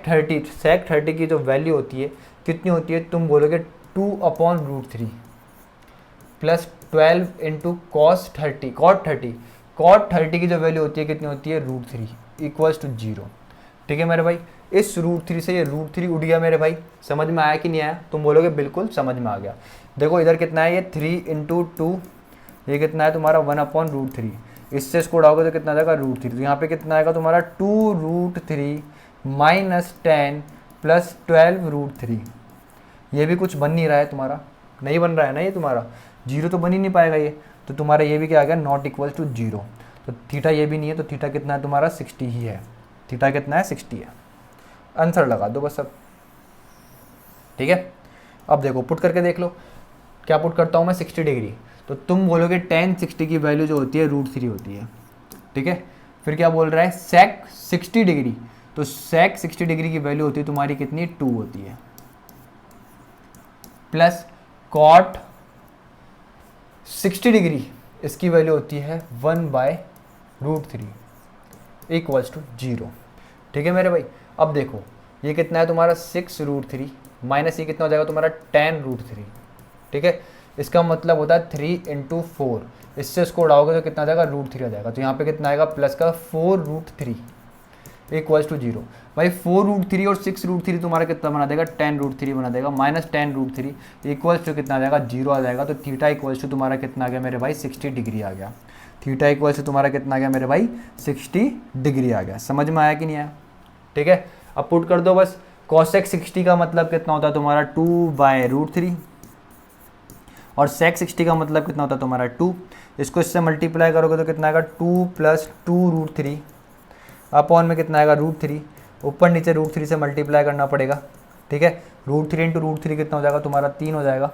30 की जो वैल्यू होती है कितनी होती है, तुम बोलोगे 2/√3 प्लस 12 इंटू cot 30 की जो वैल्यू होती है कितनी होती है √3 इक्वल्स टू 0। ठीक है मेरे भाई, इस √3 से ये √3 उड़ गया मेरे भाई। समझ में आया कि नहीं आया, तुम बोलोगे बिल्कुल समझ में आ गया। देखो इधर कितना है, ये 3 × 2, ये कितना है तुम्हारा 1/√3, इससे इसको उड़ाओगे तो कितना आ जाएगा √3, तो यहाँ पे कितना आएगा तुम्हारा 2√3 माइनस 10 प्लस 12√3। ये भी कुछ बन नहीं रहा है तुम्हारा, नहीं बन रहा है ना ये तुम्हारा, 0 तो बन ही नहीं पाएगा ये, तो तुम्हारा ये भी क्या आ गया नॉट इक्वल टू 0। तो थीटा ये भी नहीं है, तो थीटा कितना है तुम्हारा 60 ही है। थीटा कितना है 60 है, आंसर लगा दो बस सब। ठीक है, अब देखो पुट करके देख लो, क्या पुट करता हूँ मैं 60 डिग्री, तो तुम बोलोगे tan 60 की वैल्यू जो होती है √3 होती है। ठीक है, फिर क्या बोल रहा है sec 60 डिग्री, तो sec 60 डिग्री की वैल्यू होती है तुम्हारी कितनी 2 होती है, प्लस cot 60 डिग्री इसकी वैल्यू होती है 1/√3 इक्वल्स टू 0। ठीक है मेरे भाई, अब देखो ये कितना है तुम्हारा 6√3 माइनस ये कितना हो जाएगा तुम्हारा tan√3। ठीक है, इसका मतलब होता है 3 × 4, इससे इसको उड़ाओगे तो कितना आ जाएगा √3 आ जाएगा, तो यहाँ पे कितना आएगा प्लस का 4√3 इक्वल्स टू 0। भाई 4√3 और 6√3 तुम्हारा कितना बना देगा, 10√3 बना देगा, माइनस 10√3 इक्वल्स टू कितना आ जाएगा, 0 आ जाएगा। तो थीटा इक्वल्स टू तुम्हारा कितना आ गया मेरे भाई, 60 डिग्री आ गया। थीटा इक्वल्स टू तुम्हारा कितना आ गया मेरे भाई, 60 डिग्री आ गया। समझ में आया कि नहीं आया? ठीक है, अब पुट कर दो बस। कॉसेक 60 का मतलब कितना होता है तुम्हारा, 2/√3, और सेक 60 का मतलब कितना होता है तुम्हारा, 2। इसको इससे मल्टीप्लाई करोगे तो कितना आएगा, 2 + 2√3 अपॉन में कितना आएगा, √3। ऊपर नीचे √3 से मल्टीप्लाई करना पड़ेगा। ठीक है, √3 × √3 कितना हो जाएगा तुम्हारा, 3 हो जाएगा।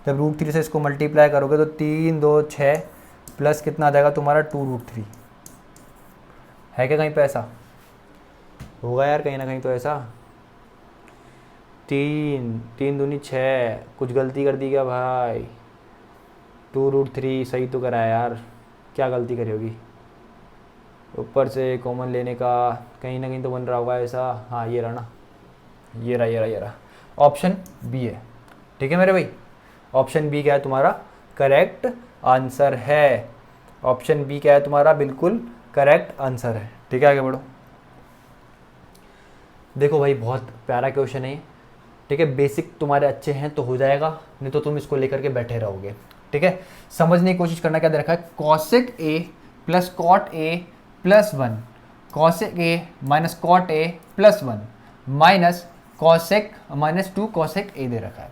जब √3 से इसको मल्टीप्लाई करोगे तो 3 2 6 प्लस कितना आ जाएगा तुम्हारा, 2√3। है क्या कहीं पे ऐसा होगा यार, कहीं ना कहीं तो ऐसा। 3 दूनी 6, कुछ गलती कर दी क्या भाई? 2√3 सही तो करा है यार, क्या गलती करी होगी? ऊपर से कॉमन लेने का कहीं ना कहीं तो बन रहा होगा ऐसा। हाँ ये रहा ना, ये रहा ऑप्शन बी है। ठीक है मेरे भाई, ऑप्शन बी क्या है तुम्हारा, करेक्ट आंसर है। ऑप्शन बी क्या है तुम्हारा, बिल्कुल करेक्ट आंसर है। ठीक है, आगे बढ़ो। देखो भाई बहुत प्यारा क्वेश्चन है। ठीक है, बेसिक तुम्हारे अच्छे हैं तो हो जाएगा, नहीं तो तुम इसको लेकर के बैठे रहोगे। ठीक है, समझने की कोशिश करना। क्या दे रखा है, cosec A plus cot A plus 1, cosec A minus cot A plus 1 minus cosec -2 cosec A दे रखा है।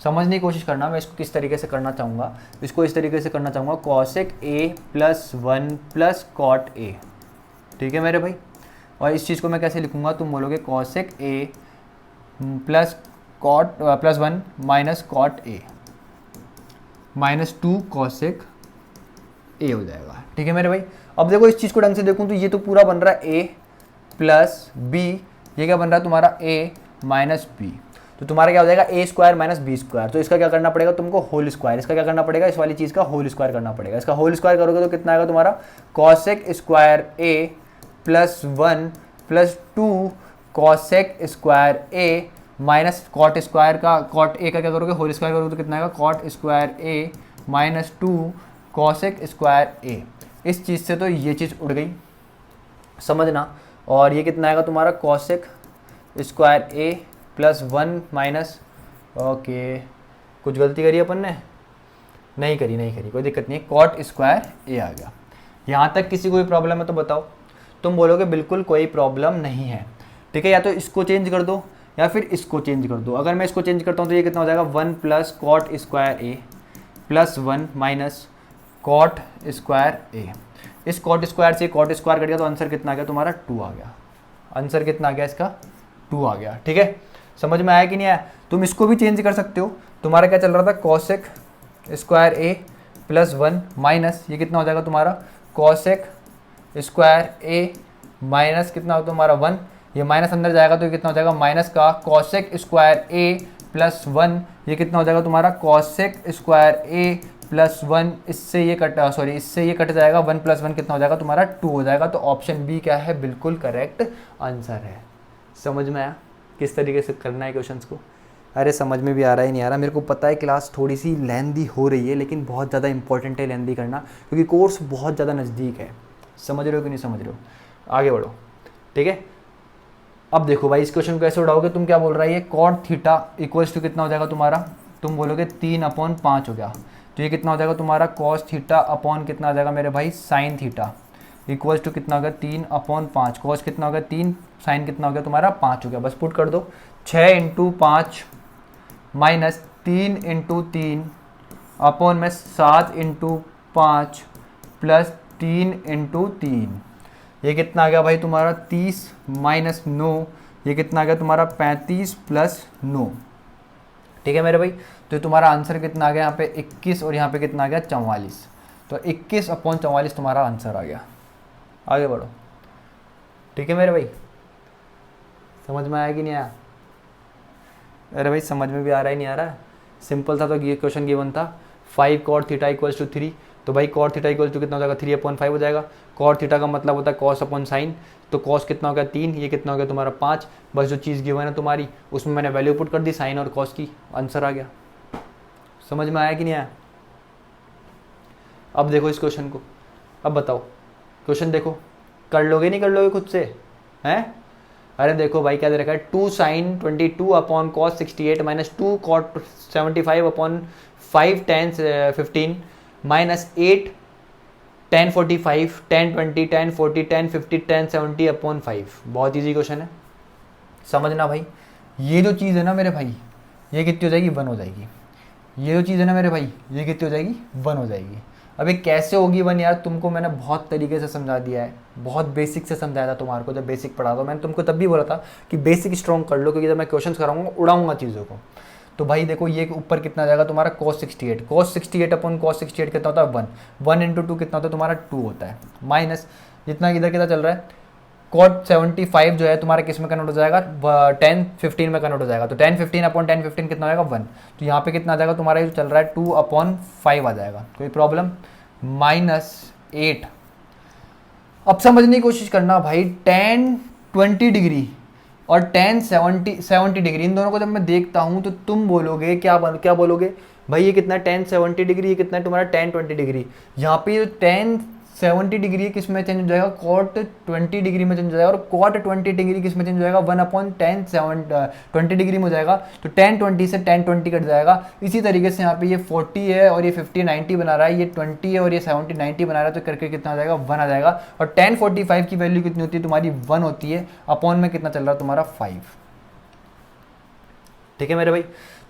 समझने की कोशिश करना, मैं इसको किस तरीके से करना चाहूँगा, इसको इस तरीके से करना चाहूँगा, cosec A plus 1 plus cot a. ठीक है मेरे भाई, और इस चीज़ को मैं कैसे लिखूँगा, तुम बोलोगे cosec A plus cot plus 1 minus cot a -2 cosec a हो जाएगा। ठीक है मेरे भाई, अब देखो इस चीज़ को ढंग से देखूँ तो ये तो पूरा बन रहा है ए प्लस बी, ये क्या बन रहा है तुम्हारा, ए माइनस बी। तो तुम्हारा क्या हो जाएगा, a² - b²। तो इसका क्या करना पड़ेगा तुमको, होल स्क्वायर। इसका क्या करना पड़ेगा, इस वाली चीज़ का होल स्क्वायर करना पड़ेगा। इसका होल स्क्वायर करोगे तो कितना आएगा तुम्हारा, कॉसेक स्क्वायर ए प्लस 1 प्लस 2 कॉसेक स्क्वायर ए माइनस कॉट स्क्वायर का, कॉट ए का क्या करोगे, होल स्क्वायर करोगे तो कितना आएगा, कॉट स्क्वायर ए -2 कॉसेक स्क्वायर ए। इस चीज़ से तो ये चीज़ उड़ गई, समझना। और ये कितना आएगा तुम्हारा, कॉसेक स्क्वायर ए प्लस 1 माइनस, ओके कुछ गलती करी अपन ने, नहीं करी, कोई दिक्कत नहीं है, कॉट स्क्वायर ए आ गया। यहाँ तक किसी को भी प्रॉब्लम है तो बताओ। तुम बोलोगे बिल्कुल कोई प्रॉब्लम नहीं है। ठीक है, या तो इसको चेंज कर दो या फिर इसको चेंज कर दो। अगर मैं इसको चेंज करता हूँ तो ये कितना हो जाएगा, 1 प्लस कॉट स्क्वायर ए प्लस 1 माइनस कॉट स्क्वायर ए। इस कॉट स्क्वायर से कॉट स्क्वायर कट गया तो आंसर कितना आ गया तुम्हारा, 2 आ गया। आंसर कितना आ गया इसका, 2 आ गया। ठीक है, समझ में आया कि नहीं आया? तुम इसको भी चेंज कर सकते हो। तुम्हारा क्या चल रहा था, कॉसेक स्क्वायर ए प्लस 1 माइनस ये कितना हो जाएगा तुम्हारा, कॉसेक स्क्वायर ए माइनस कितना हो तुम्हारा 1, ये माइनस अंदर जाएगा तो ये कितना हो जाएगा, माइनस का कॉसेक स्क्वायर ए प्लस 1, ये कितना हो जाएगा तुम्हारा, कॉसेक स्क्वायर ए प्लस 1, इससे ये कट जाएगा, 1 + 1 कितना हो जाएगा तुम्हारा, 2 हो जाएगा। तो ऑप्शन बी क्या है, बिल्कुल करेक्ट आंसर है। समझ में आया किस तरीके से करना है क्वेश्चंस को? अरे समझ में भी आ रहा है नहीं आ रहा, मेरे को पता है क्लास थोड़ी सी लेंदी हो रही है, लेकिन बहुत ज़्यादा इंपॉर्टेंट है लेंदी करना, क्योंकि कोर्स बहुत ज़्यादा नज़दीक है। समझ रहे हो कि नहीं समझ रहे हो? आगे बढ़ो। ठीक है, अब देखो भाई इस क्वेश्चन को कैसे उड़ाओगे, तुम क्या बोल रहा है, ये कॉट थीटा इक्वल्स टू कितना हो जाएगा तुम्हारा, तुम बोलोगे 3/5 हो गया। तो ये कितना हो जाएगा तुम्हारा, कॉस थीटा अपॉन कितना आ जाएगा मेरे भाई, साइन थीटा इक्वल्स टू कितना हो गया, 3/5। कॉस कितना हो गया 3, साइन कितना हो गया तुम्हारा 5 हो गया। बस पुट कर दो, 6 × 5 माइनस 3 × 3 अपॉन में 7 × 5 प्लस 3 × 3, ये कितना आ गया भाई तुम्हारा 30 माइनस 9, ये कितना आ गया तुम्हारा 35 प्लस 9। ठीक है मेरे भाई, तो तुम्हारा आंसर कितना आ गया यहाँ पे 21 और यहाँ पे कितना आ गया 44। तो 21/44 तुम्हारा आंसर आ गया। आगे बढ़ो। ठीक है मेरे भाई, समझ में आया कि नहीं आया? अरे भाई समझ में भी आ रहा है नहीं आ रहा है? सिंपल था, तो ये क्वेश्चन गिवन था 5 cot थीटा इक्वल्स टू 3। तो भाई cot थीटा इक्वल्स टू कितना हो जाएगा, 3/5 हो जाएगा। cot थीटा का मतलब होता है cos अपॉन साइन, तो cos कितना हो गया 3, ये कितना हो गया तुम्हारा 5। बस जो चीज़ गिवन है तुम्हारी उसमें मैंने वैल्यू पुट कर दी साइन और cos की, आंसर आ गया। समझ में आया कि नहीं आया? अब देखो इस क्वेश्चन को, अब बताओ क्वेश्चन देखो, कर लोगे नहीं कर लोगे खुद से? हैं? अरे देखो भाई क्या दे रखा है, 2 sine 22 upon cos 68 minus 2 cot 75 upon 5 ten 15 minus 8 10 45 10 20 10 40 10 50 10 70 upon 5। बहुत ईजी क्वेश्चन है, समझना भाई। ये जो चीज़ है ना मेरे भाई, ये कितनी हो जाएगी, 1 हो जाएगी। ये जो चीज़ है ना मेरे भाई, ये कितनी हो जाएगी, 1 हो जाएगी। अब ये कैसे होगी 1 यार, तुमको मैंने बहुत तरीके से समझा दिया है, बहुत बेसिक से समझाया था तुम्हारे को। जब बेसिक पढ़ा था मैंने तुमको तब भी बोला था कि बेसिक स्ट्रॉन्ग कर लो, क्योंकि जब मैं क्वेश्चन कराऊंगा उड़ाऊंगा चीज़ों को। तो भाई देखो ये ऊपर कितना जाएगा तुम्हारा cos 68 अपॉन cos 68 कितना होता है 1, 1 इंटू 2 कितना होता है तुम्हारा 2 होता है, माइनस जितना इधर कितना चल रहा है cot 75 जो है तुम्हारा किस में कन्वर्ट हो जाएगा, 10 15 में कन्वर्ट हो जाएगा। तो 10 15 अपॉन 10 15 कितना हो जाएगा 1। तो यहाँ पे कितना आ जाएगा तुम्हारा जो चल रहा है 2 अपॉन 5 आ जाएगा, कोई प्रॉब्लम, माइनस 8। अब समझने की कोशिश करना भाई, 10 20 डिग्री और 10 70 डिग्री, इन दोनों को जब मैं देखता हूं तो तुम बोलोगे क्या बोलोगे भाई, ये कितना 10 70 डिग्री, ये कितना है तुम्हारा 10 20 डिग्री। यहाँ पे जो 10 70 डिग्री किस में चेंज हो जाएगा, कॉट 20 डिग्री में चेंज हो जाएगा, और कॉट 20 डिग्री किस में चेंज हो जाएगा, 1 अपॉन 10 20 डिग्री में हो जाएगा। तो 10 20 से 10 20 कट जाएगा। इसी तरीके से यहाँ पे ये 40 है और ये 50 90 बना रहा है, ये 20 है और ये 70 90 बना रहा है, तो करके कितना आ जाएगा 1 आ जाएगा। और 10 45 की वैल्यू कितनी होती है तुम्हारी 1 होती है, अपॉन में कितना चल रहा है तुम्हारा 5। ठीक है मेरे भाई,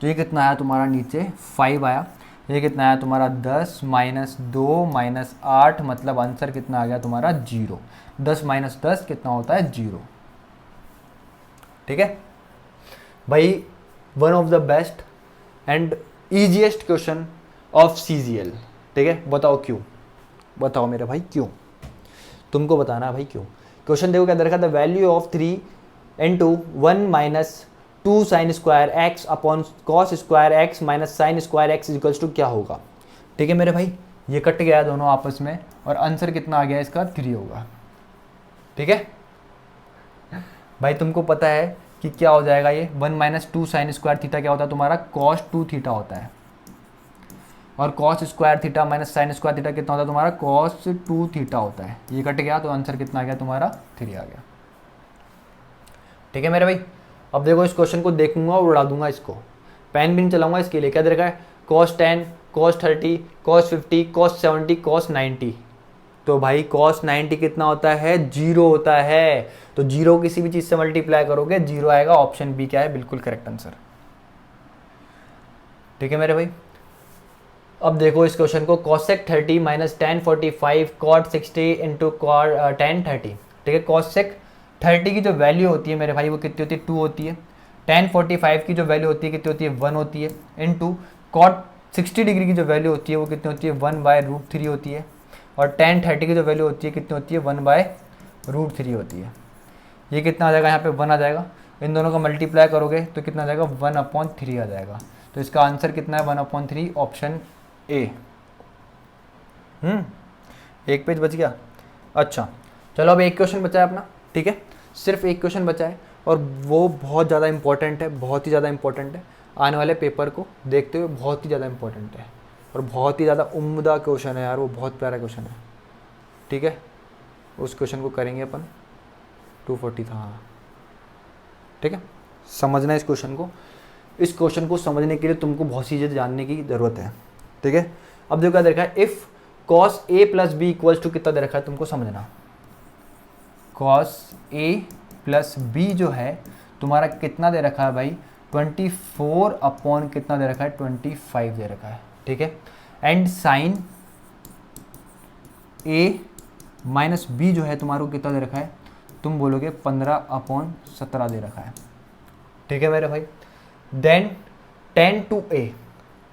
तो ये कितना आया तुम्हारा नीचे 5 आया, ये कितना आया तुम्हारा 10 माइनस 2 माइनस 8, मतलब आंसर कितना आ गया तुम्हारा 0। 10 माइनस 10 कितना होता है 0। ठीक है भाई, one of the best and easiest question of CGL। ठीक है, बताओ क्यों, बताओ मेरे भाई क्यों, तुमको बताना है भाई क्यों। क्वेश्चन देखो क्या दे रखा, the value of 3 into 1 minus 2 sine square x upon cos square x minus sine square x equals to क्या होगा। ठीक है मेरे भाई, ये कट गया दोनों आपस में और आंसर कितना आ गया इसका 3 होगा। ठीक है भाई, तुमको पता है कि क्या हो जाएगा ये 1 माइनस 2 साइन स्क्वायर थीटा क्या होता है तुम्हारा कॉस 2 थीटा होता है, और cos square theta minus sine square theta कितना होता है तुम्हारा कॉस 2 थीटा होता है। ये कट गया तो आंसर कितना आ गया तुम्हारा 3 आ गया। ठीक है मेरे भाई, अब देखो इस क्वेश्चन को देखूंगा और उड़ा दूंगा इसको, पेन भी नहीं चलाऊंगा इसके लिए। क्या दे रखा है, cos 10 cos 30 cos 50 cos 70 cos 90। तो भाई cos 90 कितना होता है 0 होता है, तो 0 किसी भी चीज से मल्टीप्लाई करोगे 0 आएगा। ऑप्शन बी क्या है, बिल्कुल करेक्ट आंसर। ठीक है मेरे भाई, अब देखो इस क्वेश्चन को, cosec 30 minus tan 45 cot 60 into tan 30। ठीक है, cosec 30 की जो वैल्यू होती है मेरे भाई वो कितनी होती है 2 होती है, tan 45 की जो वैल्यू होती है कितनी होती है 1 होती है, इंटू cot 60 डिग्री की जो वैल्यू होती है वो कितनी होती है 1/√3 होती है, और tan 30 की जो वैल्यू होती है कितनी होती है 1/√3 होती है। ये कितना आ जाएगा, यहाँ पे 1 आ जाएगा, इन दोनों का मल्टीप्लाई करोगे तो कितना आ जाएगा 1/3 आ जाएगा। तो इसका आंसर कितना है 1/3, ऑप्शन ए। एक पेज बच गया। अच्छा चलो, अब एक क्वेश्चन बचा है अपना। ठीक है, सिर्फ एक क्वेश्चन बचा है और वो बहुत ज़्यादा इंपॉर्टेंट है, बहुत ही ज़्यादा इंपॉर्टेंट है, आने वाले पेपर को देखते हुए बहुत ही ज़्यादा इंपॉर्टेंट है और बहुत ही ज़्यादा उम्दा क्वेश्चन है यार, वो बहुत प्यारा क्वेश्चन है। ठीक है, उस क्वेश्चन को करेंगे अपन 240 था। हाँ ठीक है, समझना है इस क्वेश्चन को। इस क्वेश्चन को समझने के लिए तुमको बहुत सी चीज़ें जानने की ज़रूरत है। ठीक है, अब देखो क्या दे रखा है, if cos a plus b equals to कितना दे रखा है तुमको समझना। cos a प्लस बी जो है तुम्हारा कितना दे रखा है भाई 24 अपॉन कितना दे रखा है 25 दे रखा है। ठीक है, and sine a minus b जो है तुम्हारे को कितना दे रखा है, तुम बोलोगे 15/17 दे रखा है। ठीक है मेरे भाई, देन tan टू a,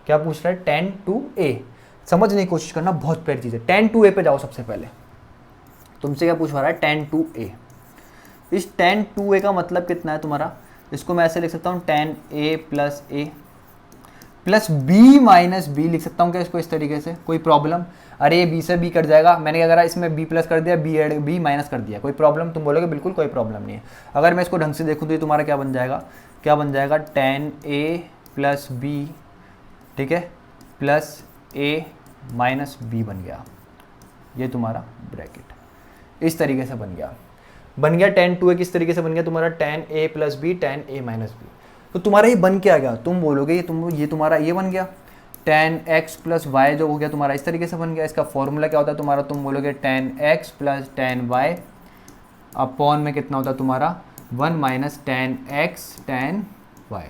क्या पूछ रहा है tan टू a, समझने की कोशिश करना, बहुत प्यारी चीज़ है। tan टू a पे जाओ, सबसे पहले तुमसे क्या पूछवा रहा है tan टू a। इस tan टू a का मतलब कितना है तुम्हारा, इसको मैं ऐसे लिख सकता हूँ tan a plus b minus b लिख सकता हूँ क्या इसको इस तरीके से, कोई प्रॉब्लम? अरे b से b कट जाएगा, मैंने क्या करा इसमें b प्लस कर दिया, b माइनस कर दिया, कोई प्रॉब्लम? तुम बोलोगे बिल्कुल कोई प्रॉब्लम नहीं है। अगर मैं इसको ढंग से देखूँ तो ये तुम्हारा क्या बन जाएगा tan a प्लस b, ठीक है, प्लस a माइनस b बन गया, ये तुम्हारा ब्रैकेट इस तरीके से बन गया। बन गया tan 2a किस तरीके से बन गया तुम्हारा tan a plus b tan a minus b. तो तुम्हारा ये बन के आ गया, तुम बोलोगे ये तुम्हारा ये बन गया tan x प्लस वाई जो हो गया तुम्हारा इस तरीके से बन गया। इसका फॉर्मूला क्या होता है तुम्हारा, तुम बोलोगे tan x plus tan y upon में कितना होता है तुम्हारा 1 minus tan x tan y।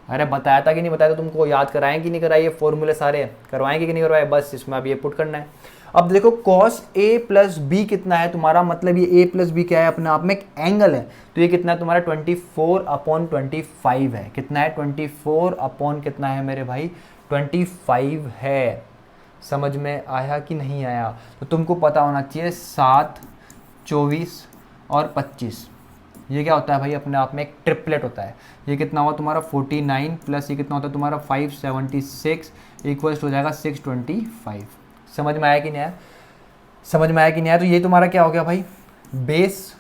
अरे बताया था कि नहीं बताया था तुमको, याद कराएं कि नहीं कराए, ये फॉर्मूले सारे करवाएंगे कि नहीं करवाए, बस इसमें अब ये पुट करना है। अब देखो cos a प्लस बी कितना है तुम्हारा, मतलब ये a प्लस बी क्या है अपने आप में एक एंगल है, तो ये कितना है तुम्हारा 24/25 है। कितना है 24 अपॉन कितना है मेरे भाई 25 है। समझ में आया कि नहीं आया? तो तुमको पता होना चाहिए 7, 24 और 25 ये क्या होता है भाई अपने आप में एक ट्रिपलेट होता है। ये कितना हुआ तुम्हारा 49 प्लस ये कितना होता है तुम्हारा 576 इक्वल्स हो जाएगा 625। समझ में आया कि नहीं आया? समझ में आया कि नहीं आया? तो ये तुम्हारा क्या हो गया भाई बेस,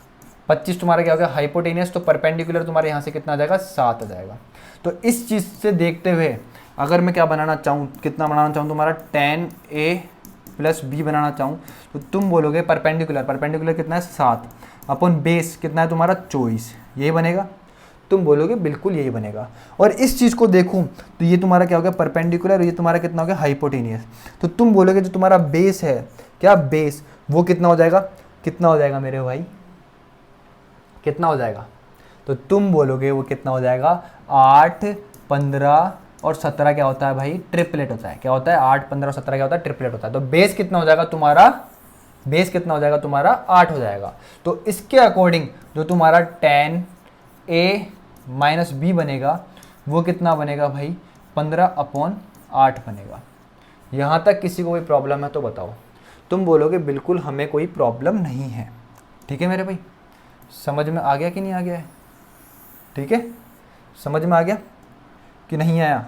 25 तुम्हारा क्या हो गया हाइपोटेनियस, तो परपेंडिकुलर तुम्हारे यहाँ से कितना आ जाएगा 7 आ जाएगा। तो इस चीज़ से देखते हुए अगर मैं क्या बनाना चाहूँ, कितना बनाना चाहूँ तुम्हारा tan a प्लस बी बनाना चाहूँ, तो तुम बोलोगे परपेंडिकुलर कितना है 7 अपन बेस कितना है तुम्हारा 24, यही बनेगा। तुम बोलोगे बिल्कुल यही बनेगा। और इस चीज़ को देखूं तो ये तुम्हारा क्या हो गया परपेंडिकुलर और ये तुम्हारा कितना हो गया हाइपोटेनियस। तो तुम बोलोगे जो तुम्हारा बेस है क्या बेस वो कितना हो जाएगा, कितना हो जाएगा मेरे भाई, कितना हो जाएगा? तो तुम बोलोगे वो कितना हो जाएगा 8, 15 और 17 क्या होता है भाई ट्रिपलेट होता है। क्या होता है 8, 15 और 17 क्या होता है ट्रिपलेट होता है। तो बेस कितना हो जाएगा तुम्हारा, बेस कितना हो जाएगा तुम्हारा 8 हो जाएगा। तो इसके अकॉर्डिंग जो तुम्हारा tan a माइनस बी बनेगा वो कितना बनेगा भाई 15/8 बनेगा। यहाँ तक किसी को कोई प्रॉब्लम है तो बताओ? तुम बोलोगे बिल्कुल हमें कोई प्रॉब्लम नहीं है। ठीक है मेरे भाई, समझ में आ गया कि नहीं आ गया है? ठीक है, समझ में आ गया कि नहीं आया?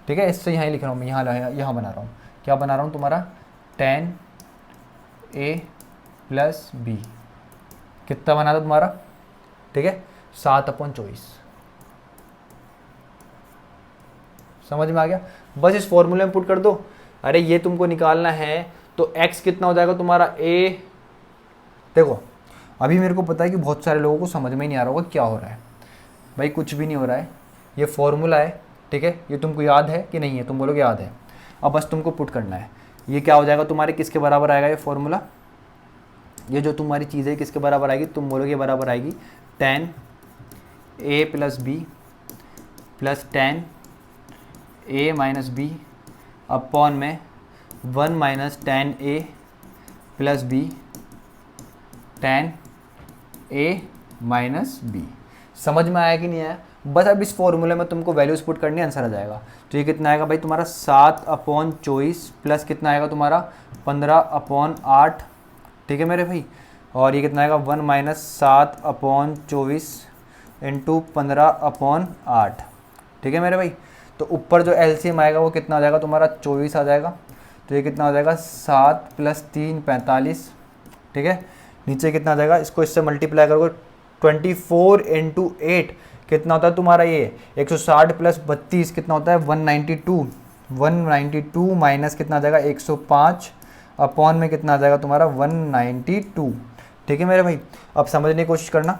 ठीक है, इससे यहाँ ही लिख रहा हूँ मैं, यहाँ बना रहा हूँ, क्या बना रहा हूँ तुम्हारा tan a प्लस बी कितना बना था तुम्हारा, ठीक है 7/24। समझ में आ गया? बस इस फॉर्मूले में पुट कर दो। अरे ये तुमको निकालना है तो x कितना हो जाएगा तुम्हारा a। देखो अभी मेरे को पता है कि बहुत सारे लोगों को समझ में ही नहीं आ रहा होगा क्या हो रहा है। भाई कुछ भी नहीं हो रहा है, ये फॉर्मूला है, ठीक है, ये तुमको याद है कि नहीं है? तुम बोलोगे याद है। अब बस तुमको पुट करना है। ये क्या हो जाएगा तुम्हारे किसके बराबर आएगा ये फॉर्मूला, ये जो तुम्हारी चीज़ है किसके बराबर आएगी? तुम बोलोगे बराबर आएगी tan a plus b plus tan a minus b upon में 1 minus tan a plus b tan a minus b. समझ में आया कि नहीं आया? बस अब इस फॉर्मूले में तुमको वैल्यूज पुट करनी है, आंसर आ जाएगा। तो ये कितना आएगा भाई तुम्हारा 7/24 प्लस कितना आएगा तुम्हारा 15/8। ठीक है मेरे भाई, और ये कितना आएगा 1 माइनस 7/24 इंटू 15/8। ठीक है मेरे भाई, तो ऊपर जो एलसीएम आएगा वो कितना आ जाएगा तुम्हारा 24 आ जाएगा। तो ये कितना हो जाएगा 7 + 3 45। ठीक है, नीचे कितना आ जाएगा, इसको इससे मल्टीप्लाई करोगे 24 × 8 कितना होता है तुम्हारा ये 160 + 32 कितना होता है 192। 192 माइनस कितना आ जाएगा 105 अपॉन में कितना आ जाएगा तुम्हारा 192। ठीक है मेरे भाई, अब समझने की कोशिश करना,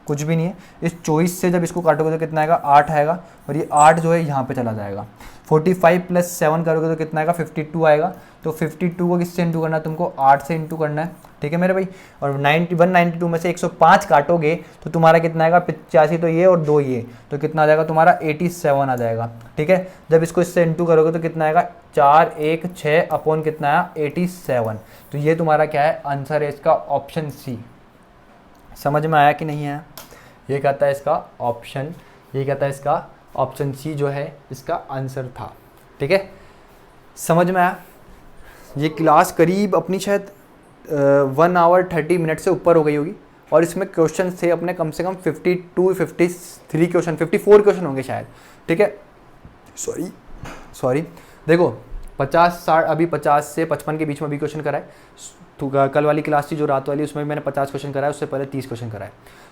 कुछ भी नहीं है। इस 24 से जब इसको काटोगे तो कितना आएगा 8 आएगा, और ये 8 जो है यहाँ पे चला जाएगा। 45 + 7 करोगे तो कितना आएगा 52 आएगा। तो 52 को किससे इंटू करना है तुमको 8 से इंटू करना है। ठीक है मेरे भाई, और 192 में से 105 काटोगे तो तुम्हारा कितना आएगा 85, तो ये और 2 ये, तो कितना आ जाएगा तुम्हारा 87 आ जाएगा। ठीक है, जब इसको इससे इंटू करोगे तो कितना आएगा 416 अपॉन कितना आया 87। तो ये तुम्हारा क्या है आंसर है इसका ऑप्शन सी। समझ में आया कि नहीं आया? ये कहता है इसका ऑप्शन, ये कहता है इसका ऑप्शन सी जो है इसका आंसर था। ठीक है, समझ में आया? ये क्लास करीब अपनी शायद 1 आवर 30 मिनट से ऊपर हो गई होगी, और इसमें क्वेश्चन थे अपने कम से कम 52 53 क्वेश्चन 54 क्वेश्चन होंगे शायद। ठीक है, सॉरी देखो 50-60 अभी 50 से 55 के बीच में अभी क्वेश्चन कराए। तो कल वाली क्लास थी जो रात वाली, उसमें मैंने 50 क्वेश्चन कराए, उससे पहले 30 क्वेश्चन कराए।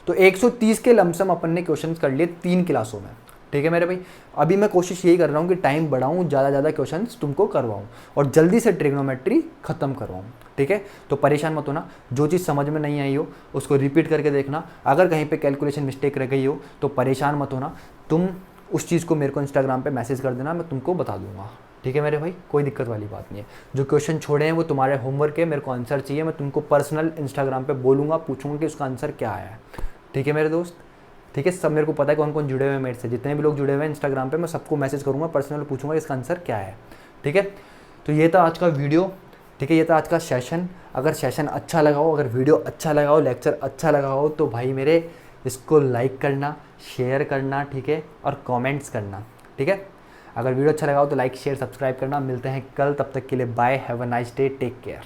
तो 130 के लमसम अपन ने क्वेश्चन कर लिए 3 क्लासों में। ठीक है मेरे भाई। अभी मैं कोशिश यही कर रहा हूँ कि टाइम बढ़ाऊँ, ज़्यादा ज़्यादा क्वेश्चंस तुमको करवाऊँ और जल्दी से ट्रिग्नोमेट्री खत्म करवाऊँ, ठीक है। तो परेशान मत होना, जो चीज़ समझ में नहीं आई हो उसको रिपीट करके देखना। अगर कहीं पे कैलकुलेशन मिस्टेक रह गई हो तो परेशान मत होना, तुम उस चीज़ को मेरे को इंस्टाग्राम पे मैसेज कर देना, मैं तुमको बता दूंगा, ठीक है मेरे भाई। कोई दिक्कत वाली बात नहीं है। जो क्वेश्चन छोड़े हैं वो तुम्हारे होमवर्क है, मेरे को आंसर चाहिए, मैं तुमको पर्सनल इंस्टाग्राम पे बोलूँगा, पूछूंगा कि उसका आंसर क्या आया है, ठीक है मेरे दोस्त। ठीक है, सब मेरे को पता है कौन कौन जुड़े हुए हैं मेरे से, जितने भी लोग जुड़े हुए हैं इंस्टाग्राम पे मैं सबको मैसेज करूँगा, पर्सनल पूछूंगा इसका आंसर क्या है, ठीक है। तो ये था आज का वीडियो, ठीक है, ये था आज का सेशन। अगर सेशन अच्छा लगा हो, अगर वीडियो अच्छा लगा हो, लेक्चर अच्छा लगा हो तो भाई मेरे इसको लाइक करना, शेयर करना, ठीक है, और कमेंट्स करना, ठीक है। अगर वीडियो अच्छा लगा हो तो लाइक शेयर सब्सक्राइब करना। मिलते हैं कल, तब तक के लिए bye, have a nice day, take care.